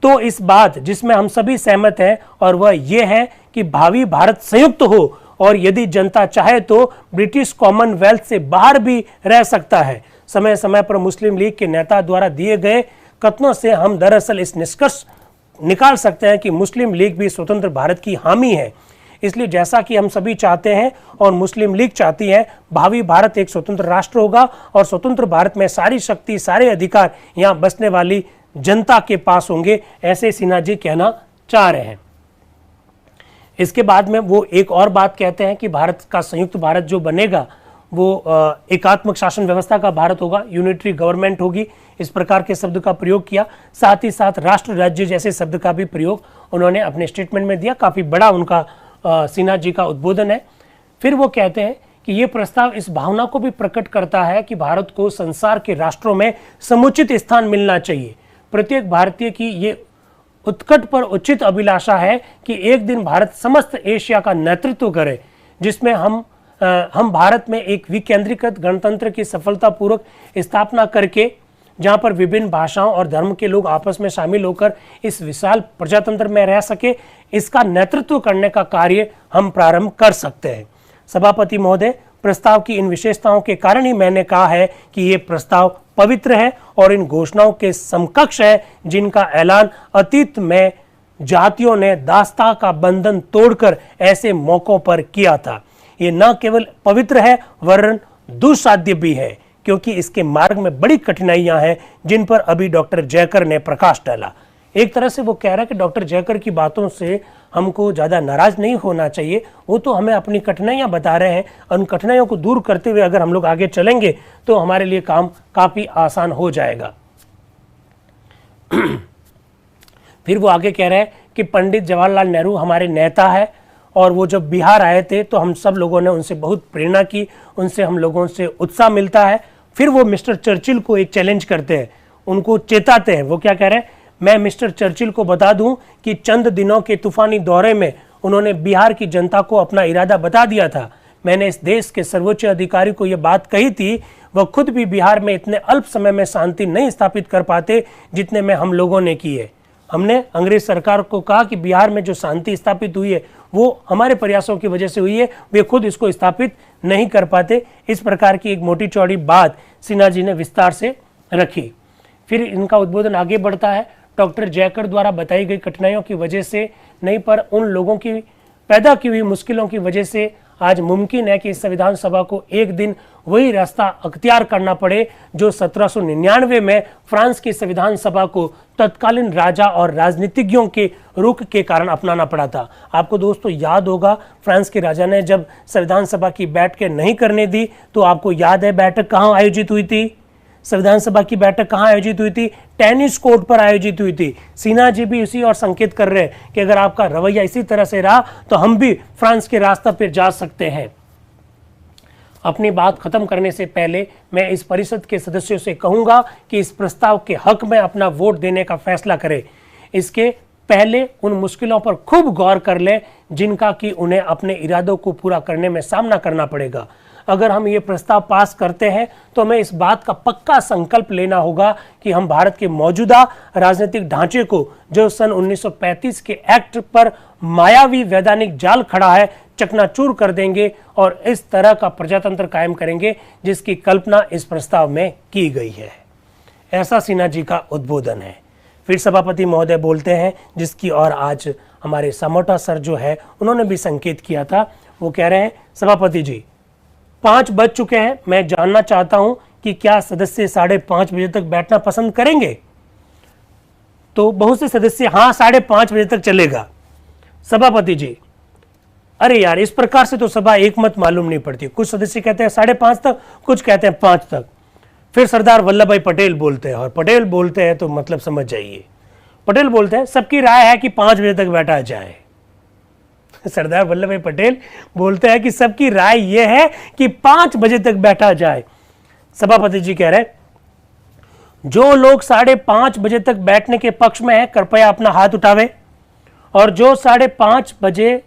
तो इस बात जिसमें हम सभी सहमत हैं और वह यह है कि भावी भारत संयुक्त हो और यदि जनता चाहे तो ब्रिटिश कॉमनवेल्थ से बाहर भी रह सकता है। समय समय पर मुस्लिम लीग के नेता द्वारा दिए गए कथनों से हम दरअसल इस निष्कर्ष निकाल सकते हैं कि मुस्लिम लीग भी स्वतंत्र भारत की हामी है। इसलिए जैसा कि हम सभी चाहते हैं और मुस्लिम लीग चाहती है, भावी भारत एक स्वतंत्र राष्ट्र होगा और स्वतंत्र भारत में सारी शक्ति, सारे अधिकार यहाँ बसने वाली जनता के पास होंगे, ऐसे सिन्हा जी कहना चाह रहे हैं। इसके बाद में वो एक और बात कहते हैं कि भारत का संयुक्त भारत जो बनेगा वो एकात्मक शासन व्यवस्था का भारत होगा, यूनिटरी गवर्नमेंट होगी, इस प्रकार के शब्द का प्रयोग किया। साथ ही साथ राष्ट्र राज्य जैसे शब्द का भी प्रयोग उन्होंने अपने स्टेटमेंट में दिया। काफ़ी बड़ा उनका सिन्हा जी का उद्बोधन है। फिर वो कहते हैं कि ये प्रस्ताव इस भावना को भी प्रकट करता है कि भारत को संसार के राष्ट्रों में समुचित स्थान मिलना चाहिए। प्रत्येक भारतीय की ये उत्कट पर उचित अभिलाषा है कि एक दिन भारत समस्त एशिया का नेतृत्व करे, जिसमें हम भारत में एक विकेंद्रीकृत गणतंत्र की सफलतापूर्वक स्थापना करके, जहां पर विभिन्न भाषाओं और धर्म के लोग आपस में शामिल होकर इस विशाल प्रजातंत्र में रह सके, इसका नेतृत्व करने का कार्य हम प्रारंभ कर सकते हैं। सभापति महोदय, प्रस्ताव की इन विशेषताओं के कारण ही मैंने कहा है कि ये प्रस्ताव पवित्र है और इन घोषणाओं के समकक्ष है जिनका ऐलान अतीत में जातियों ने दास्ता का बंधन तोड़कर ऐसे मौकों पर किया था। ये न केवल पवित्र है वरन दुस्साध्य भी है, क्योंकि इसके मार्ग में बड़ी कठिनाइयां हैं जिन पर अभी डॉक्टर जयकर ने प्रकाश डाला। एक तरह से वो कह रहा है कि डॉक्टर जयकर की बातों से हमको ज़्यादा नाराज नहीं होना चाहिए, वो तो हमें अपनी कठिनाइयां बता रहे हैं। उन कठिनाइयों को दूर करते हुए अगर हम लोग आगे चलेंगे तो हमारे लिए काम काफ़ी आसान हो जाएगा। फिर वो आगे कह रहे हैं कि पंडित जवाहरलाल नेहरू हमारे नेता है और वो जब बिहार आए थे तो हम सब लोगों ने उनसे बहुत प्रेरणा की, उनसे हम लोगों से उत्साह मिलता है। फिर वो मिस्टर चर्चिल को एक चैलेंज करते हैं, उनको चेताते हैं। वो क्या कह रहे हैं, मैं मिस्टर चर्चिल को बता दूं कि चंद दिनों के तूफानी दौरे में उन्होंने बिहार की जनता को अपना इरादा बता दिया था। मैंने इस देश के सर्वोच्च अधिकारी को यह बात कही थी, वह खुद भी बिहार में इतने अल्प समय में शांति नहीं स्थापित कर पाते जितने में हम लोगों ने की है। हमने अंग्रेज सरकार को कहा कि बिहार में जो शांति स्थापित हुई है वो हमारे प्रयासों की वजह से हुई है, वे खुद इसको स्थापित नहीं कर पाते। इस प्रकार की एक मोटी चौड़ी बात सिन्हा जी ने विस्तार से रखी। फिर इनका उद्बोधन आगे बढ़ता है। डॉक्टर जयकर द्वारा बताई गई कठिनाइयों की वजह से नहीं, पर उन लोगों की पैदा की हुई मुश्किलों की वजह से आज मुमकिन है कि इस संविधान सभा को एक दिन वही रास्ता अख्तियार करना पड़े जो 1799 में फ्रांस की संविधान सभा को तत्कालीन राजा और राजनीतिज्ञों के रुख के कारण अपनाना पड़ा था। आपको दोस्तों याद होगा, फ्रांस के राजा ने जब संविधान सभा की बैठकें नहीं करने दी तो आपको याद है बैठक कहाँ आयोजित हुई थी? संविधान सभा की बैठक कहाँ आयोजित हुई थी? टेनिस कोर्ट पर आयोजित हुई थी। सिन्हा जी भी इसी और संकेत कर रहे हैं कि अगर आपका रवैया इसी तरह से रहा तो हम भी फ्रांस के रास्ते पर जा सकते हैं। अपनी बात खत्म करने से पहले मैं इस परिषद के सदस्यों से कहूंगा कि इस प्रस्ताव के हक में अपना वोट देने का फैसला करें। इसके पहले उन मुश्किलों पर खूब गौर कर लें जिनका कि उन्हें अपने इरादों को पूरा करने में सामना करना पड़ेगा। अगर हम ये प्रस्ताव पास करते हैं तो हमें इस बात का पक्का संकल्प लेना होगा कि हम भारत के मौजूदा राजनीतिक ढांचे को, जो सन 1935 के एक्ट पर मायावी वैधानिक जाल खड़ा है, चकनाचूर कर देंगे और इस तरह का प्रजातंत्र कायम करेंगे जिसकी कल्पना इस प्रस्ताव में की गई है। ऐसा सिन्हा जी का उद्बोधन है। फिर सभापति महोदय बोलते हैं, जिसकी और आज हमारे समोटा सर जो है उन्होंने भी संकेत किया था। वो कह रहे हैं, सभापति जी 5 बज चुके हैं, मैं जानना चाहता हूं कि क्या सदस्य 5:30 बजे तक बैठना पसंद करेंगे? तो बहुत से सदस्य हाँ 5:30 बजे तक चलेगा। सभापति जी, अरे यार इस प्रकार से तो सभा एक मत मालूम नहीं पड़ती। कुछ सदस्य कहते हैं 5:30 तक, कुछ कहते हैं 5 तक। फिर सरदार वल्लभ भाई पटेल बोलते हैं, और पटेल बोलते हैं तो मतलब समझ जाइए, पटेल बोलते हैं सबकी राय है कि 5 बजे तक बैठा जाए। सरदार वल्लभ भाई पटेल बोलते हैं कि सबकी राय यह है कि 5 बजे तक बैठा जाए। सभापति जी कह रहे जो लोग 5:30 बजे तक बैठने के पक्ष में है कृपया अपना हाथ उठावे, और जो 5:30 बजे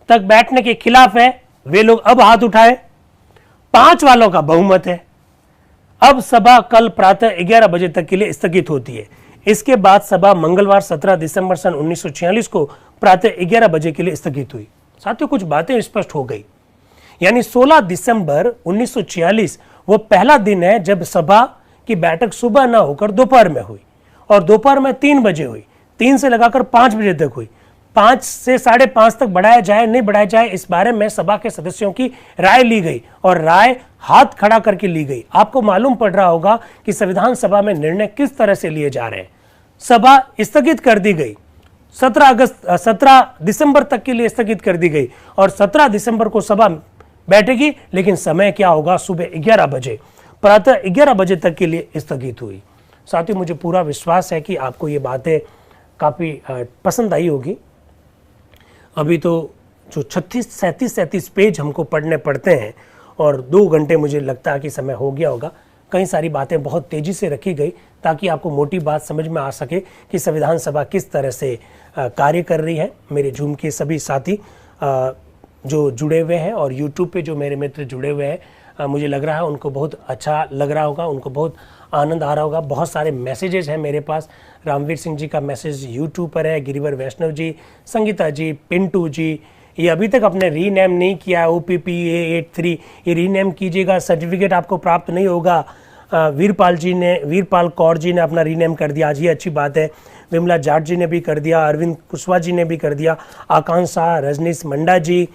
तक बैठने के खिलाफ है वे लोग अब हाथ उठाए। 5 वालों का बहुमत है। अब सभा कल प्रातः 11 बजे तक के लिए स्थगित होती है। इसके बाद सभा मंगलवार 17 दिसंबर सन 1946 को प्रातः 11 बजे के लिए स्थगित हुई। साथियों, कुछ बातें स्पष्ट हो गई। यानी 16 दिसंबर 1946 वो पहला दिन है जब सभा की बैठक सुबह ना होकर दोपहर में हुई, और दोपहर में 3 बजे हुई, 3 से लगाकर 5 बजे तक हुई। 5 से 5:30 तक बढ़ाया जाए नहीं बढ़ाया जाए इस बारे में सभा के सदस्यों की राय ली गई, और राय हाथ खड़ा करके ली गई। आपको मालूम पड़ रहा होगा कि संविधान सभा में निर्णय किस तरह से लिए जा रहे हैं। सभा स्थगित कर दी गई, 17 दिसंबर तक के लिए स्थगित कर दी गई, और 17 दिसंबर को सभा बैठेगी, लेकिन समय क्या होगा? सुबह 11 बजे, प्रातः 11 बजे तक के लिए स्थगित हुई। साथियों, मुझे पूरा विश्वास है कि आपको ये बातें काफ़ी पसंद आई होगी। अभी तो जो 37 पेज हमको पढ़ने पड़ते हैं, और 2 घंटे मुझे लगता है कि समय हो गया होगा। कई सारी बातें बहुत तेज़ी से रखी गई ताकि आपको मोटी बात समझ में आ सके कि संविधान सभा किस तरह से कार्य कर रही है। मेरे जूम के सभी साथी जो जुड़े हुए हैं, और यूट्यूब पे जो मेरे मित्र जुड़े हुए हैं, मुझे लग रहा है उनको बहुत अच्छा लग रहा होगा, उनको बहुत आनंद आ रहा होगा। बहुत सारे मैसेजेस हैं मेरे पास। रामवीर सिंह जी का मैसेज यूट्यूब पर है, गिरिवर वैष्णव जी, संगीता जी, पिंटू जी, ये अभी तक आपने रीनेम नहीं किया है, OPPA83, ये रीनेम कीजिएगा, सर्टिफिकेट आपको प्राप्त नहीं होगा। वीरपाल कौर जी ने अपना रीनेम कर दिया, आज ये अच्छी बात है। विमला जाट जी ने भी कर दिया, अरविंद कुशवाहा जी ने भी कर दिया, आकांक्षा, रजनीश मंडा जी,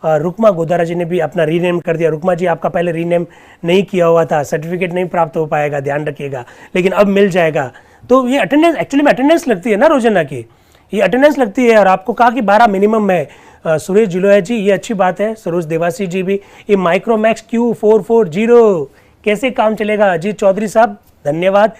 रुकमा गोदारा जी ने भी अपना रीनेम कर दिया। रुकमा जी, आपका पहले रीनेम नहीं किया हुआ था, सर्टिफिकेट नहीं प्राप्त हो पाएगा, ध्यान रखिएगा, लेकिन अब मिल जाएगा। तो ये अटेंडेंस, एक्चुअली में अटेंडेंस लगती है ना रोजाना की, ये अटेंडेंस लगती है, और आपको कहा कि 12 मिनिमम है। सुरेश जिलोया जी, ये अच्छी बात है। सरोज देवासी जी भी, ये माइक्रोमैक्स Q440 कैसे काम चलेगा? अजीत चौधरी साहब धन्यवाद।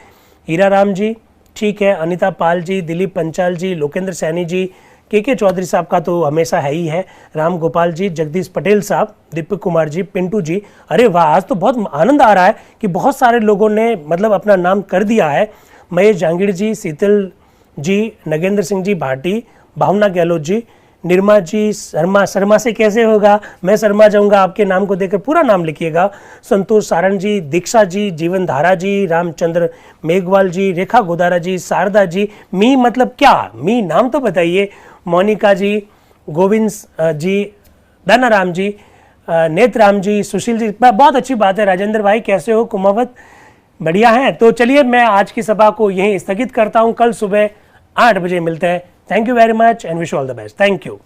हीरा राम जी ठीक है, अनिता पाल जी, दिलीप पंचाल जी, लोकेंद्र सैनी जी, के चौधरी साहब का तो हमेशा है ही है, राम गोपाल जी, जगदीश पटेल साहब, दीपक कुमार जी, पिंटू जी। अरे वाह, आज तो बहुत आनंद आ रहा है कि बहुत सारे लोगों ने मतलब अपना नाम कर दिया है। महेश जांगीड़ जी, शीतल जी, नगेंद्र सिंह जी भाटी, भावना गहलोत जी, निर्मा जी, शर्मा से कैसे होगा, मैं शर्मा जाऊंगा, आपके नाम को देखकर पूरा नाम लिखिएगा। संतोष सारण जी, दीक्षा जी, जीवन धारा जी, रामचंद्र मेघवाल जी, रेखा गोदारा जी, शारदा जी, मी मतलब क्या, मी नाम तो बताइए, मोनिका जी, गोविंद जी, धनाराम जी, नेतराम जी, सुशील जी, बहुत अच्छी बात है। राजेंद्र भाई कैसे हो, कुमावत, बढ़िया है। तो चलिए मैं आज की सभा को यहीं स्थगित करता हूं, कल सुबह 8 बजे मिलते हैं। Thank you very much and wish all the best. Thank you.